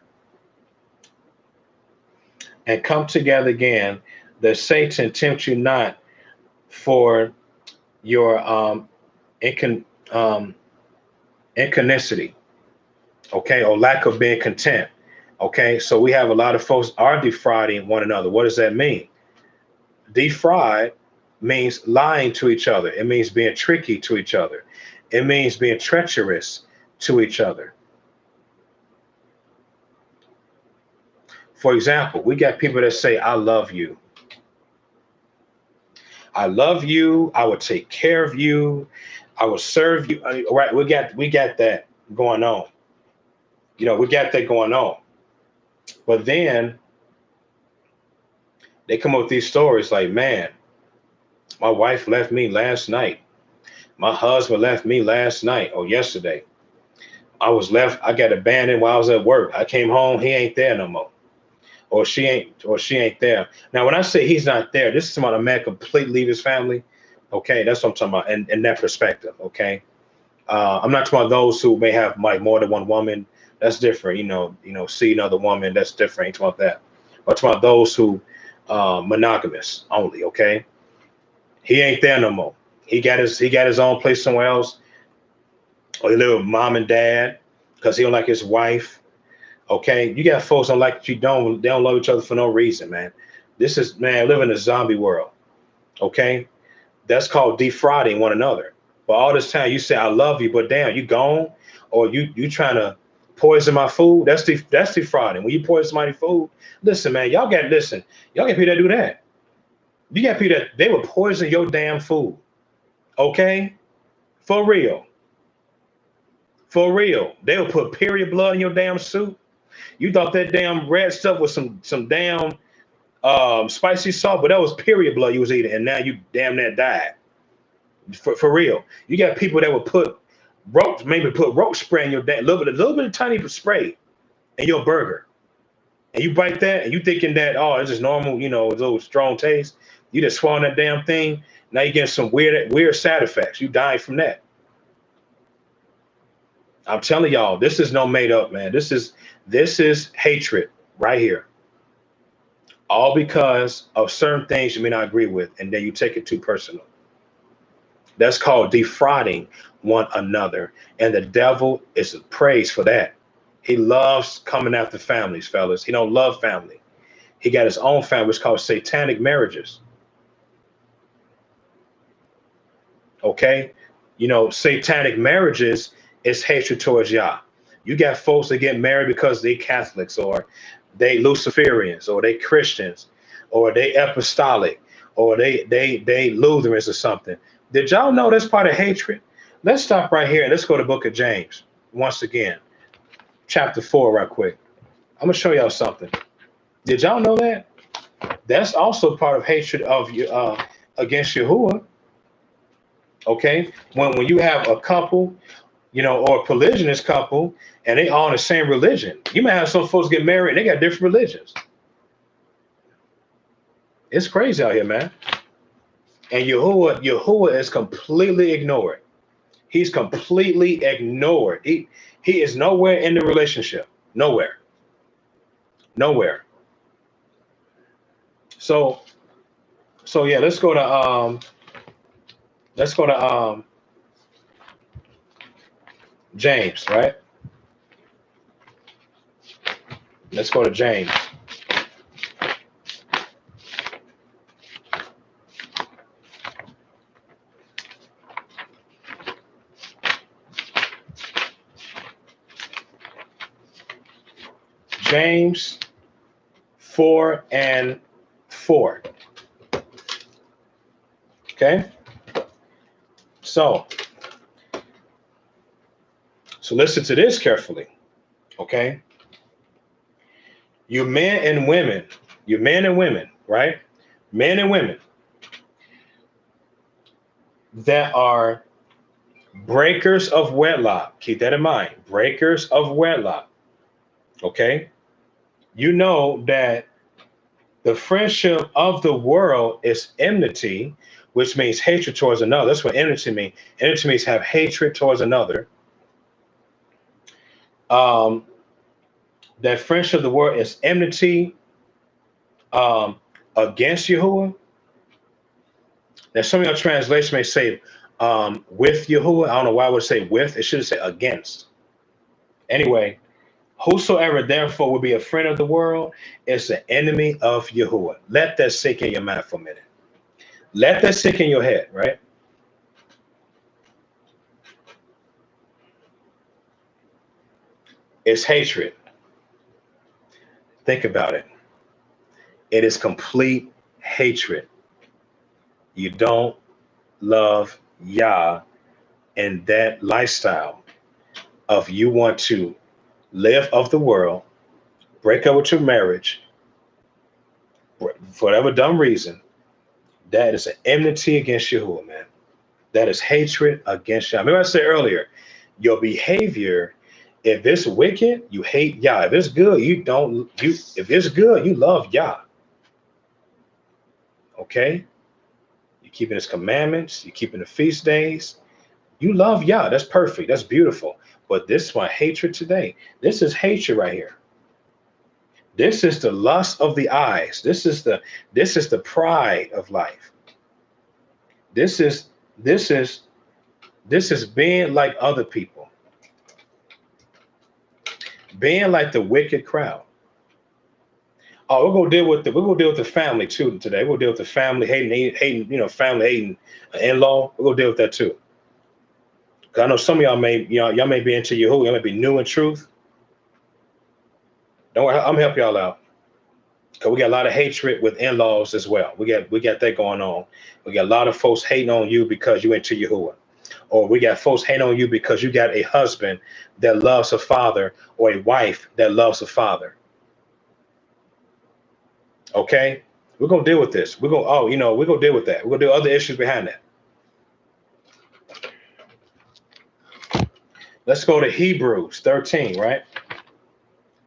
and come together again, that Satan tempt you not for your inconnicity, okay, or lack of being content. Okay, so we have a lot of folks are defrauding one another. What does that mean? Defraud means lying to each other. It means being tricky to each other. It means being treacherous to each other. For example, we got people that say, I love you. I love you. I will take care of you. I will serve you. Right? We got that going on. You know, we got that going on. But then they come up with these stories like, man, my wife left me last night. My husband left me last night or yesterday. I got abandoned while I was at work. I came home, he ain't there no more. Or she ain't there. Now, when I say he's not there, this is about a man completely leave his family. Okay, that's what I'm talking about in that perspective. Okay. I'm not talking about those who may have like more than one woman. That's different. See another woman, that's different. Ain't talking about that. But I'm talking about those who monogamous only. Okay. He ain't there no more. He got his own place somewhere else. Or he live with mom and dad because he don't like his wife. Okay. You got folks don't like you, they don't love each other for no reason, man. This is, man, live in a zombie world. Okay. That's called defrauding one another. But all this time you say, I love you, but damn, you gone, or you trying to poison my food. That's defrauding. When you poison somebody's food, listen, man, y'all got people that do that. You got people that they will poison your damn food. Okay? For real. For real. They'll put period blood in your damn soup. You thought that damn red stuff was some damn spicy salt, but that was period blood you was eating, and now you damn near died. For real. You got people that will put roach spray in your damn little bit of tiny spray in your burger. And you bite that and you thinking that, oh, it's just normal, it's a little strong taste. You just swallow that damn thing. Now you getting some weird side effects. You dying from that. I'm telling y'all, this is no made up, man. This is hatred right here. All because of certain things you may not agree with, and then you take it too personal. That's called defrauding one another. And the devil is praised for that. He loves coming after families, fellas. He don't love family. He got his own family. It's called satanic marriages. Okay? Satanic marriages is hatred towards Yah. You got folks that get married because they Catholics, or they Luciferians, or they Christians, or they apostolic, or they Lutherans or something. Did y'all know that's part of hatred? Let's stop right here and let's go to the book of James once again. Chapter 4 right quick. I'm going to show y'all something. Did y'all know that? That's also part of hatred of you against Yahuwah. Okay? When you have a couple, or a polygynous couple, and they all in the same religion. You might have some folks get married and they got different religions. It's crazy out here, man. And Yahuwah is completely ignored. He's completely ignored. He is nowhere in the relationship. Nowhere. So yeah, let's go to James, right? Let's go to James. James 4:4. Okay. So listen to this carefully. Okay. You men and women, right? Men and women that are breakers of wedlock. Keep that in mind. Breakers of wedlock. Okay. You know that the friendship of the world is enmity, which means hatred towards another. That's what enmity means. Enmity means have hatred towards another. That friendship of the world is enmity against Yahuwah. Now, some of your translation may say with Yahuwah. I don't know why I would say with. It should say against. Anyway, whosoever therefore will be a friend of the world is the enemy of Yahuwah. Let that sink in your mind for a minute. Let that sink in your head, right? It's hatred. Think about it. It is complete hatred. You don't love Yah and that lifestyle of you want to live of the world, break up with your marriage, for whatever dumb reason. That is an enmity against Yahuwah, man. That is hatred against Yah. Remember I said earlier, your behavior, if it's wicked, you hate Yah. If it's good, if it's good, you love Yah. Okay? You're keeping his commandments, you're keeping the feast days. You love Yah. That's perfect. That's beautiful. But this one, hatred today. This is hatred right here. This is the lust of the eyes. This is the pride of life. This is being like other people. Being like the wicked crowd. Oh, we're gonna deal with the family too today. We'll deal with the family hating, family hating in-law. We're gonna deal with that too. Cause I know some of y'all may be into Yahuwah, y'all may be new in truth. Don't worry, I'm gonna help y'all out. Cause we got a lot of hatred with in-laws as well. We got that going on. We got a lot of folks hating on you because you into Yahuwah. Or we got folks hating on you because you got a husband that loves a father or a wife that loves a father. Okay, we're gonna deal with this. We're gonna deal with that. We're gonna deal with other issues behind that. Let's go to Hebrews 13, right?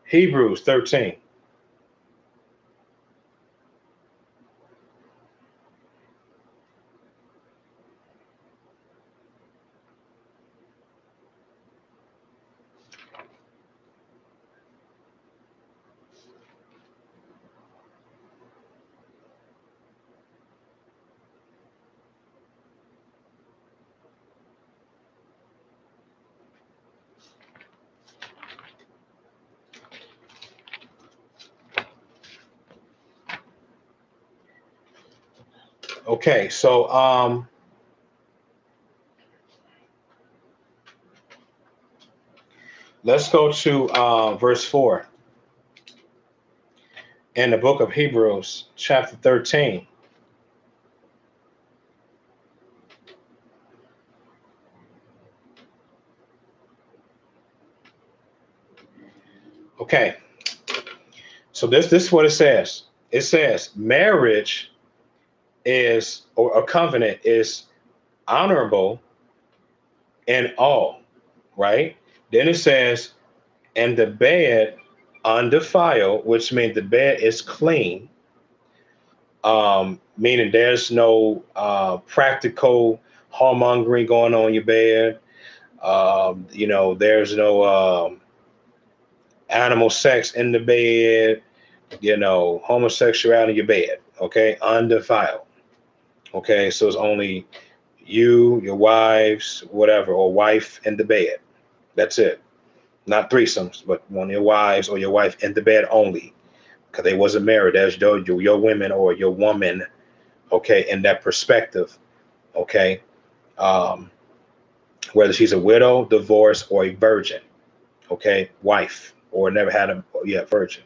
Hebrews 13. Okay, so let's go to verse 4 in the book of Hebrews, chapter 13. Okay, so this is what it says. It says marriage is, or a covenant is honorable in all, right? Then it says, and the bed undefiled, which means the bed is clean, meaning there's no practical whoremongering going on in your bed. There's no animal sex in the bed, homosexuality in your bed. Okay, undefiled. Okay, so it's only you, your wives, whatever, or wife in the bed. That's it. Not threesomes, but one of your wives or your wife in the bed only, because they wasn't married. That's your women or your woman. Okay, in that perspective. Okay, whether she's a widow, divorced, or a virgin. Okay, wife. or never had a yet virgin.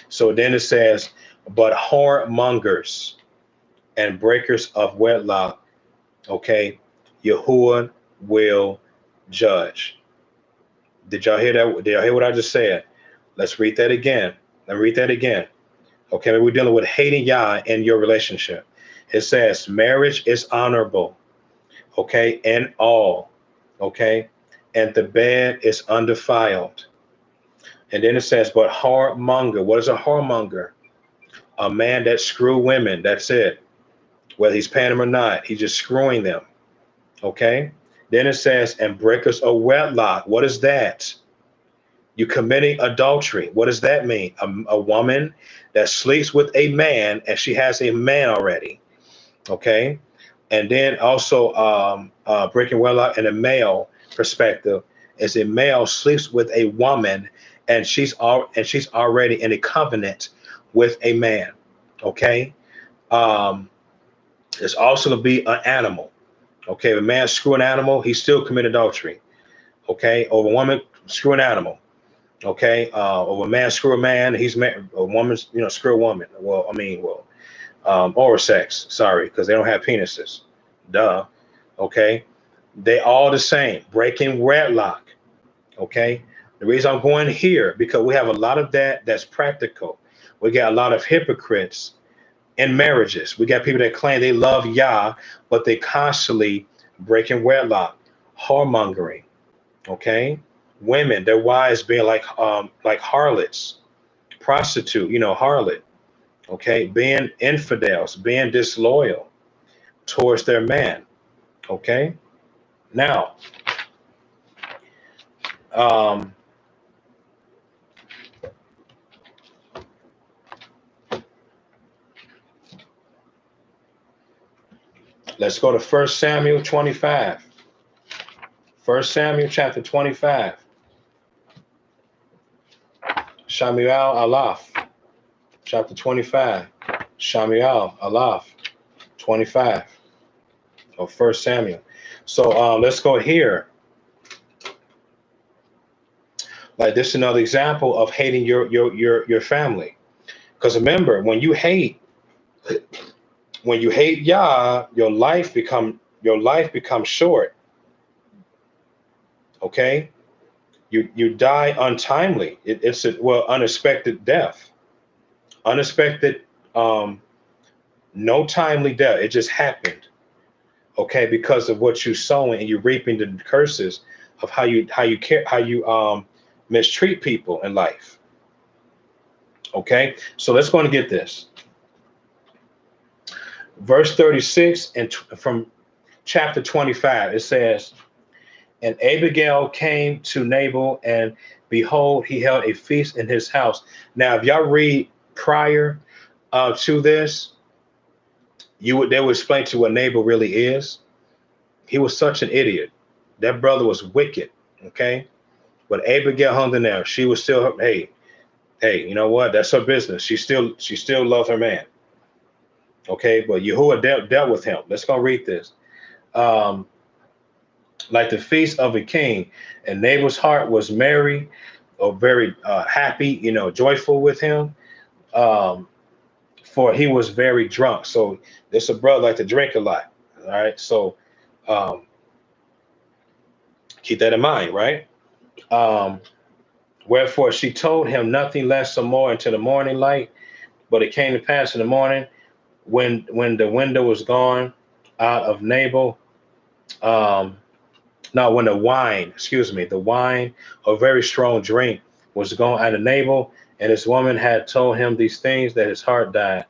So then it says, but whoremongers and breakers of wedlock, okay, Yahuwah will judge. Did y'all hear that? Did y'all hear what I just said? Let's read that again. Let me read that again. Okay, we're dealing with hating Yah in your relationship. It says marriage is honorable, okay, in all, okay, and the bed is undefiled. And then it says, but whoremonger. What is a whoremonger? A man that screw women. That's it. Whether he's paying them or not, he's just screwing them. Okay. Then it says, and breakers of wedlock. What is that? You committing adultery. What does that mean? A woman that sleeps with a man and she has a man already. Okay. And then also breaking wedlock in a male perspective is a male sleeps with a woman and she's already in a covenant with a man. Okay. It's also to be an animal. Okay. If a man screw an animal, he still commit adultery. Okay. Or a woman screw an animal. Okay. Or a man screw a man, he's married. A woman, screw a woman. Oral sex. Sorry, because they don't have penises. Duh. Okay. They all the same. Breaking wedlock. Okay. The reason I'm going here, because we have a lot of that's practical. We got a lot of hypocrites in marriages. We got people that claim they love Yah, but they constantly breaking wedlock, whoremongering. Okay. Women, their wives being like harlots, prostitute, harlot. Okay. Being infidels, being disloyal towards their man. Okay. Now, let's go to 1 Samuel 25. 1 Samuel chapter 25. Shamuel Aleph, chapter 25. Shamuel Aleph, 25 of 1 Samuel. So let's go here. Like this is another example of hating your family. Because remember, when you hate Yah, your life becomes short. Okay, you die untimely. It's unexpected death, unexpected, no timely death. It just happened. Okay, because of what you sowing and you're reaping the curses of how you mistreat people in life. Okay, so let's go and get this. Verse 36 and from chapter 25, it says, and Abigail came to Nabal, and behold, he held a feast in his house. Now, if y'all read prior to this, they would explain to you what Nabal really is. He was such an idiot. That brother was wicked. Okay, but Abigail hung in there. She was still, hey, you know what? That's her business. She still loved her man. Okay, but Yahuwah dealt with him. Let's go read this. Like the feast of a king, and Nabal's heart was merry, or very happy, joyful with him, for he was very drunk. So this a brother like to drink a lot. All right, so keep that in mind, right? Wherefore she told him nothing less or more until the morning light. But it came to pass in the morning, when the window was gone out of Nabal, when the wine, a very strong drink, was gone out of Nabal, and his woman had told him these things, that his heart died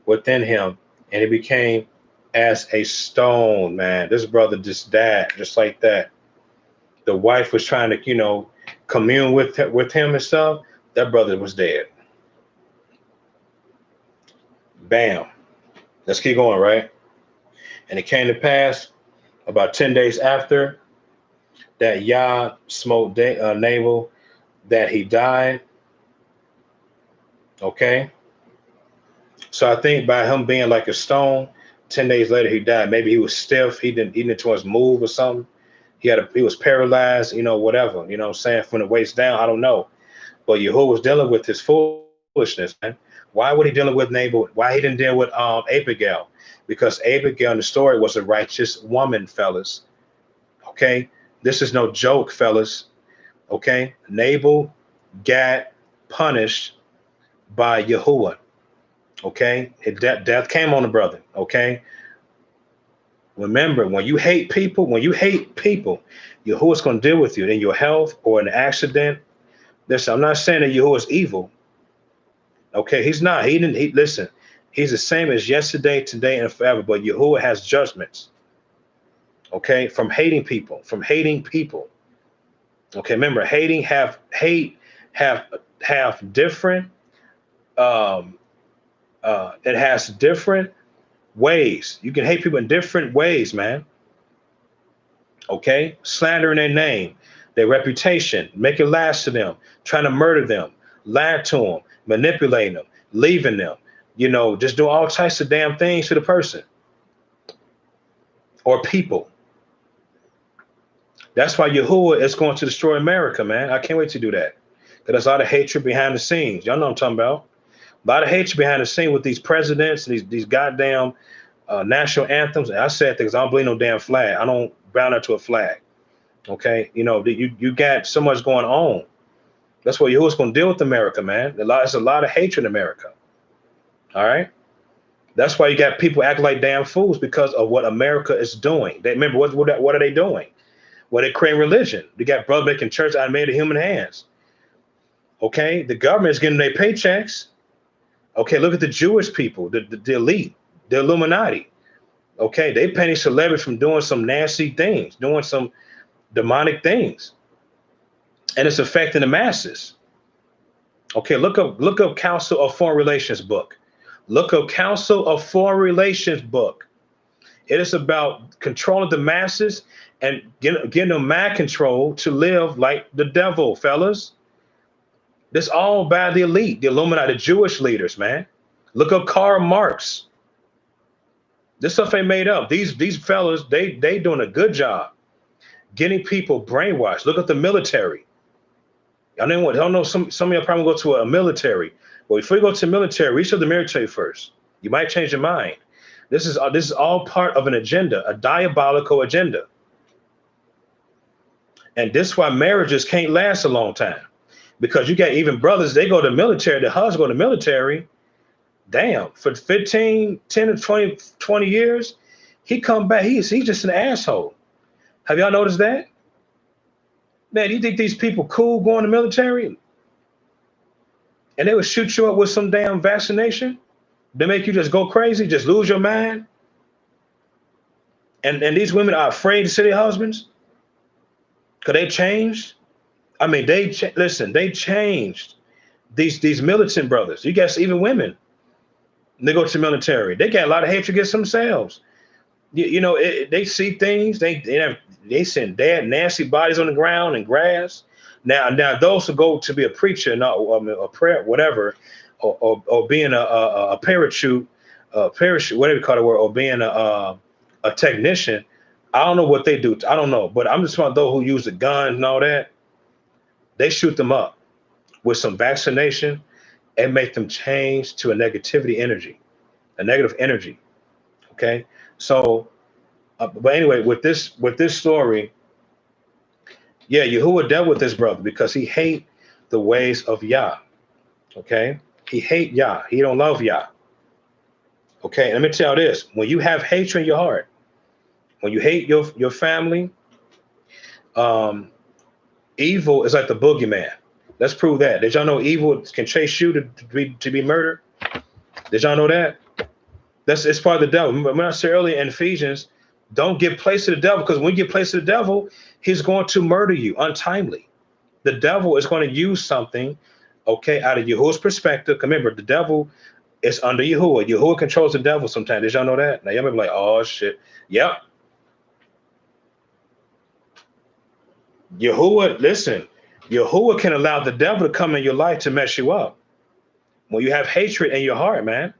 within him, and he became as a stone, man. This brother just died, just like that. The wife was trying to, commune with him and stuff. That brother was dead. Bam. Let's keep going, right? And it came to pass about 10 days after that Yah smote Nabal, that he died. Okay. So I think by him being like a stone, 10 days later he died. Maybe he was stiff. He didn't towards move or something. He was paralyzed, whatever, what I'm saying, from the waist down. I don't know. But Yahuwah was dealing with his foolishness, man. Why would he dealing with Nabal? Why he didn't deal with Abigail? Because Abigail in the story was a righteous woman, fellas. Okay, this is no joke, fellas. Okay, Nabal got punished by Yahuwah. Okay, death came on the brother. Okay, remember, when you hate people, Yahuwah's going to deal with you in your health or an accident. Listen, I'm not saying that Yahuwah is evil. Okay, he's not. He didn't. Listen. He's the same as yesterday, today, and forever. But Yahuwah has judgments. Okay, from hating people. Okay, remember, hate have different. Um, it has different ways. You can hate people in different ways, man. Okay, slandering their name, their reputation, make it last to them, trying to murder them, lie to them, manipulating them, leaving them, just do all types of damn things to the person or people. That's why Yahuwah is going to destroy America, man. I can't wait to do that. Because there's a lot of hatred behind the scenes. Y'all know what I'm talking about. A lot of hatred behind the scene with these presidents, these goddamn national anthems. And I said things, I don't believe no damn flag. I don't bow down to a flag. Okay, you got so much going on. That's what Yahuwah's going to deal with America, man. There's a lot of hatred in America. All right, that's why you got people acting like damn fools because of what America is doing. They remember what are they doing? Well, they create religion. They got brother making church out of made of human hands. Okay, the government is getting their paychecks. Okay, look at the Jewish people, the elite, the Illuminati. Okay, they paying celebrities from doing some nasty things, doing some demonic things, and it's affecting the masses. Okay, look up Council of Foreign Relations book. Look up Council of Foreign Relations book. It is about controlling the masses and getting them mind control to live like the devil, fellas. This all by the elite, the Illuminati, the Jewish leaders, man. Look up Karl Marx. This stuff ain't made up. These fellas, they doing a good job getting people brainwashed. Look at the military. I don't know. Some of y'all probably go to a military. Well, before you go to the military, research the military first. You might change your mind. This is all part of an agenda, a diabolical agenda. And this is why marriages can't last a long time. Because you got even brothers, they go to the military, the husband go to the military. Damn, for 15, 10 to 20 years, he come back, he's just an asshole. Have y'all noticed that? Man, you think these people cool going to military? And they would shoot you up with some damn vaccination? They make you just go crazy, just lose your mind? And these women are afraid to see their husbands? Because they changed? I mean, listen, they changed. These militant brothers, you guys, even women, they go to the military. They got a lot of hatred against themselves. They see things. They send dead, nasty bodies on the ground and grass. Now those who go to be a preacher, a prayer, whatever, or being a parachute, whatever you call it, or being a technician. I don't know what they do. I don't know, but I'm just about those who use the guns and all that. They shoot them up with some vaccination and make them change to a negative energy. Okay, so, but anyway, with this story, yeah, Yahuwah dealt with this brother because he hate the ways of Yah. Okay, he hate Yah. He don't love Yah. Okay, let me tell you this: when you have hatred in your heart, when you hate your family, evil is like the boogeyman. Let's prove that. Did y'all know evil can chase you to be murdered? Did y'all know that? It's part of the devil. Remember I said earlier in Ephesians, don't give place to the devil, because when you give place to the devil, he's going to murder you untimely. The devil is going to use something, okay, out of Yahuwah's perspective. Remember, the devil is under Yahuwah. Yahuwah controls the devil sometimes. Did y'all know that? Now y'all may be like, oh shit. Yep. Yahuwah, listen, Yahuwah can allow the devil to come in your life to mess you up. When you have hatred in your heart, man.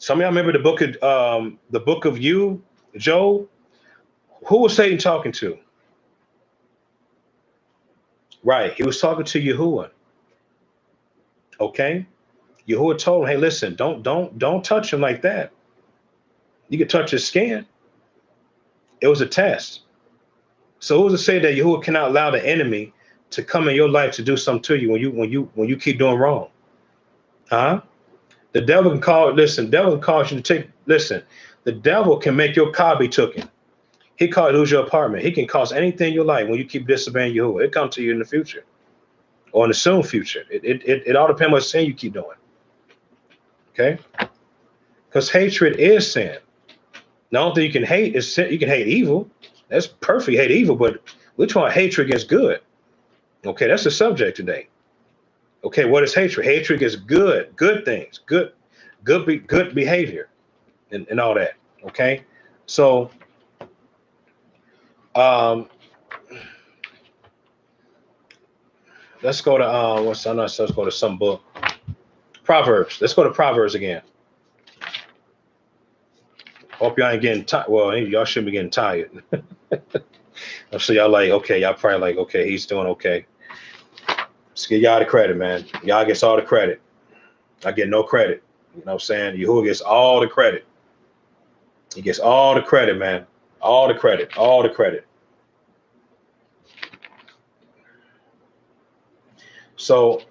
Some of y'all remember the book of you, Job? Who was Satan talking to? Right. He was talking to Yahuwah. Okay. Yahuwah told him, hey, listen, don't touch him like that. You can touch his skin. It was a test. So who's to say that Yahuwah cannot allow the enemy to come in your life to do something to you when you keep doing wrong? Huh? The devil can call, listen, devil can cause you to take, listen, the devil can make your car be taken. He can lose your apartment. He can cause anything you like when you keep disobeying Yahuwah. It comes to you in the future or in the soon future. It all depends what sin you keep doing. Okay? Because hatred is sin. The only thing you can hate is sin. You can hate evil. That's perfect, hate evil, but we're talking hatred against good. Okay, that's the subject today. Okay, what is hatred? Hatred is good things, good behavior, and all that. Okay, so um, let's go to let's go to some book. Proverbs. Let's go to Proverbs again. Hope y'all ain't getting tired. Well, y'all shouldn't be getting tired. So y'all like, okay, y'all probably like, okay, he's doing okay. Let's give y'all the credit, man. Y'all gets all the credit. I get no credit. You know what I'm saying? Yahuwah gets all the credit. He gets all the credit, man. All the credit. All the credit. So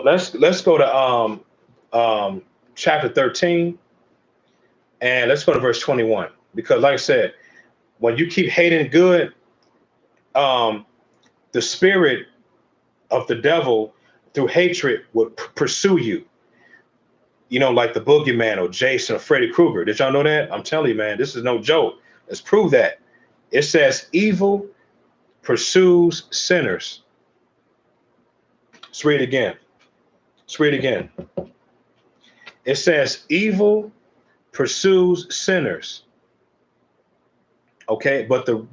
let's go to chapter 13 and let's go to verse 21. Because like I said, when you keep hating good, the spirit of the devil through hatred would pursue you. You know, like the boogeyman or Jason or Freddy Krueger. Did y'all know that? I'm telling you, man, this is no joke. Let's prove that. It says evil pursues sinners. Let's read it again. Let's read it again. It says evil pursues sinners. Okay, but to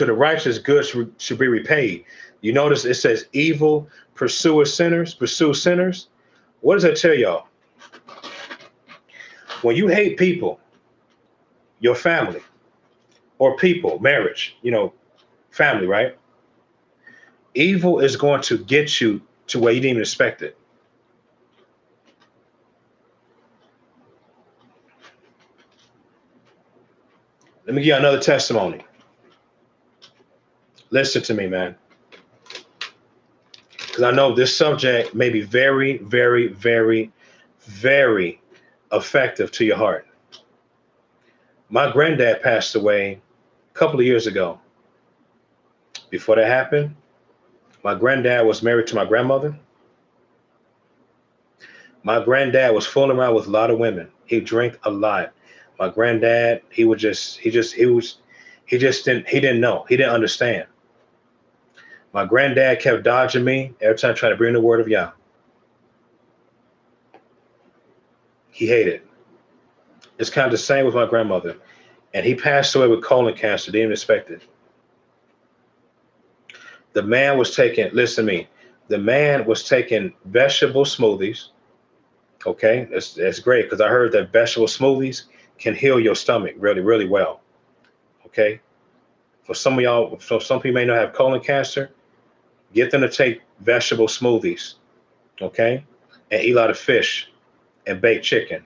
the righteous good should be repaid. You notice it says evil pursue sinners. What does that tell y'all? When you hate people, your family, or people, marriage, family, right? Evil is going to get you to where you didn't even expect it. Let me give you another testimony. Listen to me, man. Because I know this subject may be very, very, very, very effective to your heart. My granddad passed away a couple of years ago. Before that happened, my granddad was married to my grandmother. My granddad was fooling around with a lot of women. He drank a lot. My granddad, he didn't know. He didn't understand. My granddad kept dodging me every time trying to bring the word of Yah. He hated. It's kind of the same with my grandmother. And he passed away with colon cancer. Didn't even expect it. The man was taking, listen to me, the man was taking vegetable smoothies. Okay, that's great because I heard that vegetable smoothies can heal your stomach really, really well. Okay. For some of y'all, so some people may not have colon cancer, get them to take vegetable smoothies, okay? And eat a lot of fish and baked chicken.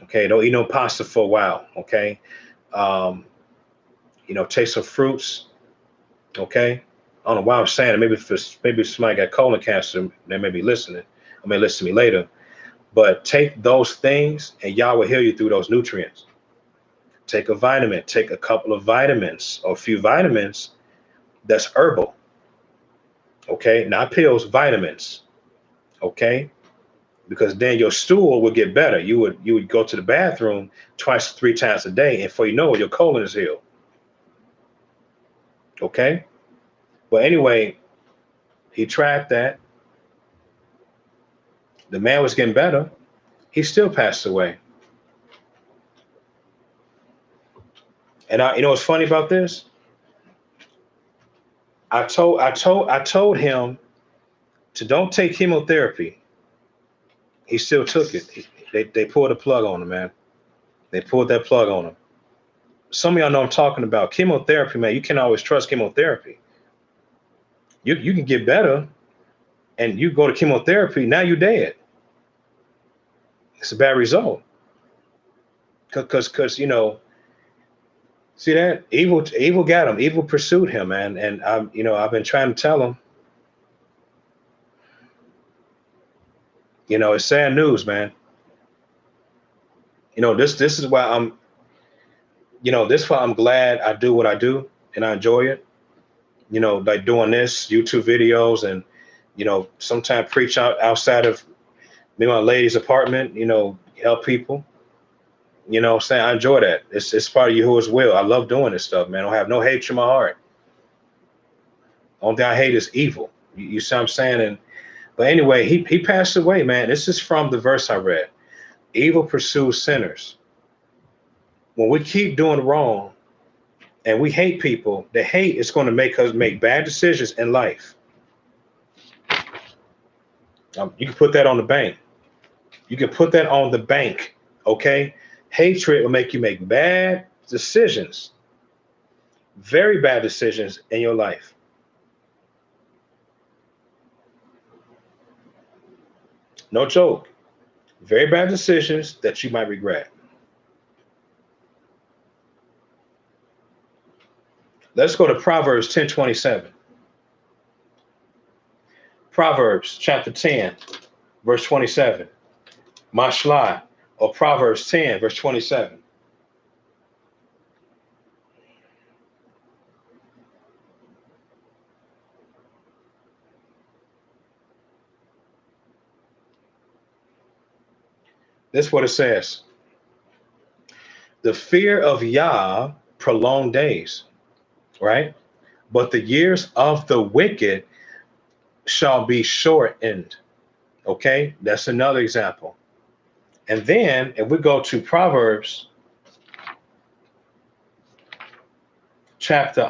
Okay, don't eat no pasta for a while, okay? Take some fruits, okay? I don't know why I'm saying it. Maybe somebody got colon cancer, they may be listening. I may listen to me later. But take those things and Yah will heal you through those nutrients. Take a vitamin, take a couple of vitamins or a few vitamins that's herbal. Okay, not pills, vitamins. Okay, because then your stool would get better. You would go to the bathroom twice, 3 times a day, and before you know it, your colon is healed. Okay, but anyway, he tried that. The man was getting better. He still passed away. And what's funny about this? I told him to don't take chemotherapy. He still took it. They pulled the plug on him, man. They pulled that plug on him. some of y'all know I'm talking about chemotherapy, man. You can't always trust chemotherapy. You can get better, and you go to chemotherapy, now you're dead. It's a bad result. Because see that evil got him. Evil pursued him, man. And I've been trying to tell him, it's sad news, man. This is why this is why I'm glad I do what I do and I enjoy it. Like doing this YouTube videos and sometimes preach outside of maybe my lady's apartment, help people. Saying I enjoy that. It's part of Yahuwah's will. I love doing this stuff, man. I don't have no hatred in my heart. Only thing I hate is evil. You see what I'm saying? But anyway, he passed away, man. This is from the verse I read. Evil pursues sinners. When we keep doing wrong and we hate people, the hate is going to make us make bad decisions in life. You can put that on the bank. You can put that on the bank, okay? Hatred will make you make bad decisions, very bad decisions in your life. No joke. Very bad decisions that you might regret. Let's go to Proverbs 10:27. Proverbs chapter 10, verse 27. Mashlah, or Proverbs 10, verse 27. This is what it says. The fear of Yah prolonged days, right? But the years of the wicked shall be shortened. Okay, that's another example. And then if we go to Proverbs chapter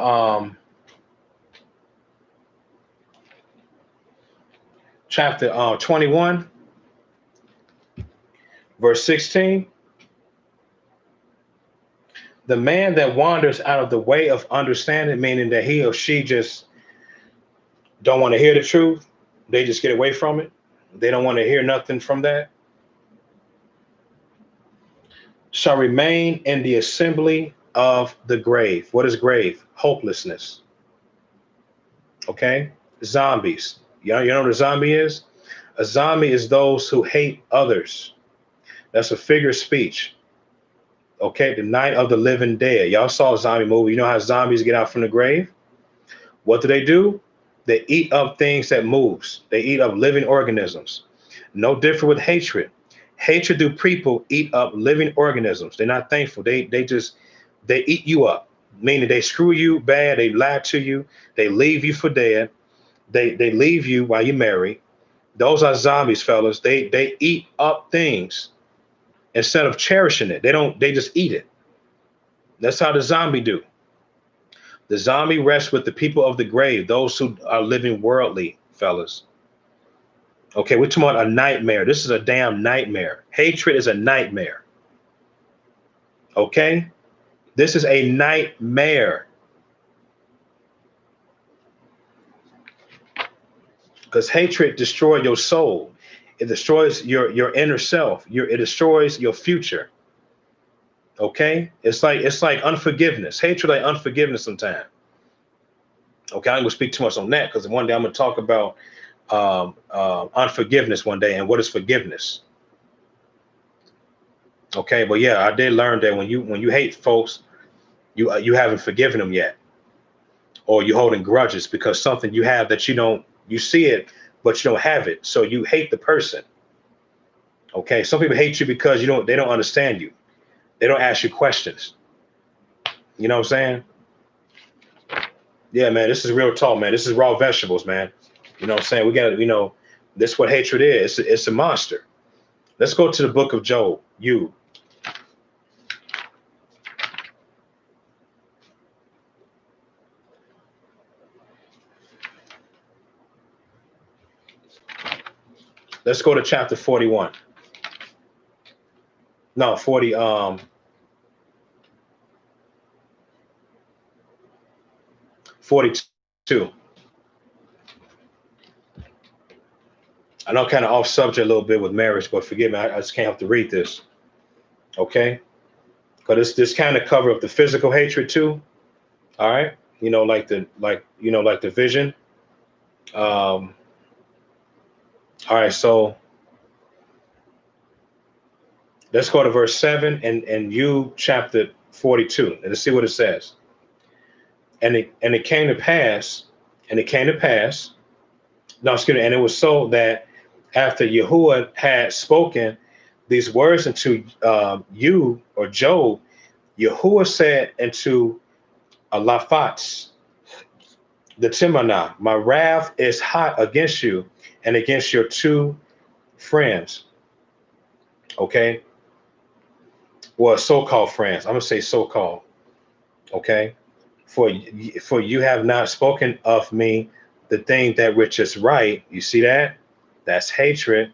21, verse 16. The man that wanders out of the way of understanding, meaning that he or she just don't want to hear the truth. They just get away from it. They don't want to hear nothing from that. Shall remain in the assembly of the grave. What is grave? Hopelessness. Okay? Zombies. You know what a zombie is? A zombie is those who hate others. That's a figure of speech. Okay, the night of the living dead. Y'all saw a zombie movie. You know how zombies get out from the grave? What do? They eat up things that moves. They eat up living organisms. No different with hatred. Hatred do people eat up living organisms. They're not thankful. They eat you up. Meaning they screw you bad. They lie to you. They leave you for dead. They leave you while you're married. Those are zombies, fellas. They eat up things. Instead of cherishing it, they just eat it. That's how the zombie do. The zombie rests with the people of the grave, those who are living worldly, fellas. Okay, we're talking about a nightmare. This is a damn nightmare. Hatred is a nightmare. Okay? This is a nightmare. Because hatred destroys your soul. It destroys your inner self. It destroys your future. Okay, it's like unforgiveness, hatred, like unforgiveness. Sometimes. Okay, I'm gonna speak too much on that because one day I'm gonna talk about unforgiveness one day and what is forgiveness. Okay, but yeah, I did learn that when you hate folks, you haven't forgiven them yet, or you're holding grudges because something you have that you see it but you don't have it, so you hate the person. Okay, some people hate you because they don't understand you. They don't ask you questions. You know what I'm saying? Yeah, man, this is real talk, man. This is raw vegetables, man. You know what I'm saying? We got to, this is what hatred is. It's a monster. Let's go to the book of Job. Let's go to chapter 41. No, 40. 42. I know I'm kind of off subject a little bit with marriage, but forgive me, I just can't help to read this. Okay? Because this kind of cover up the physical hatred too. All right. Like the vision. All right, so let's go to verse 7 and you chapter 42, and let's see what it says. And it came to pass, and it came to pass. No, excuse me, and it was so that after Yahuwah had spoken these words unto you or Job, Yahuwah said unto Laphat the Timnah, my wrath is hot against you and against your two friends. Okay. Well, so-called friends. I'm gonna say so-called. Okay. For you have not spoken of me the thing that which is right. You see that? That's hatred.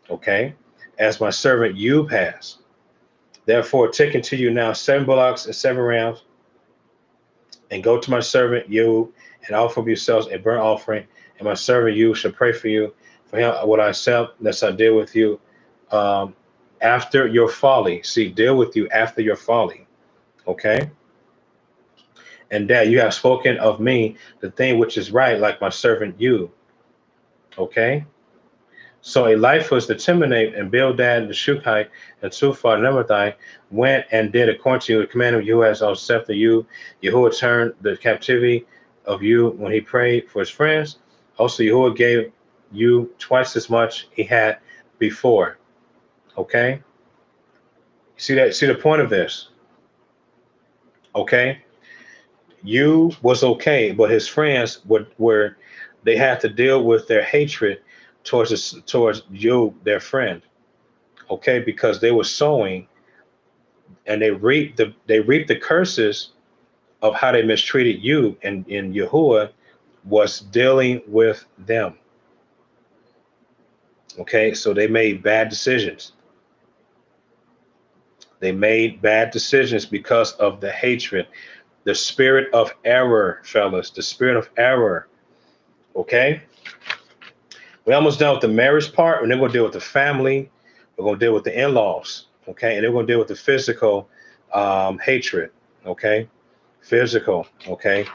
Okay. As my servant Job has. Therefore, take unto you now 7 bullocks and 7 rams, and go to my servant Job and offer of yourselves a burnt offering, and my servant Job shall pray for you. For him what I accept, lest I deal with you after your folly. See, deal with you after your folly. Okay. And that you have spoken of me the thing which is right, like my servant Job. Okay. So Eliphaz the Temanite and Bildad the Shuhite and Tuphar the Nemathite went and did according to the command of you as accepted you. Yahuwah turned the captivity of you when he prayed for his friends. Also, Yahuwah gave you twice as much he had before. Okay. See that? See the point of this? Okay. You was okay, but his friends were they had to deal with their hatred towards you, their friend. Okay, because they were sowing and they reaped the curses of how they mistreated you, and Yahuwah was dealing with them. Okay, so they made bad decisions. They made bad decisions because of the hatred, the spirit of error, fellas, the spirit of error. Okay, we're almost done with the marriage part, and then we're going to deal with the family. We're going to deal with the in-laws. Okay, and then we're going to deal with the physical hatred. Okay, physical. Okay,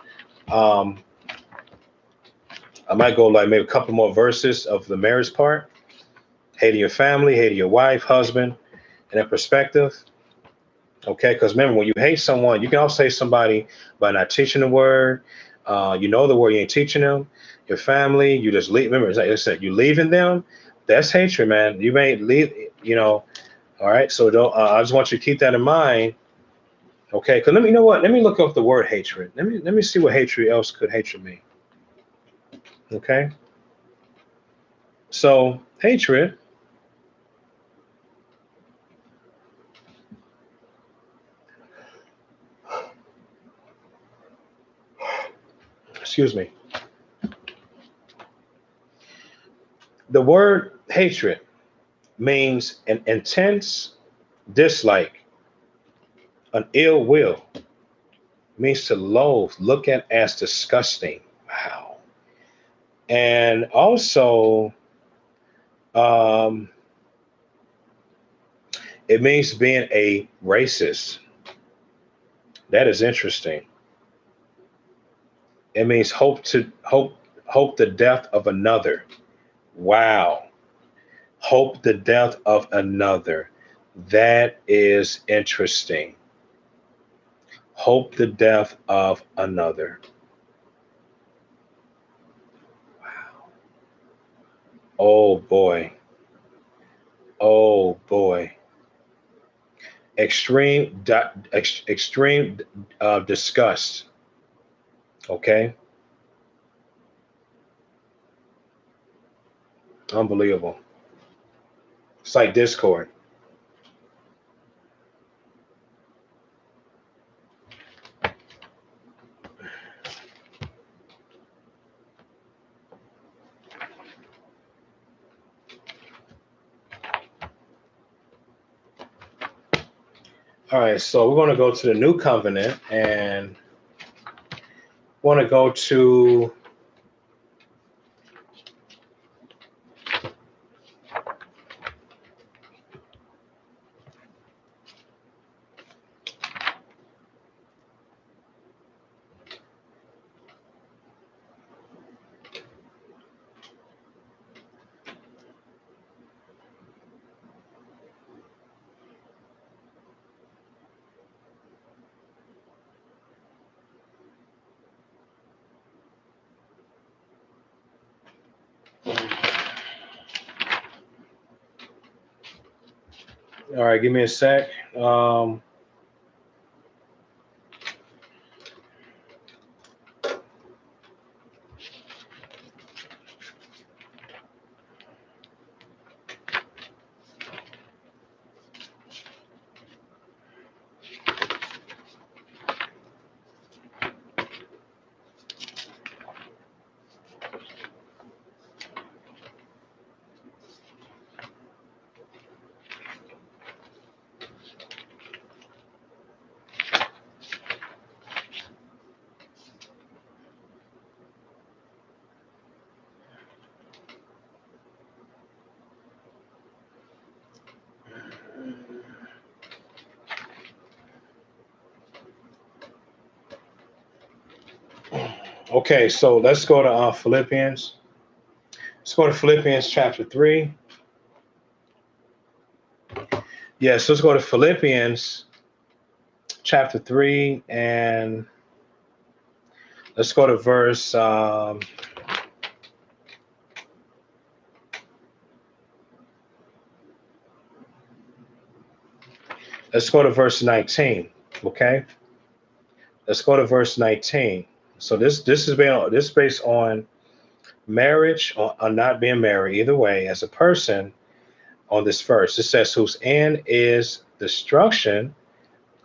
I might go like maybe a couple more verses of the marriage part. Hating your family, hating your wife, husband, in that perspective. Okay, because remember, when you hate someone, you can also hate somebody by not teaching the word. You know the word, you ain't teaching them. Your family, you just leave. Remember, like I said, you leaving them. That's hatred, man. You may leave. You know. All right. So don't. I just want you to keep that in mind. Okay. Because you know what? Let me look up the word hatred. Let me see what hatred else could hatred mean. Okay. So hatred. Excuse me. The word hatred means an intense dislike, an ill will, means to loathe, look at as disgusting. Wow. And also, um, it means being a racist. That is interesting. It means hope the death of another. Wow. Hope the death of another. That is interesting. Hope the death of another. Wow. Oh boy. Oh boy. Extreme disgust. Okay. Unbelievable. It's like Discord. All right, so we're going to go to the new covenant, and want to go to all right, give me a sec. Okay, so let's go to Philippians. Let's go to Philippians chapter 3. Yes, let's go to Philippians chapter 3 and let's go to verse let's go to verse 19. Okay, let's go to verse 19. So this is based on marriage or on not being married, either way, as a person. On this verse, it says, "Whose end is destruction."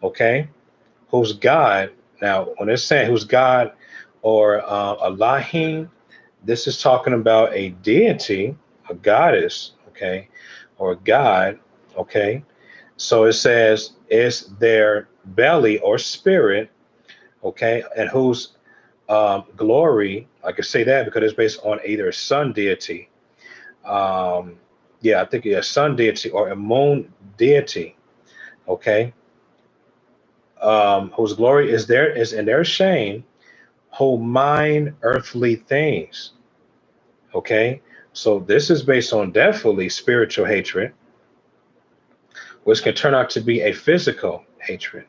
Okay, whose God. Now, when it's saying whose God or Elohim, this is talking about a deity, a goddess, okay, or a god, okay. So it says it's their belly or spirit, okay, and whose glory. I could say that because it's based on either a sun deity, yeah, I think a sun deity or a moon deity, okay, whose glory is in their shame, who mind earthly things. Okay, so this is based on definitely spiritual hatred, which can turn out to be a physical hatred.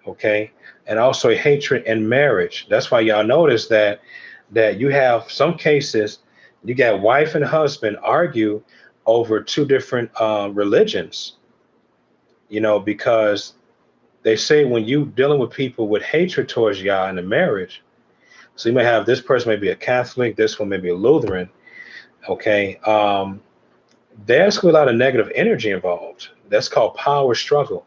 Okay, and also a hatred in marriage. That's why y'all notice that you have some cases you got wife and husband argue over two different religions. You know, because they say when you dealing with people with hatred towards y'all in a marriage, so you may have this person may be a Catholic, this one may be a Lutheran. Okay, there's a lot of negative energy involved. That's called power struggle.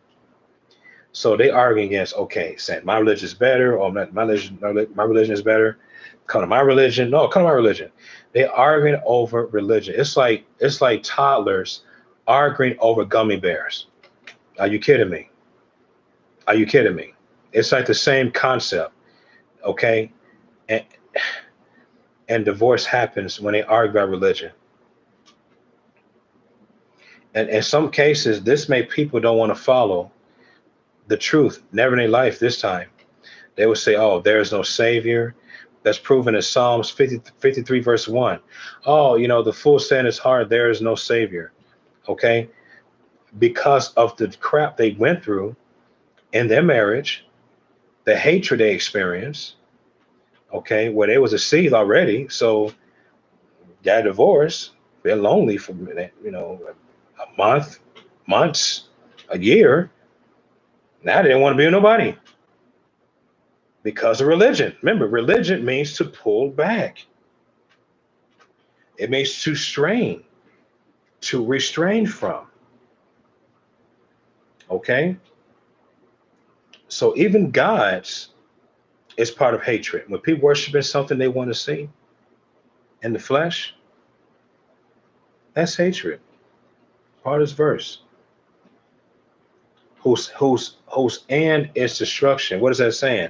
So they argue against, okay, saying my religion is better, or my religion is better. Come to my religion. No, come to my religion. They arguing over religion. It's like toddlers arguing over gummy bears. Are you kidding me? Are you kidding me? It's like the same concept. Okay, and and divorce happens when they argue about religion. And in some cases, this made people don't want to follow the truth, never in their life this time. They would say, oh, there is no savior. That's proven in Psalms 53, verse 1. Oh, the fool said in his heart, there is no savior. Okay. Because of the crap they went through in their marriage, the hatred they experienced, okay, where there was a seed already. So got divorced, been lonely for a month, months, a year. Now they didn't want to be with nobody because of religion. Remember, religion means to pull back. It means to strain, to restrain from. Okay? So even God's is part of hatred. When people worshiping something they want to see in the flesh, that's hatred. Part of this verse. Whose end is destruction. What is that saying?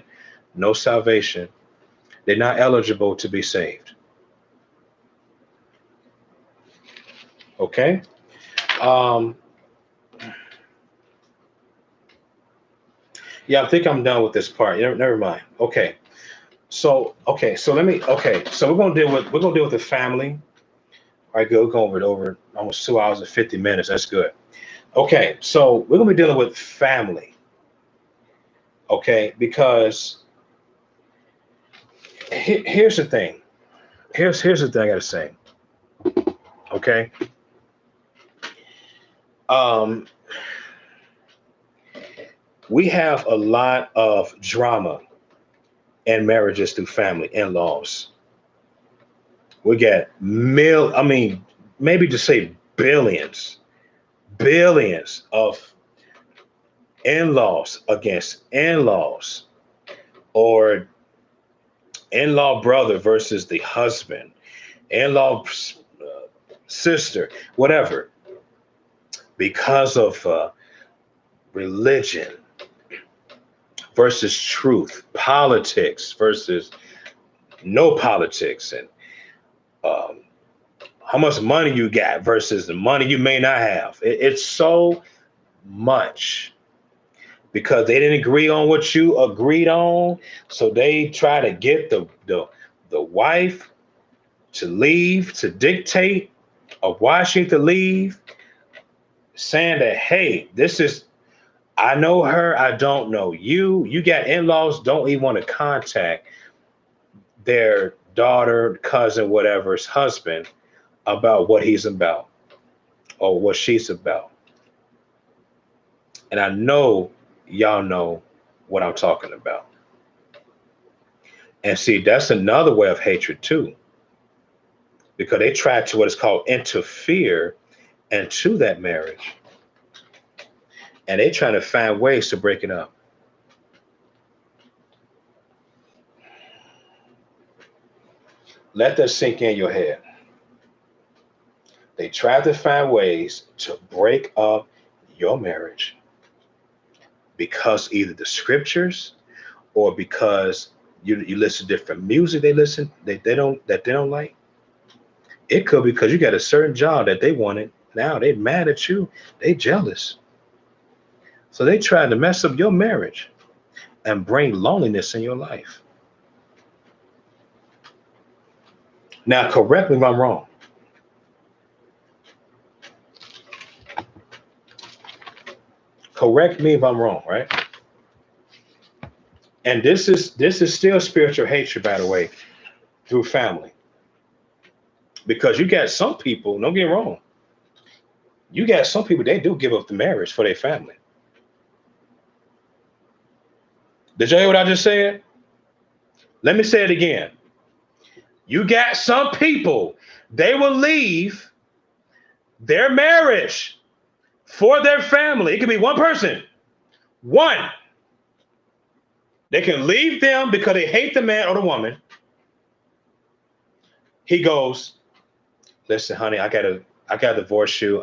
No salvation They're not eligible to be saved. Okay. Um, yeah, I think I'm done with this part. Never mind. Okay. So let me. Okay. So we're gonna deal with the family. All right, good. We're going over almost 2 hours and 50 minutes. That's good. Okay. So we're gonna be dealing with family. Okay, because here's the thing. Here's the thing I gotta say. Okay. Um, we have a lot of drama in marriages through family, in-laws. We get I mean, maybe to say billions of in-laws against in-laws, or in-law brother versus the husband, in-law sister, whatever, because of religion versus truth, politics versus no politics, and um, how much money you got versus the money you may not have. It's so much because they didn't agree on what you agreed on, so they try to get the wife to leave, to dictate of why she to leave, saying that, hey, this is, I know her, I don't know you. You got in-laws don't even want to contact their daughter, cousin, whatever's husband about what he's about or what she's about. And I know y'all know what I'm talking about. And see, that's another way of hatred too, because they try to what is called interfere into that marriage. And they trying to find ways to break it up. Let that sink in your head. They try to find ways to break up your marriage because either the scriptures or because you listen to different music they don't like. It could be because you got a certain job that they wanted. Now they mad at you. They jealous. So they try to mess up your marriage and bring loneliness in your life. Now, correct me if I'm wrong. Correct me if I'm wrong, right? And this is still spiritual hatred, by the way, through family. Because you got some people, don't get me wrong, you got some people they do give up the marriage for their family. Did you hear what I just said? Let me say it again. You got some people, they will leave their marriage for their family. It could be one person. One. They can leave them because they hate the man or the woman. He goes, listen, honey, I gotta divorce you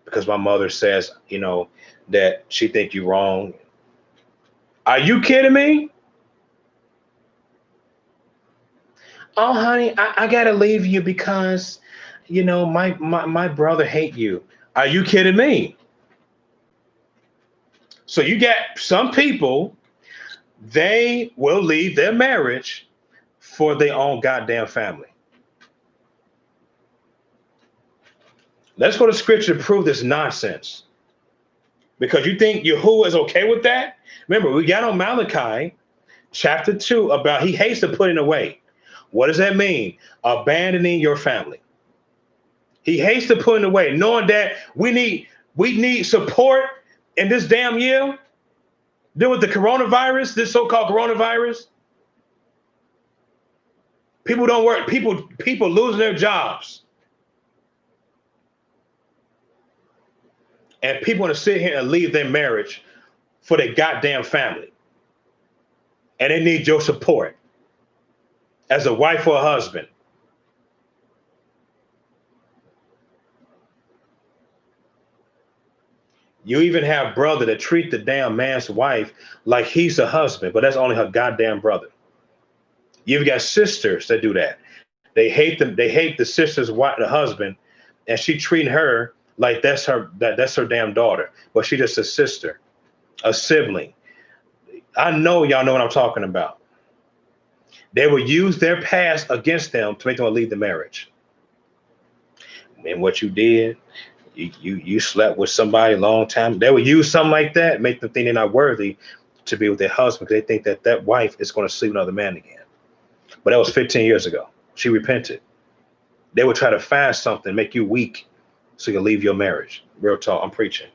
because my mother says, that she think you wrong. Are you kidding me? Oh, honey, I gotta leave you because my brother hate you. Are you kidding me? So you got some people, they will leave their marriage for their own goddamn family. Let's go to scripture to prove this nonsense. Because you think Yahuwah is okay with that? Remember, we got on Malachi chapter 2 about he hates the putting away. What does that mean? Abandoning your family. He hates the putting away, knowing that we need support in this damn year. Deal with the coronavirus, this so-called coronavirus. People don't work. People losing their jobs, and people want to sit here and leave their marriage for their goddamn family, and they need your support as a wife or a husband. You even have brother that treat the damn man's wife like he's a husband, but that's only her goddamn brother. You've got sisters that do that. They hate them. They hate the sister's wife, the husband, and she treating her like that's her damn daughter, but she just a sister, a sibling. I know y'all know what I'm talking about. They will use their past against them to make them leave the marriage. And what you did, you slept with somebody a long time. They will use something like that, make them think they're not worthy to be with their husband because they think that that wife is going to sleep with another man again. But that was 15 years ago. She repented. They would try to find something, make you weak so you can leave your marriage. Real talk, I'm preaching.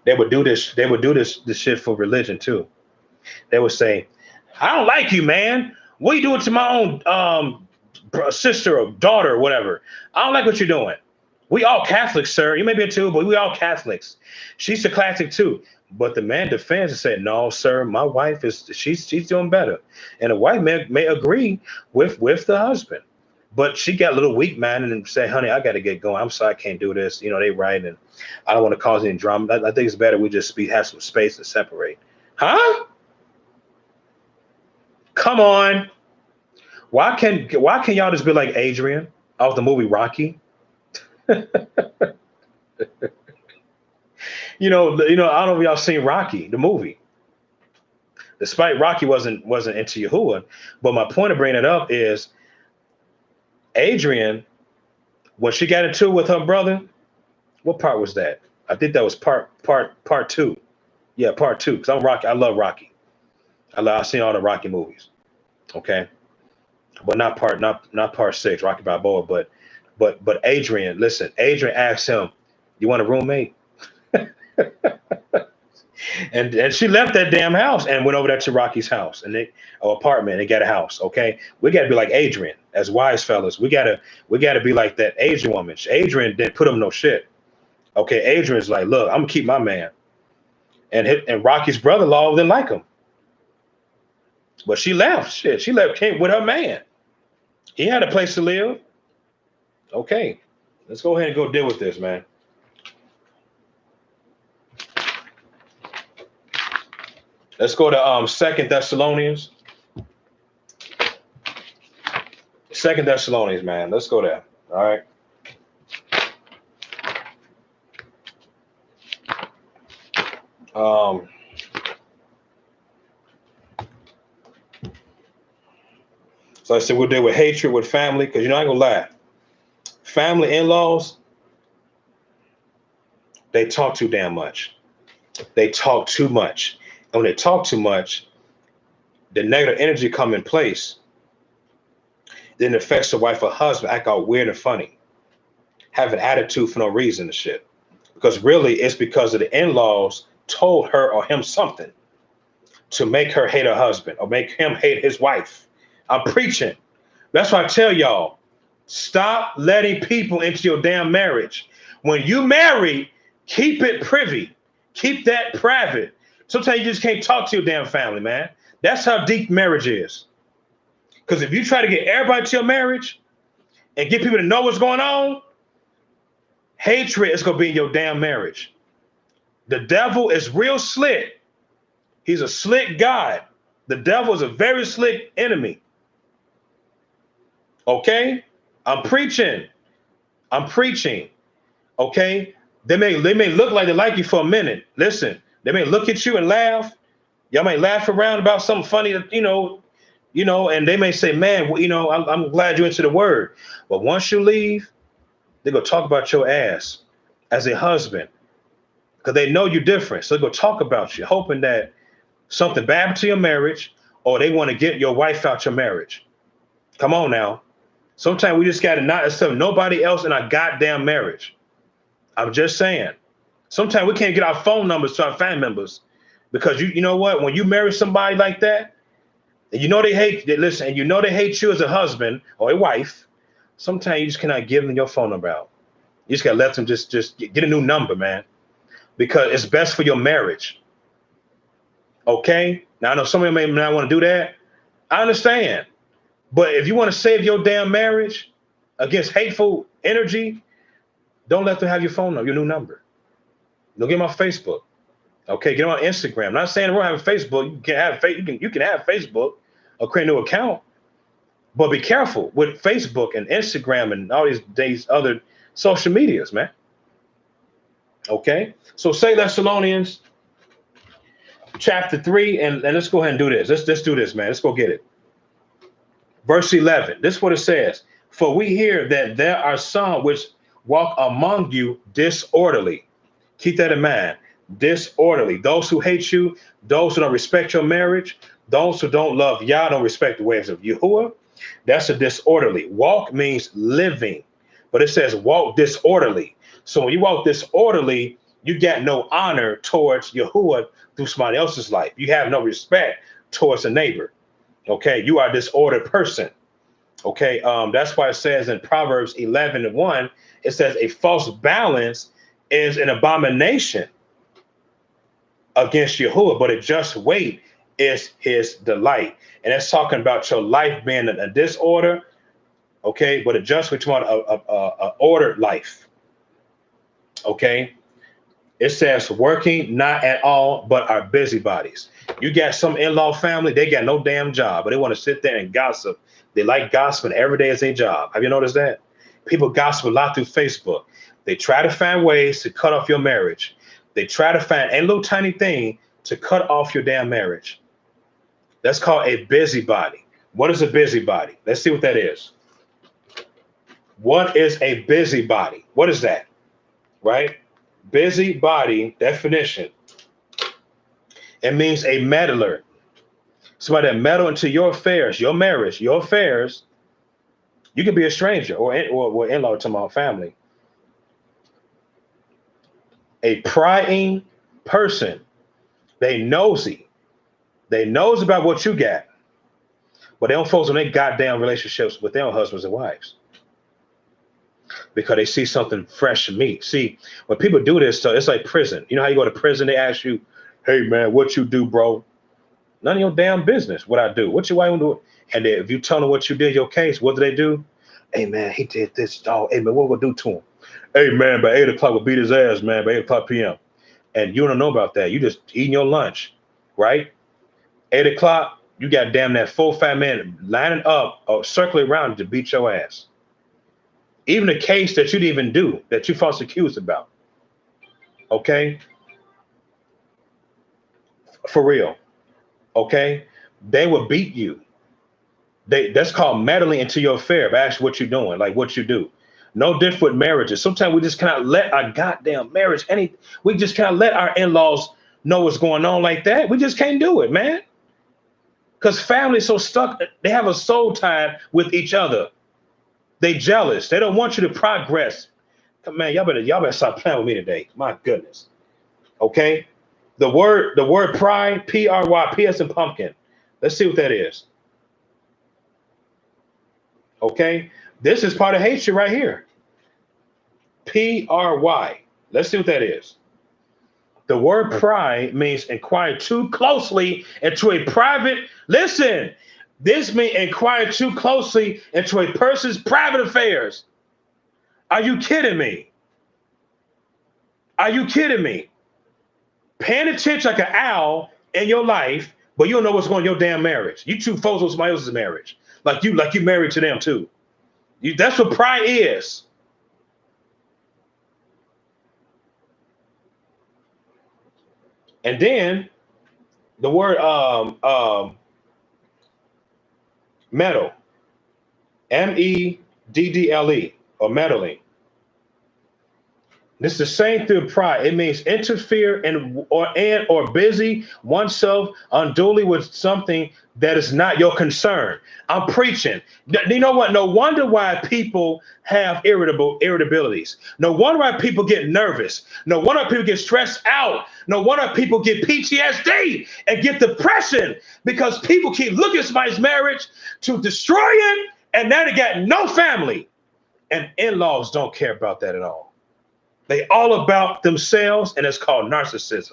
They would do this. They would do this shit for religion too. They would say, I don't like you, man. What are you doing to my own sister or daughter or whatever? I don't like what you're doing. We all Catholics, sir. You may be too, but we all Catholics. She's a classic too. But the man defends and said, no, sir, my wife she's doing better. And the wife may agree with the husband. But she got a little weak minded and said, honey, I got to get going. I'm sorry, I can't do this. You know, they right. And I don't want to cause any drama. I think it's better we just have some space to separate. Huh? Come on. Why can y'all just be like Adrian off the movie Rocky? I don't know if y'all seen Rocky, the movie. Despite Rocky wasn't into Yahuwah, but my point of bringing it up is Adrian, when she got into it with her brother, what part was that? I think that was part two. Yeah, part two. Because I'm Rocky. I love Rocky. I've seen all the Rocky movies. Okay, but not part six, Rocky Balboa. But Adrian, listen. Adrian asked him, "You want a roommate?" and she left that damn house and went over there to Rocky's house apartment and got a house. Okay, we got to be like Adrian as wise fellas. We gotta be like that Adrian woman. Adrian didn't put him no shit. Okay, Adrian's like, look, I'm gonna keep my man. And Rocky's brother-in-law didn't like him, but she left. Shit, she came with her man. He had a place to live. Okay, let's go ahead and go deal with this, man. Let's go to 2 Thessalonians. 2 Thessalonians, man. Let's go there. All right. So I said we'll deal with hatred with family, because I ain't gonna lie. Family, in-laws, they talk too damn much. They talk too much. And when they talk too much, the negative energy come in place. Then it affects the wife or husband, act all weird and funny, have an attitude for no reason and shit. Because really, it's because of the in-laws told her or him something to make her hate her husband or make him hate his wife. I'm preaching. That's why I tell y'all, stop letting people into your damn marriage. When you marry, keep it privy. Keep that private. Sometimes you just can't talk to your damn family, man. That's how deep marriage is. Because if you try to get everybody to your marriage and get people to know what's going on, hatred is going to be in your damn marriage. The devil is real slick. He's a slick God. The devil is a very slick enemy. Okay? I'm preaching. Okay? They may look like they like you for a minute. Listen, they may look at you and laugh. Y'all may laugh around about something funny that, and they may say, man, I'm glad you're into the word. But once you leave, they're going to talk about your ass as a husband because they know you're different. So they're going to talk about you, hoping that something bad happened to your marriage or they want to get your wife out your marriage. Come on now. Sometimes we just got to not accept nobody else in our goddamn marriage. I'm just saying. Sometimes we can't get our phone numbers to our family members because you know what? When you marry somebody like that, and they hate you as a husband or a wife, sometimes you just cannot give them your phone number out. You just gotta let them just get a new number, man, because it's best for your marriage. Okay? Now I know some of you may not want to do that. I understand. But if you want to save your damn marriage against hateful energy, don't let them have your phone number, your new number. Don't get them on Facebook. Okay, get them on Instagram. I'm not saying we're having Facebook. You can have Facebook, or create a new account. But be careful with Facebook and Instagram and all these other social medias, man. Okay. So 2 Thessalonians chapter 3, and let's go ahead and do this. Let's do this, man. Let's go get it. Verse 11. This is what it says. For we hear that there are some which walk among you disorderly. Keep that in mind. Disorderly. Those who hate you, those who don't respect your marriage, those who don't love Yah, don't respect the ways of Yahuwah. That's a disorderly. Walk means living, but it says walk disorderly. So when you walk disorderly, you get no honor towards Yahuwah through somebody else's life. You have no respect towards a neighbor. Okay, you are a disordered person. Okay, that's why it says in Proverbs 11:1, it says a false balance is an abomination against Yahuwah, but a just weight is his delight. And that's talking about your life being a disorder, okay, but a just weight, a ordered life. Okay, it says working not at all, but are busybodies. You got some in-law family, they got no damn job, but they want to sit there and gossip. They like gossiping every day as a job. Have you noticed that? People gossip a lot through Facebook. They try to find ways to cut off your marriage. They try to find a little tiny thing to cut off your damn marriage. That's called a busybody. What is a busybody? Let's see what that is. What is a busybody? What is that? Right? Busybody definition. It means a meddler. Somebody that meddle into your affairs, your marriage, your affairs. You can be a stranger or in-law to my family. A prying person. They nosy. They knows about what you got, but they don't focus on their goddamn relationships with their own husbands and wives because they see something fresh meat. See, when people do this, so it's like prison. You know how you go to prison? They ask you, "Hey man, what you do, bro?" None of your damn business. What I do? What you want to do? And then if you tell them what you did, your case, what do they do? Hey man, he did this, dog. Hey man, what we gonna do to him? Hey man, by 8 o'clock we'll beat his ass, man. By 8 o'clock p.m. And you don't know about that. You just eating your lunch, right? 8 o'clock, you got damn that 4-5 men lining up or circling around to beat your ass. Even the case that you didn't even do, that you false accused about. Okay? For real. Okay? They will beat you. That's called meddling into your affair. But ask what you're doing, like what you do. No different with marriages. Sometimes we just cannot let our goddamn marriage, we just cannot let our in-laws know what's going on like that. We just can't do it, man. Because family is so stuck, they have a soul tie with each other. They jealous. They don't want you to progress. Man, y'all better stop playing with me today. My goodness. Okay? The word pride, P-R-Y, P as in pumpkin. Let's see what that is. Okay? This is part of hatred right here. P-R-Y. Let's see what that is. The word pry means inquire too closely into a private, listen, this means inquire too closely into a person's private affairs. Are you kidding me? Are you kidding me? Paying attention like an owl in your life, but you don't know what's going on in your damn marriage. You too focused on somebody else's marriage. Like you married to them too. That's what pride is. And then the word meddle, M-E-D-D-L-E, or meddling. This is the same through pride. It means interfere or busy oneself unduly with something that is not your concern. I'm preaching. You know what? No wonder why people have irritabilities. No wonder why people get nervous. No wonder why people get stressed out. No wonder why people get PTSD and get depression, because people keep looking at somebody's marriage to destroy it, and now they got no family. And in-laws don't care about that at all. They all about themselves, and it's called narcissism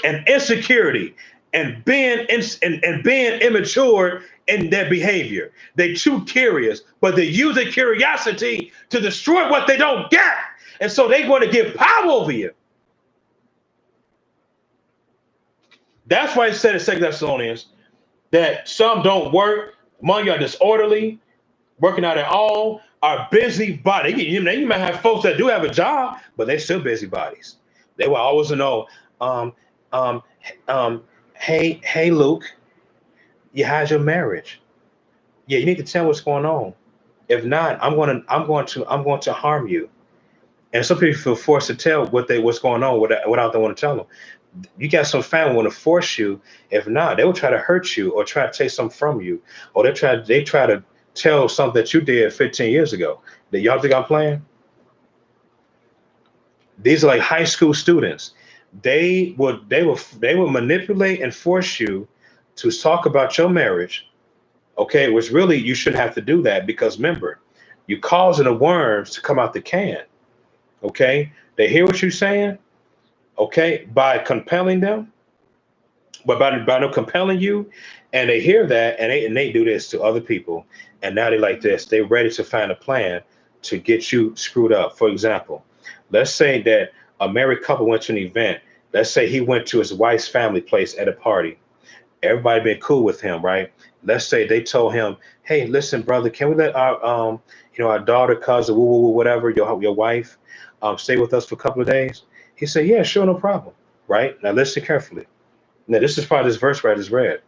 and insecurity and being immature in their behavior. They too curious, but they use their curiosity to destroy what they don't get, and so they want to get power over you. That's why it said in 2 Thessalonians that some don't work, among you are disorderly, working out at all, are busybody. You might have folks that do have a job, but they still busybodies. They will always know, um, um, um, hey, Luke, you had your marriage. Yeah, you need to tell what's going on. If not, I'm going to harm you. And some people feel forced to tell what's going on without they want to tell them. You got some family want to force you. If not, they will try to hurt you or try to take something from you, or they try to tell something that you did 15 years ago. That y'all think I'm playing? These are like high school students. They would manipulate and force you to talk about your marriage. Okay, which really you shouldn't have to do that because remember, you causing the worms to come out the can. Okay, they hear what you're saying. Okay, by compelling them, but by no compelling you, and they hear that, and they do this to other people, and now they like this. They're ready to find a plan to get you screwed up. For example, let's say that a married couple went to an event. Let's say he went to his wife's family place at a party. Everybody been cool with him, right? Let's say they told him, "Hey, listen, brother, can we let our daughter, cousin, woo, woo, woo, whatever, your wife, stay with us for a couple of days?" He said, "Yeah, sure, no problem." Right now, listen carefully. Now, this is part of this verse where I just read.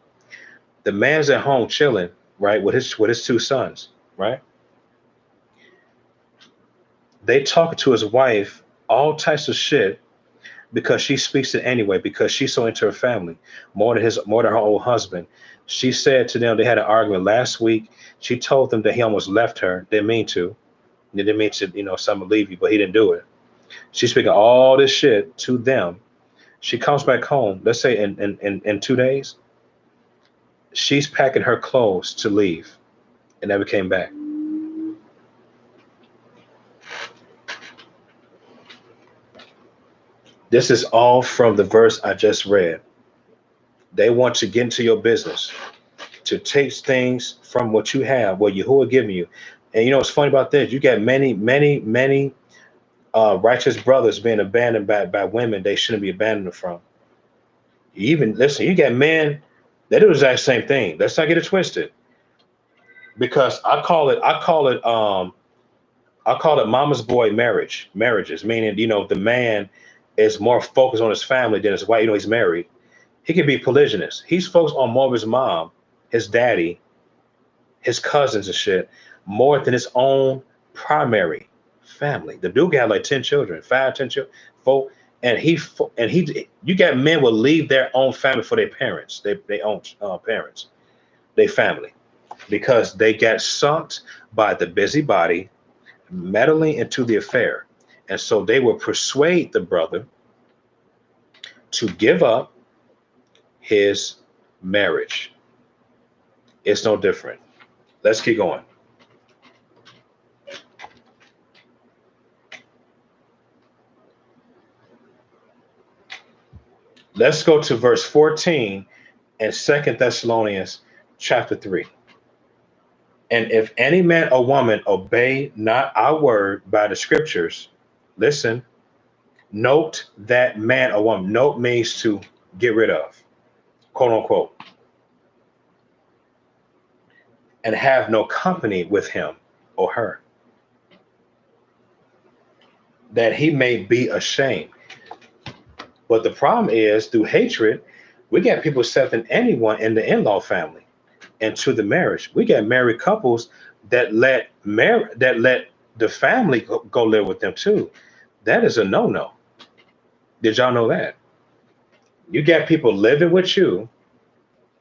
The man's at home chilling, right, with his two sons, right? They talking to his wife all types of shit because she speaks it anyway because she's so into her family more than her old husband. She said to them they had an argument last week. She told them that he almost left her. Didn't mean to. He didn't mean to, someone leave you, but he didn't do it. She's speaking all this shit to them. She comes back home. Let's say in 2 days, she's packing her clothes to leave and never came back. This is all from the verse I just read. They want to get into your business, to take things from what you have, what Yahuwah giving you. And what's funny about this? You got many, many, many righteous brothers being abandoned by women they shouldn't be abandoned from. Even listen, you got men that do the exact same thing. Let's not get it twisted. Because I call it mama's boy marriages, meaning, the man is more focused on his family than his wife. He's married. He can be polygynous. He's focused on more of his mom, his daddy, his cousins and shit, more than his own primary family. The dude got like 10 children, 5, 10 children, four, you got men will leave their own family for their parents, their own parents, their family, because they got sucked by the busybody meddling into the affair. And so they will persuade the brother to give up his marriage. It's no different. Let's keep going. Let's go to verse 14 in 2 Thessalonians chapter 3. And if any man or woman obey not our word by the scriptures, listen, note that man or woman. Note means to get rid of, quote unquote, and have no company with him or her, that he may be ashamed. But the problem is, through hatred, we got people accepting anyone in the in-law family into the marriage. We got married couples that let the family go live with them too. That is a no-no. Did y'all know that? You got people living with you,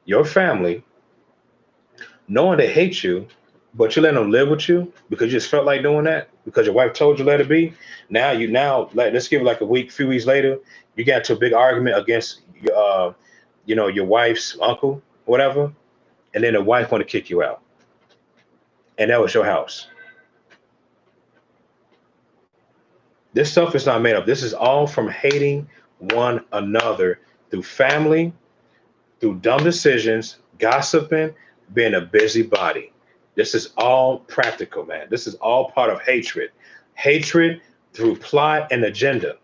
your family, knowing they hate you, but you let them live with you because you just felt like doing that because your wife told you let it be. Now let's give it like few weeks later, you got to a big argument against your wife's uncle, whatever, and then the wife want to kick you out, and that was your house. This stuff is not made up. This is all from hating one another through family, through dumb decisions, gossiping, being a busybody. This is all practical, man. This is all part of hatred. Hatred through plot and agenda.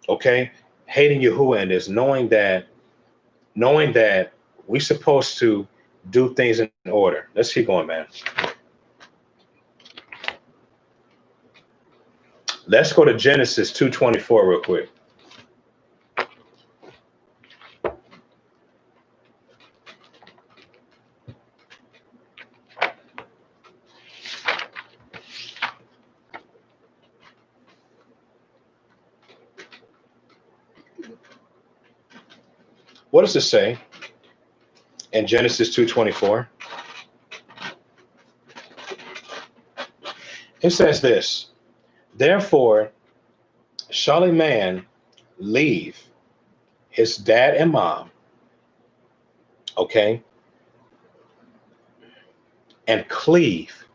Okay? Hating Yahuwah and this, knowing that knowing that we're supposed to do things in order. Let's keep going, man. Let's go to Genesis 2:24 real quick. What does it say in Genesis 2:24? It says this: therefore shall a man leave his dad and mom, okay, and cleave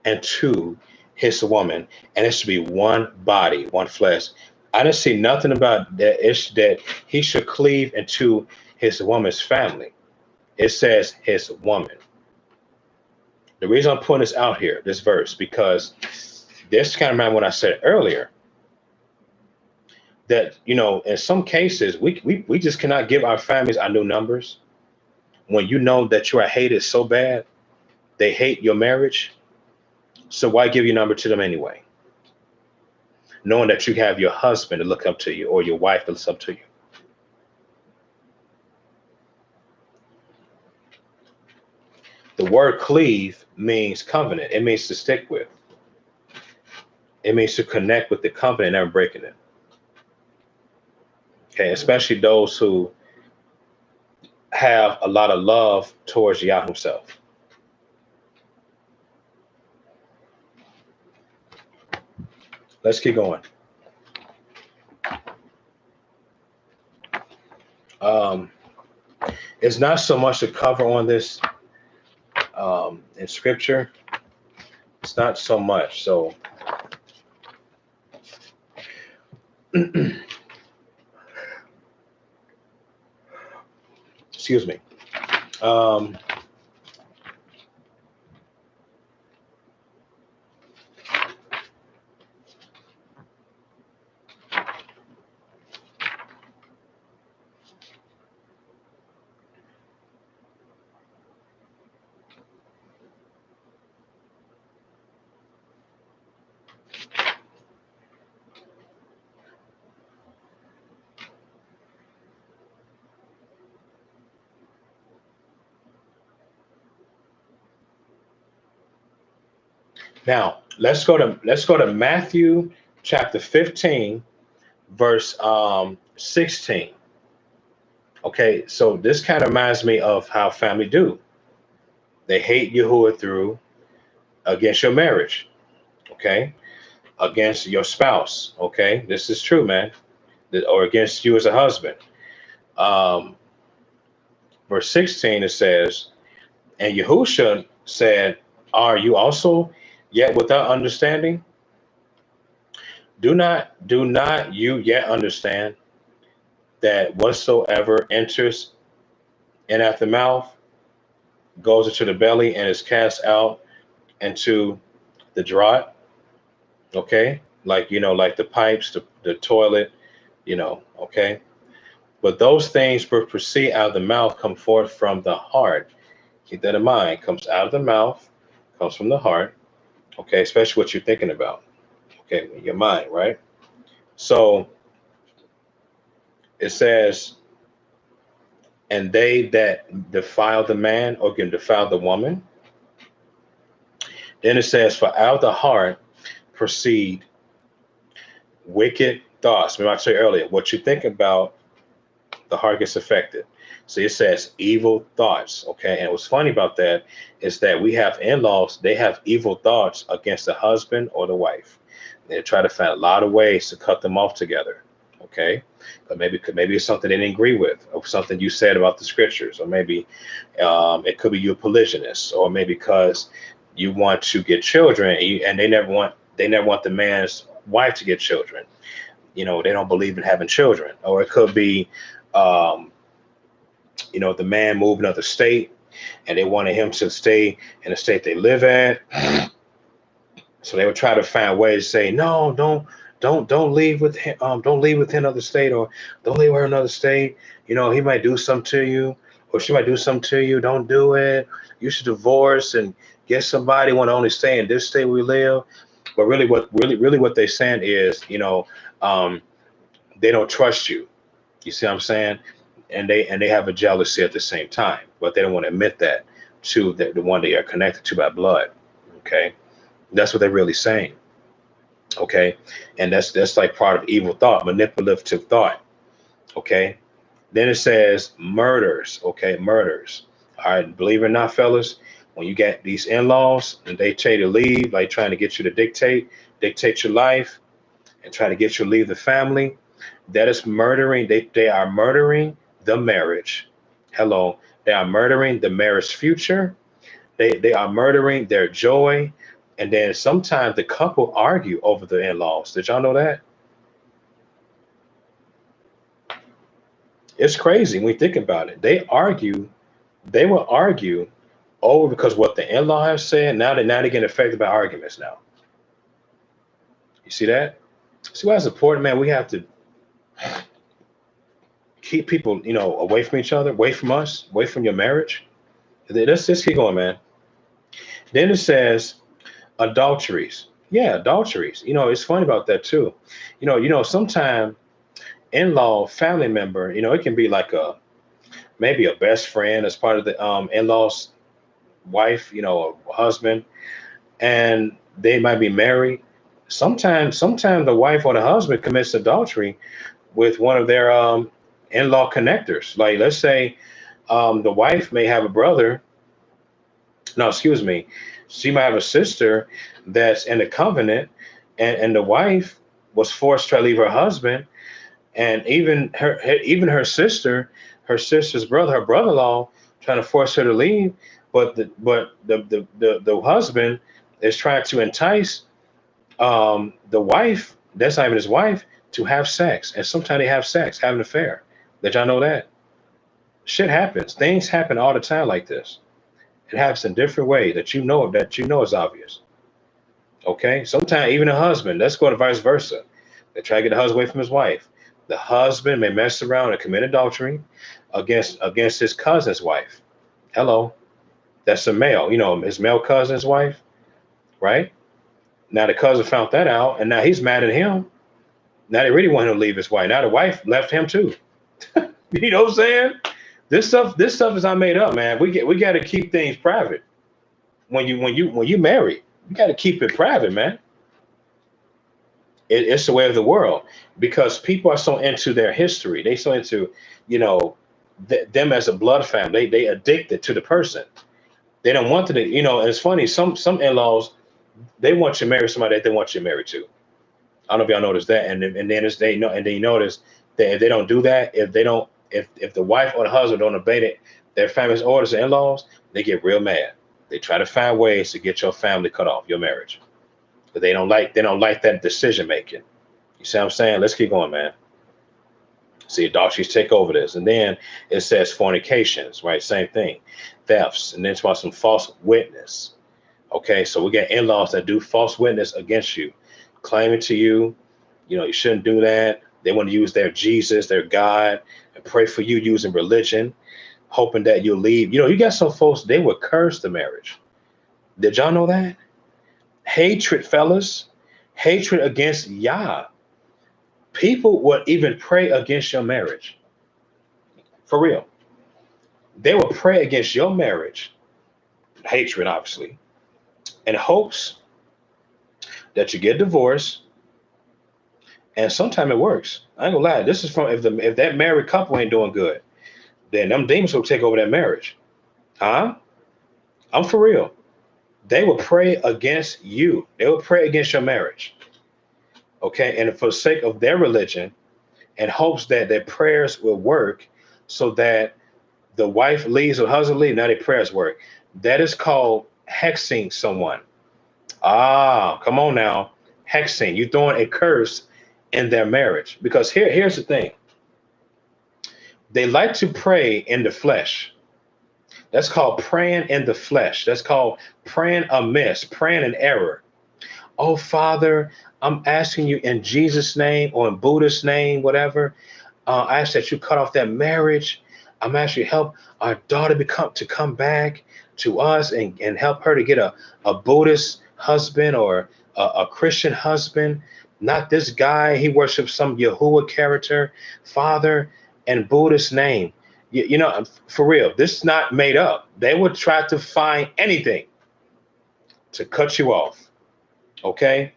unto his woman, and it should be one body, one flesh. I didn't see nothing about that. It's that he should cleave into his woman's family. It says his woman. The reason I'm putting this out here, this verse, because this kind of remember what I said earlier, that, you know, in some cases, we just cannot give our families our new numbers. When you know that you are hated so bad, they hate your marriage. So why give your number to them anyway? Knowing that you have your husband to look up to you or your wife to look up to you. The word cleave means covenant. It means to stick with. It means to connect with the covenant and never breaking it. Okay, especially those who have a lot of love towards Yah himself. Let's keep going. It's not so much to cover on this in scripture. It's not so much. So excuse me. Now let's go to Matthew chapter 15, verse 16. Okay, so this kind of reminds me of how family do. They hate Yahuwah through against your marriage, okay, against your spouse, okay. This is true, man, or against you as a husband. Verse 16 it says, and Yahusha said, are you also yet without understanding? Do not you yet understand that whatsoever enters in at the mouth goes into the belly and is cast out into the draught? Okay, like, you know, like the pipes, the toilet, you know, okay. But those things which proceed out of the mouth come forth from the heart. Keep that in mind. Comes out of the mouth, comes from the heart. Okay, especially what you're thinking about. Okay, your mind, right? So it says, and they that defile the man or can defile the woman. Then it says, for out of the heart proceed wicked thoughts. Remember I said earlier, what you think about, the heart gets affected. So it says evil thoughts. Okay, and what's funny about that is that we have in-laws, they have evil thoughts against the husband or the wife. They try to find a lot of ways to cut them off together. Okay, but maybe it's something they didn't agree with, or something you said about the scriptures, or maybe it could be you're a polygynist, or maybe because you want to get children and they never want the man's wife to get children. You know, they don't believe in having children. Or it could be you know, the man moved another state and they wanted him to stay in the state they live at. So they would try to find ways to say, no, don't don't leave with him, don't leave with another state, or don't leave with another state. He might do something to you, or she might do something to you. Don't do it. You should divorce and get somebody want to only stay in this state we live. But really, what they're saying is, um, they don't trust you. You see what I'm saying? And they have a jealousy at the same time, but they don't want to admit that to the one they are connected to by blood. Okay, that's what they're really saying. Okay, and that's like part of evil thought, manipulative thought. Okay, then it says murders. Okay, murders. All right, believe it or not, fellas, when you get these in-laws and they tell you to leave, like trying to get you to dictate your life and try to get you to leave the family, that is murdering. They are murdering the marriage. Hello, they are murdering the marriage future. They are murdering their joy. And then sometimes the couple argue over the in-laws. Did y'all know that? It's crazy when you think about it. They will argue over because what the in-law has said. Now they get affected by arguments now. You see that? See why it's important, man? We have to keep people, away from each other, away from us, away from your marriage. Let's just keep going, man. Then it says adulteries. Yeah, adulteries. It's funny about that too. Sometimes in-law family member, it can be like maybe a best friend as part of the in-laws wife, a husband, and they might be married. Sometimes the wife or the husband commits adultery with one of their in-law connectors. Like, let's say the wife may have a brother. No, excuse me. She might have a sister that's in the covenant, and the wife was forced to leave her husband, and even her sister's brother, her brother-in-law, trying to force her to leave, but the husband is trying to entice the wife, that's not even his wife, to have sex. And sometimes they have sex, have an affair. Did y'all know that? Shit happens. Things happen all the time like this. It happens in different ways that is obvious. Okay? Sometimes even a husband, let's go to vice versa. They try to get the husband away from his wife. The husband may mess around and commit adultery against his cousin's wife. Hello. That's a male, his male cousin's wife, right? Now the cousin found that out, and now he's mad at him. Now they really want him to leave his wife. Now the wife left him too. You know what I'm saying? This stuff is not made up, man. We got to keep things private. When you marry, you got to keep it private, man. It's the way of the world, because people are so into their history. They so into, them as a blood family. They addicted to the person. They don't want to, and it's funny. Some in-laws, they want you to marry somebody that they want you to marry to. I don't know if y'all noticed that. And then you notice that if they don't do that, if the wife or the husband don't obey their family's orders and in-laws, they get real mad. They try to find ways to get your family cut off, your marriage. But they don't like that decision making. You see what I'm saying? Let's keep going, man. See, adulteries take over this. And then it says fornications, right? Same thing. Thefts. And then it's about some false witness. Okay, so we got in-laws that do false witness against you, claiming to you, you shouldn't do that. They want to use their Jesus, their God, and pray for you using religion, hoping that you'll leave. You got some folks, they would curse the marriage. Did y'all know that? Hatred, fellas. Hatred against Yah. People would even pray against your marriage. For real. They will pray against your marriage. Hatred, obviously. In hopes that you get divorced. And sometimes it works. I ain't gonna lie. This is from if that married couple ain't doing good, then them demons will take over that marriage. Huh? I'm for real. They will pray against you. They will pray against your marriage. Okay, and for the sake of their religion, and hopes that their prayers will work, so that the wife leaves or husband leaves. Now their prayers work. That is called hexing someone. Come on now, hexing. You're throwing a curse in their marriage, because here's the thing. They like to pray in the flesh. That's called praying in the flesh. That's called praying amiss, praying in error. Oh, Father, I'm asking you in Jesus' name or in Buddha's name, whatever. I ask that you cut off that marriage. I'm asking you help our daughter to come back to us and help her to get a Buddhist husband or a Christian husband, not this guy. He worships some Yahuwah character, Father, in Buddhist name. You know, for real, this is not made up. They would try to find anything to cut you off. Okay.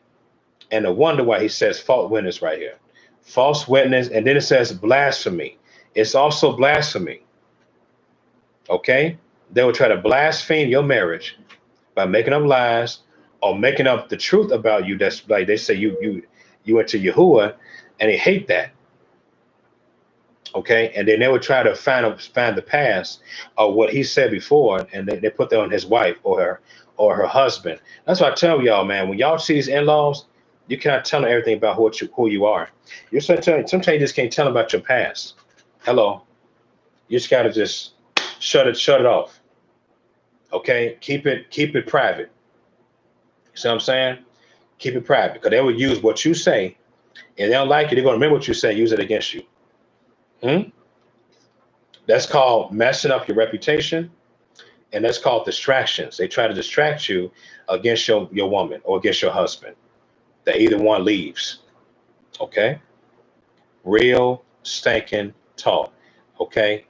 And no wonder why he says false witness right here. False witness. And then it says blasphemy. It's also blasphemy. Okay. They will try to blaspheme your marriage by making up lies or making up the truth about you. That's like they say you went to Yahuwah and they hate that. Okay. And then they would try to find the past of what he said before, and they put that on his wife or her husband. That's why I tell y'all, man, when y'all see these in-laws, you cannot tell them everything about who you are. Sometimes you just can't tell them about your past. Hello. You just gotta just shut it off. Okay? Keep it private. You see what I'm saying? Keep it private. Because they will use what you say, and they don't like it, they're gonna remember what you say, use it against you. That's called messing up your reputation, and that's called distractions. They try to distract you against your woman or against your husband. That either one leaves. Okay? Real stinking talk. Okay?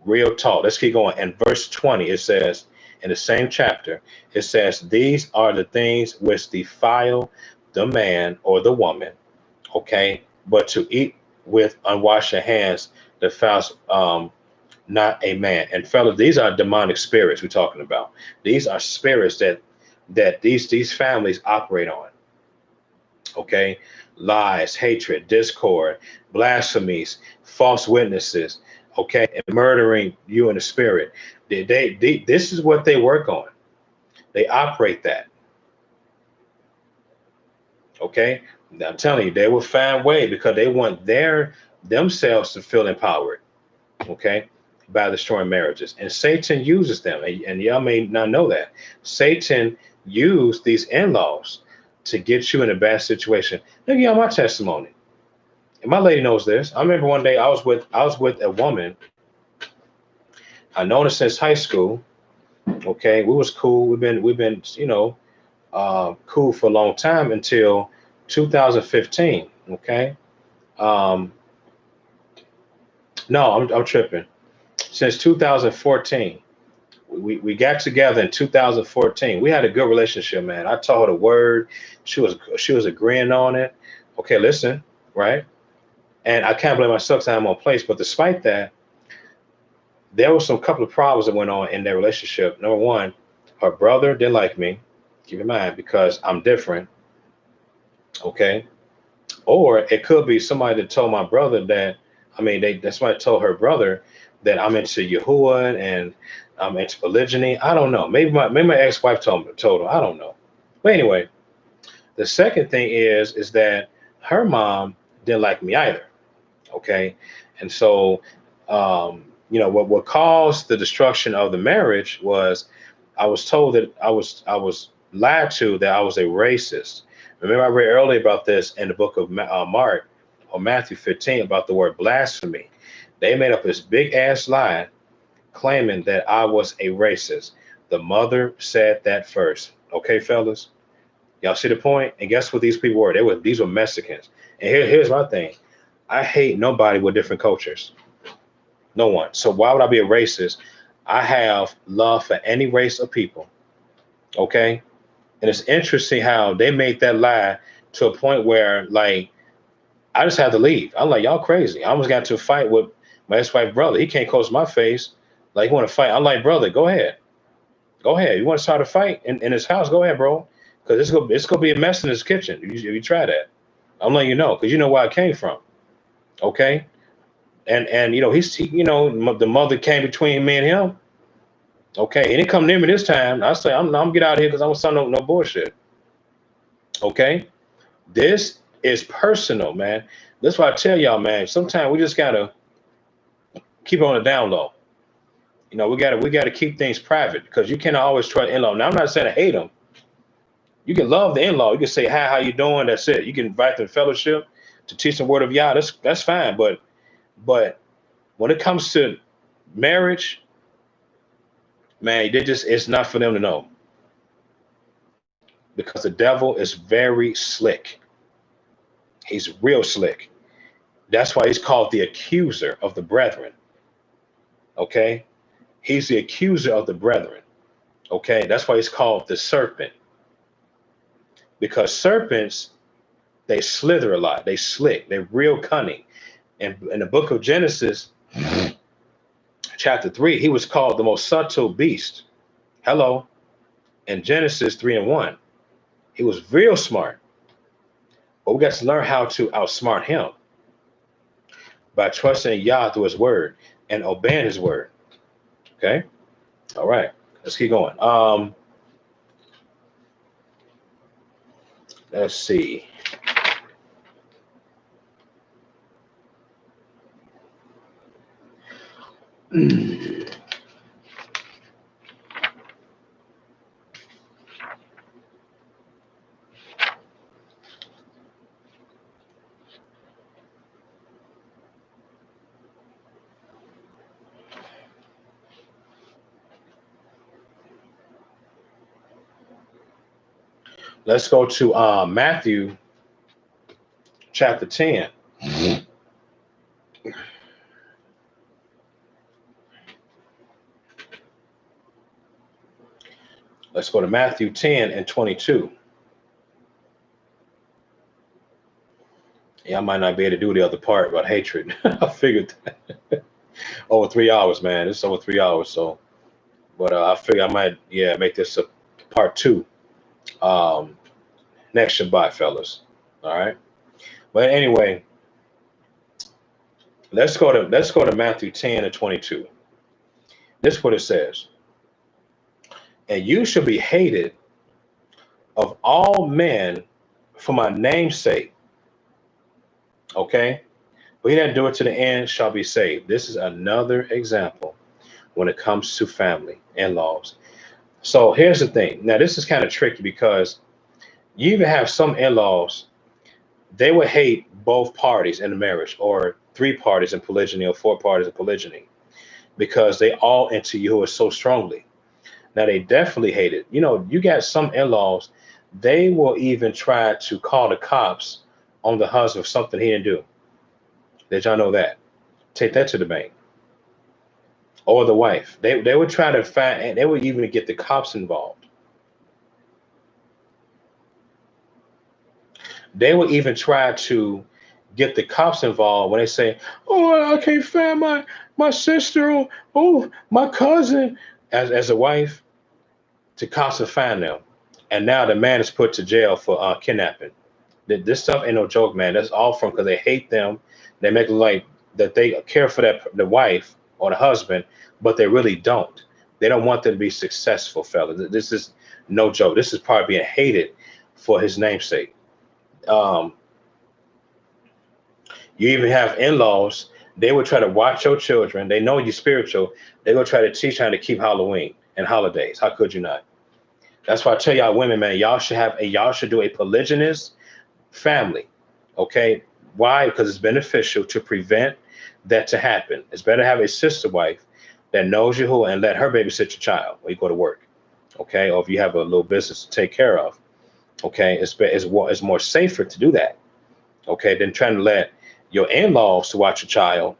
Real talk. Let's keep going. In verse 20, it says, in the same chapter, it says, these are the things which defile the man or the woman. Okay? But to eat with unwashed hands defiles not a man. And fellas, these are demonic spirits we're talking about. These are spirits that these families operate on. Okay? Lies, hatred, discord, blasphemies, false witnesses, okay, and murdering you in the spirit. This is what they work on. They operate that. Okay? Now, I'm telling you, they will find way because they want themselves to feel empowered. Okay? By destroying marriages. And Satan uses them. And y'all may not know that. Satan used these in-laws to get you in a bad situation. Look at my testimony. And my lady knows this. I remember one day I was with a woman. I known her since high school. Okay, we was cool. We've been cool for a long time until 2015. Okay, no, I'm tripping. Since 2014. We got together in 2014. We had a good relationship, man. I taught her the word. She was agreeing on it. Okay, listen, right? And I can't blame myself because I'm on place. But despite that, there was some couple of problems that went on in their relationship. Number one, her brother didn't like me. Keep in mind, because I'm different. Okay. Or it could be somebody that told my brother somebody told her brother that I'm into Yahuwah and I'm into polygyny. I don't know. Maybe my ex-wife told her. I don't know. But anyway, the second thing is that her mom didn't like me either. Okay. And so, what caused the destruction of the marriage was I was told that I was lied to that I was a racist. Remember, I read earlier about this in the book of Mark or Matthew 15 about the word blasphemy. They made up this big ass lie claiming that I was a racist. The mother said that first. Okay, fellas? Y'all see the point? And guess what these people were? These were Mexicans. And here's my thing. I hate nobody with different cultures. No one. So why would I be a racist? I have love for any race of people. Okay? And it's interesting how they made that lie to a point where, like, I just had to leave. I'm like, y'all crazy. I almost got to a fight with my ex-wife brother. He can't close my face. Like, you want to fight? I'm like, brother, go ahead. Go ahead. You want to start a fight in his house? Go ahead, bro. Because it's gonna be a mess in his kitchen. You try that. I'm letting you know, because you know where I came from. Okay? And the mother came between me and him. Okay, he didn't come near me this time. I say, I'm get out of here because I don't sound no bullshit. Okay? This is personal, man. That's why I tell y'all, man, sometimes we just gotta keep it on the down low. We gotta keep things private because you cannot always trust in-law. Now I'm not saying I hate them, You can love the in-law. You can say, hi, how you doing? That's it. You can invite them to fellowship to teach them word of Yah. That's fine. But when it comes to marriage, man, it's not for them to know, because the devil is very slick. He's real slick. That's why he's called the accuser of the brethren. Okay. He's the accuser of the brethren. Okay. That's why he's called the serpent, because serpents, they slither a lot. They slick. They're real cunning. And in the book of Genesis, chapter 3, he was called the most subtle beast. Hello. In Genesis 3:1, he was real smart. But we got to learn how to outsmart him by trusting Yah through his word and obeying his word. Okay. All right. Let's keep going. Let's see. Let's go to Matthew chapter 10. Let's go to Matthew 10:22. Yeah, I might not be able to do the other part about hatred. I figured that. Over 3 hours, man. It's over 3 hours. So, but I figure I might, make this a part 2. Next Shabbat, fellas. All right. But anyway, let's go to Matthew 10:22. This is what it says. And you shall be hated of all men for my name's sake. Okay? But he that doeth to the end shall be saved. This is another example when it comes to family, in-laws. So here's the thing. Now, this is kind of tricky, because you even have some in-laws, they would hate both parties in the marriage, or 3 parties in polygyny, or 4 parties in polygyny, because they all into Yahuwah so strongly. Now, they definitely hate it. You got some in-laws, they will even try to call the cops on the husband for something he didn't do. Did y'all know that? Take that to the bank. Or the wife. They would try to find, and they would even get the cops involved. They would even try to get the cops involved when they say, oh, I can't find my sister, or my cousin, as a wife, to cops to find them. And now the man is put to jail for kidnapping. This stuff ain't no joke, man. That's all from because they hate them. They make it like that they care for the wife or the husband, but they really don't. They don't want them to be successful, fellas. This is no joke. This is part of being hated for his namesake. You even have in-laws. They would try to watch your children. They know you're spiritual. They go try to teach how to keep Halloween and holidays. How could you not? That's why I tell y'all women, man, y'all should do a polygynous family. Okay. Why? Because it's beneficial to prevent that to happen. It's better to have a sister wife that knows Yahuwah and let her babysit your child when you go to work. Okay. Or if you have a little business to take care of. Okay. It's more safer to do that. Okay. Than trying to let your in-laws to watch your child,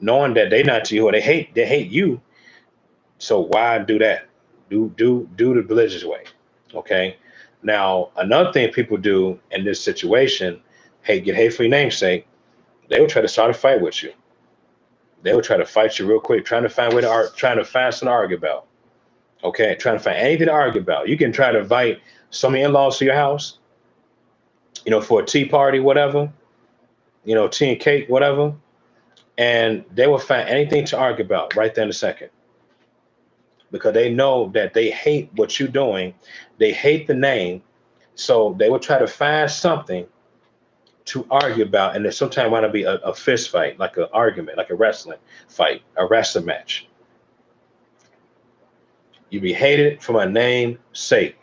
knowing that they're not to you, or they hate you. So why do that? Do the religious way. Okay. Now, another thing people do in this situation, get hate for your namesake, they will try to start a fight with you. They will try to fight you real quick, trying to find trying to find something to argue about. Okay, trying to find anything to argue about. You can try to invite some of your in-laws to your house, for a tea party, whatever, tea and cake, whatever, and they will find anything to argue about right there in a second. Because they know that they hate what you're doing. They hate the name. So they will try to find something to argue about. And then sometimes want to be a fist fight, like an argument, like a wrestling fight, a wrestling match. You be hated for my name's sake.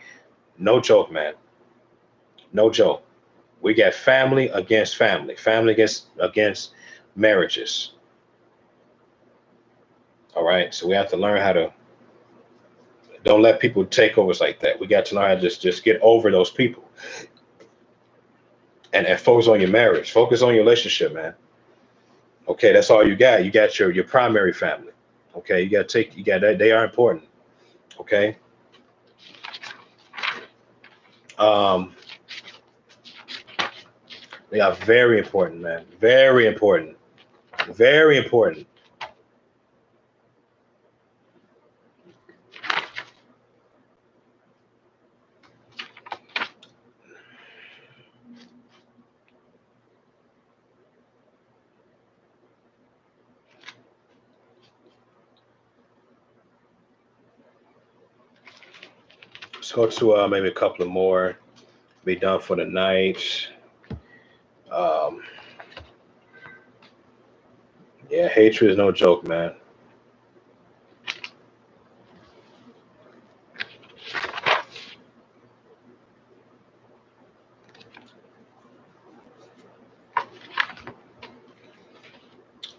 No joke, man. No joke. We got family against family, family against marriages. All right. So we have to learn how to don't let people take over us like that. We got to learn how to just get over those people and focus on your marriage. Focus on your relationship, man. Okay, that's all you got. You got your primary family. Okay, you got that. They are important. Okay. Um, they are very important, man. Very important. Very important. Let's go to maybe a couple of more. Be done for the night. Um, yeah, hatred is no joke, man.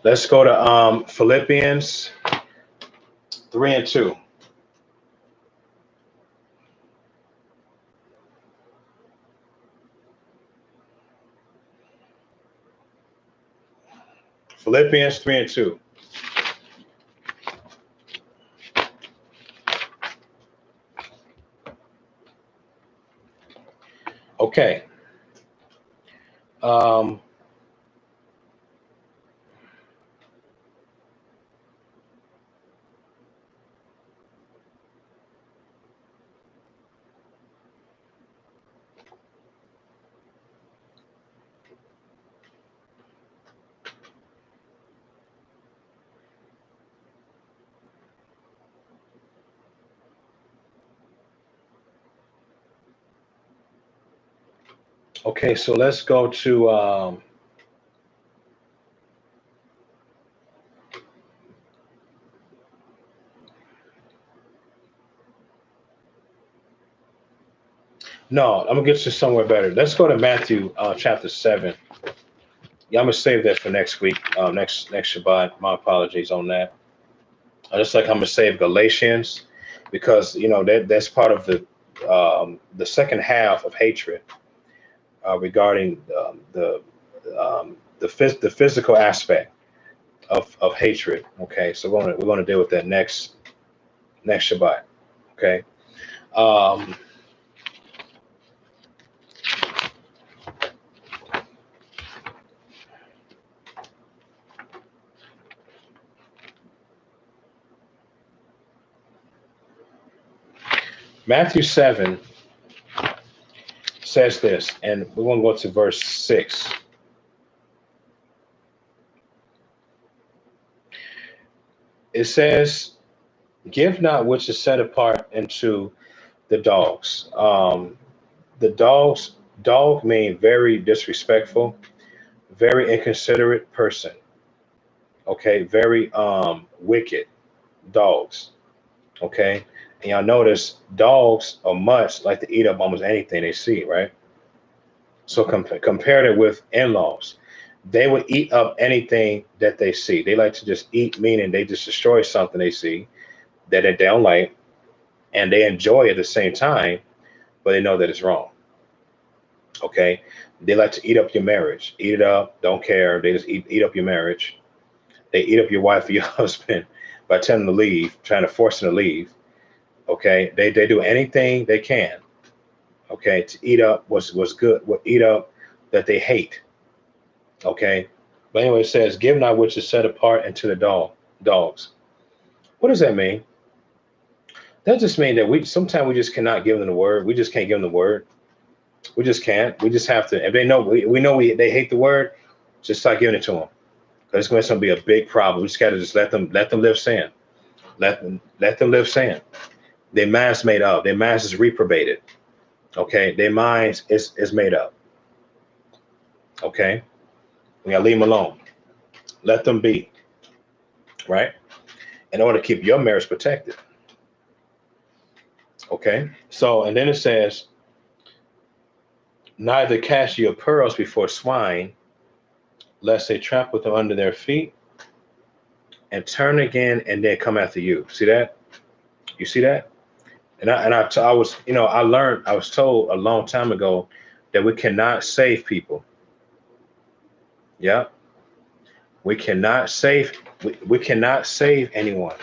Let's go to Philippians 3:2. Philippians 3:2. Okay. Um, okay, so let's go to no, I'm gonna get you somewhere better. Let's go to Matthew chapter 7. Yeah, I'm gonna save that for next week, next Shabbat. My apologies on that. Just like I'm gonna save Galatians, because that's part of the second half of hatred regarding the physical aspect of hatred. Okay, so we're gonna deal with that next Shabbat. Okay. Um, Matthew 7 says this, and we're going to go to verse 6. It says, give not which is set apart into the dogs. Dog mean very disrespectful, very inconsiderate person. Okay, very wicked dogs. Okay, and y'all notice dogs or mutts like to eat up almost anything they see, right? So compared it with in-laws, they would eat up anything that they see. They like to just eat, meaning they just destroy something they see that they don't like, and they enjoy it at the same time, but they know that it's wrong. Okay, they like to eat up your marriage, eat it up, don't care. They just eat up your marriage. They eat up your wife or your husband by telling them to leave, trying to force them to leave. Okay, they do anything they can. Okay, to eat up what's good, what eat up that they hate. Okay, but anyway, it says, "Give not which is set apart into the dogs." What does that mean? That just means that we sometimes we just cannot give them the word. We just can't give them the word. We just can't. We just have to. If they know we know they hate the word, just start giving it to them. Because it's going to be a big problem. We just got to just let them live sin. Let them live sin. Their mind's made up. Their minds is reprobated. Okay, their minds is made up. Okay, we gotta leave them alone. Let them be. Right, in order to keep your marriage protected. Okay, so and then it says, Neither cast your pearls before swine, lest they trample them under their feet and turn again and then come after you. See that? You see that? I was, I was told a long time ago that we cannot save people. Yeah, we cannot save. We cannot save anyone.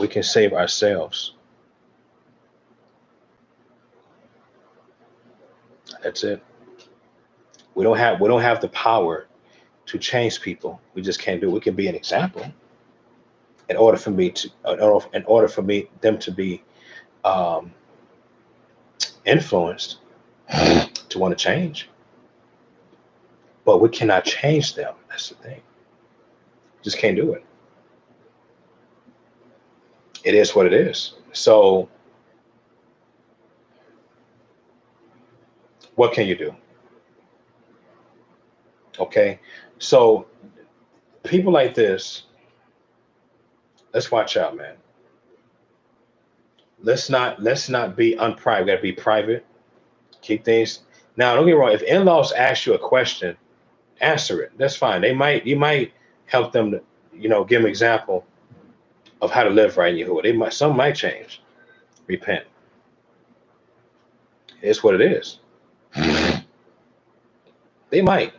We can save ourselves. That's it. We don't have the power to change people. We just can't do it. We can be an example in order for me them to be um, influenced to want to change. But we cannot change them. That's the thing. Just can't do it. It is what it is. So what can you do? Okay. So people like this, let's watch out, man. Let's not be unprivate. We gotta be private. Keep things. Now, don't get me wrong. If in-laws ask you a question, answer it. That's fine. You might help them to, give them an example of how to live right in Yahuwah. Some might change. Repent. It's what it is. They might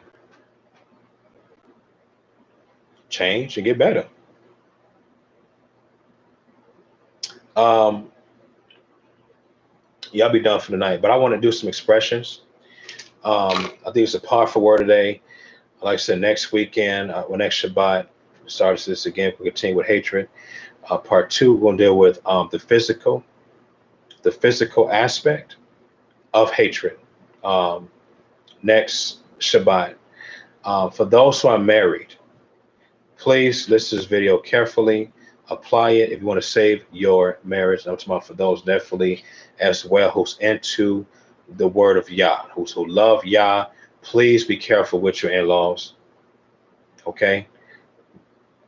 change and get better. Um, yeah, I'll be done for tonight, but I want to do some expressions. I think it's a powerful word today. Like I said, next weekend, next Shabbat, starts this again. We continue with hatred. Part two, we're going to deal with the physical aspect of hatred. Um, Next Shabbat. For those who are married, please listen to this video carefully. Apply it if you want to save your marriage. I'm talking about for those definitely as well who's into the word of Yah, who love Yah. Please be careful with your in-laws. Okay?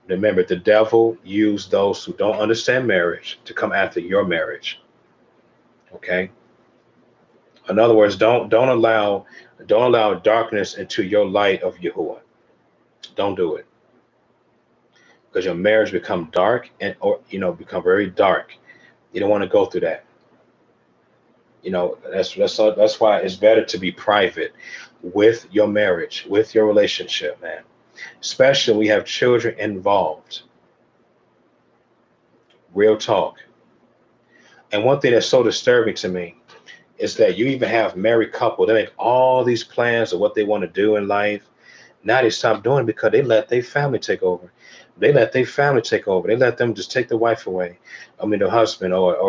Remember, the devil used those who don't understand marriage to come after your marriage. Okay? In other words, don't allow darkness into your light of Yahuwah. Don't do it. Because your marriage become dark or become very dark. You don't want to go through that. That's why it's better to be private with your marriage, with your relationship, man. Especially when we have children involved. Real talk. And one thing that's so disturbing to me is that you even have married couple. They make all these plans of what they want to do in life. Now they stop doing it because they let their family take over. They let their family take over. They let them just take the wife away. I mean, the husband or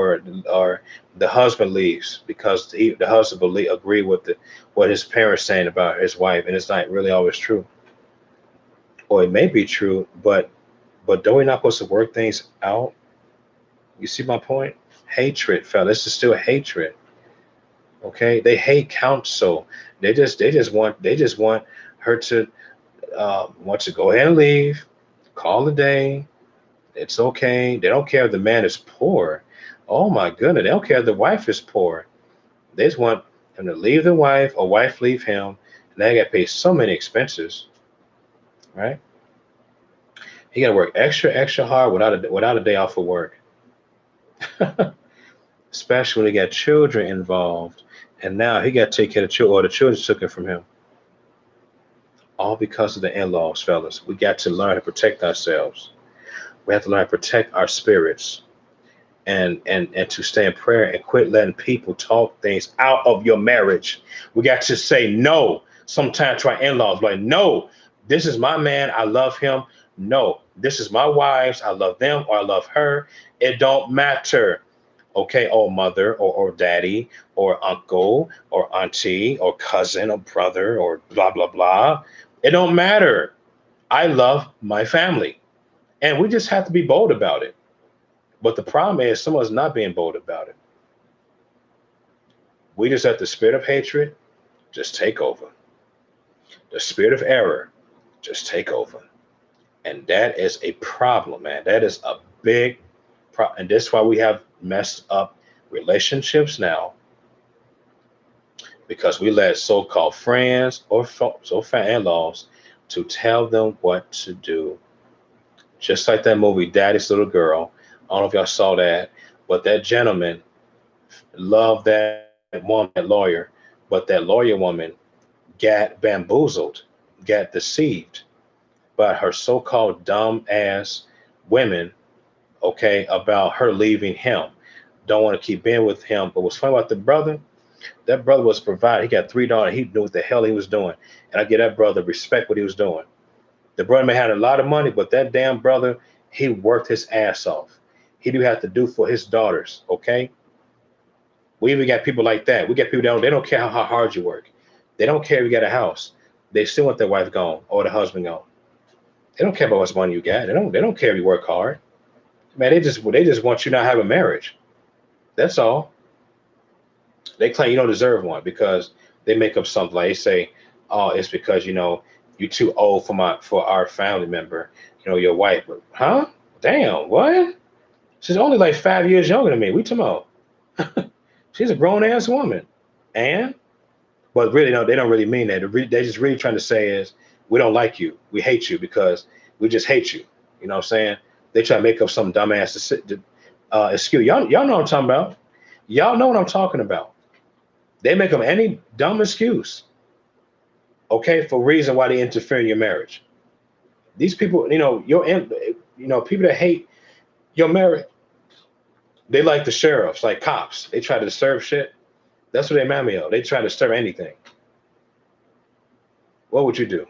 the husband leaves because the husband agree with what his parents saying about his wife, and it's not really always true. Or it may be true, but don't we not supposed to work things out? You see my point? Hatred, fellas. This is still hatred. Okay, they hate counsel. They just want her to want to go ahead and leave, call it a day. It's okay. They don't care if the man is poor. Oh my goodness, they don't care if the wife is poor. They just want him to leave the wife or wife leave him, and they got to pay so many expenses, right? He got to work extra hard without a day off of work, especially when he got children involved, and now he got to take care of the children, or the children took it from him. All because of the in-laws, fellas. We got to learn to protect ourselves. We have to learn to protect our spirits and to stay in prayer and quit letting people talk things out of your marriage. We got to say no sometimes to our in-laws. Like, no, this is my man. I love him. No, this is my wives. I love them or I love her. It don't matter. Okay, oh mother or daddy or uncle or auntie or cousin or brother or blah, blah, blah. It don't matter. I love my family. And we just have to be bold about it. But the problem is someone's not being bold about it. We just let the spirit of hatred just take over. The spirit of error just take over. And that is a problem, man. That is a big problem. And that's why we have messed up relationships now. because we let so-called friends or in-laws to tell them what to do. Just like that movie, Daddy's Little Girl. I don't know if y'all saw that, but that gentleman loved that woman, that lawyer, but that lawyer woman got bamboozled, got deceived by her so-called dumb ass women, okay, about her leaving him. Don't want to keep being with him. But what's funny about the brother, that brother was provided. He got 3 daughters. He knew what the hell he was doing. And I give that brother respect what he was doing. The brother may have a lot of money, but that damn brother, he worked his ass off. He do have to do for his daughters, okay? We even got people like that. We got people that they don't care how hard you work. They don't care if you got a house. They still want their wife gone or the husband gone. They don't care about what money you got. They don't care if you work hard. Man, they just want you not have a marriage. That's all. They claim you don't deserve one because they make up something like they say, "Oh, it's because you're too old for our family member. Your wife." Huh? Damn, what? She's only like 5 years younger than me. We talking about? She's a grown ass woman, and but really, no, they don't really mean that. They just really trying to say is we don't like you, we hate you because we just hate you. You know what I'm saying? They try to make up some dumbass excuse. Y'all know what I'm talking about. Y'all know what I'm talking about. They make up any dumb excuse, okay, for reason why they interfere in your marriage. These people, people that hate your marriage, they like the sheriffs, like cops. They try to disturb shit. That's what they remind me of. They try to disturb anything. What would you do?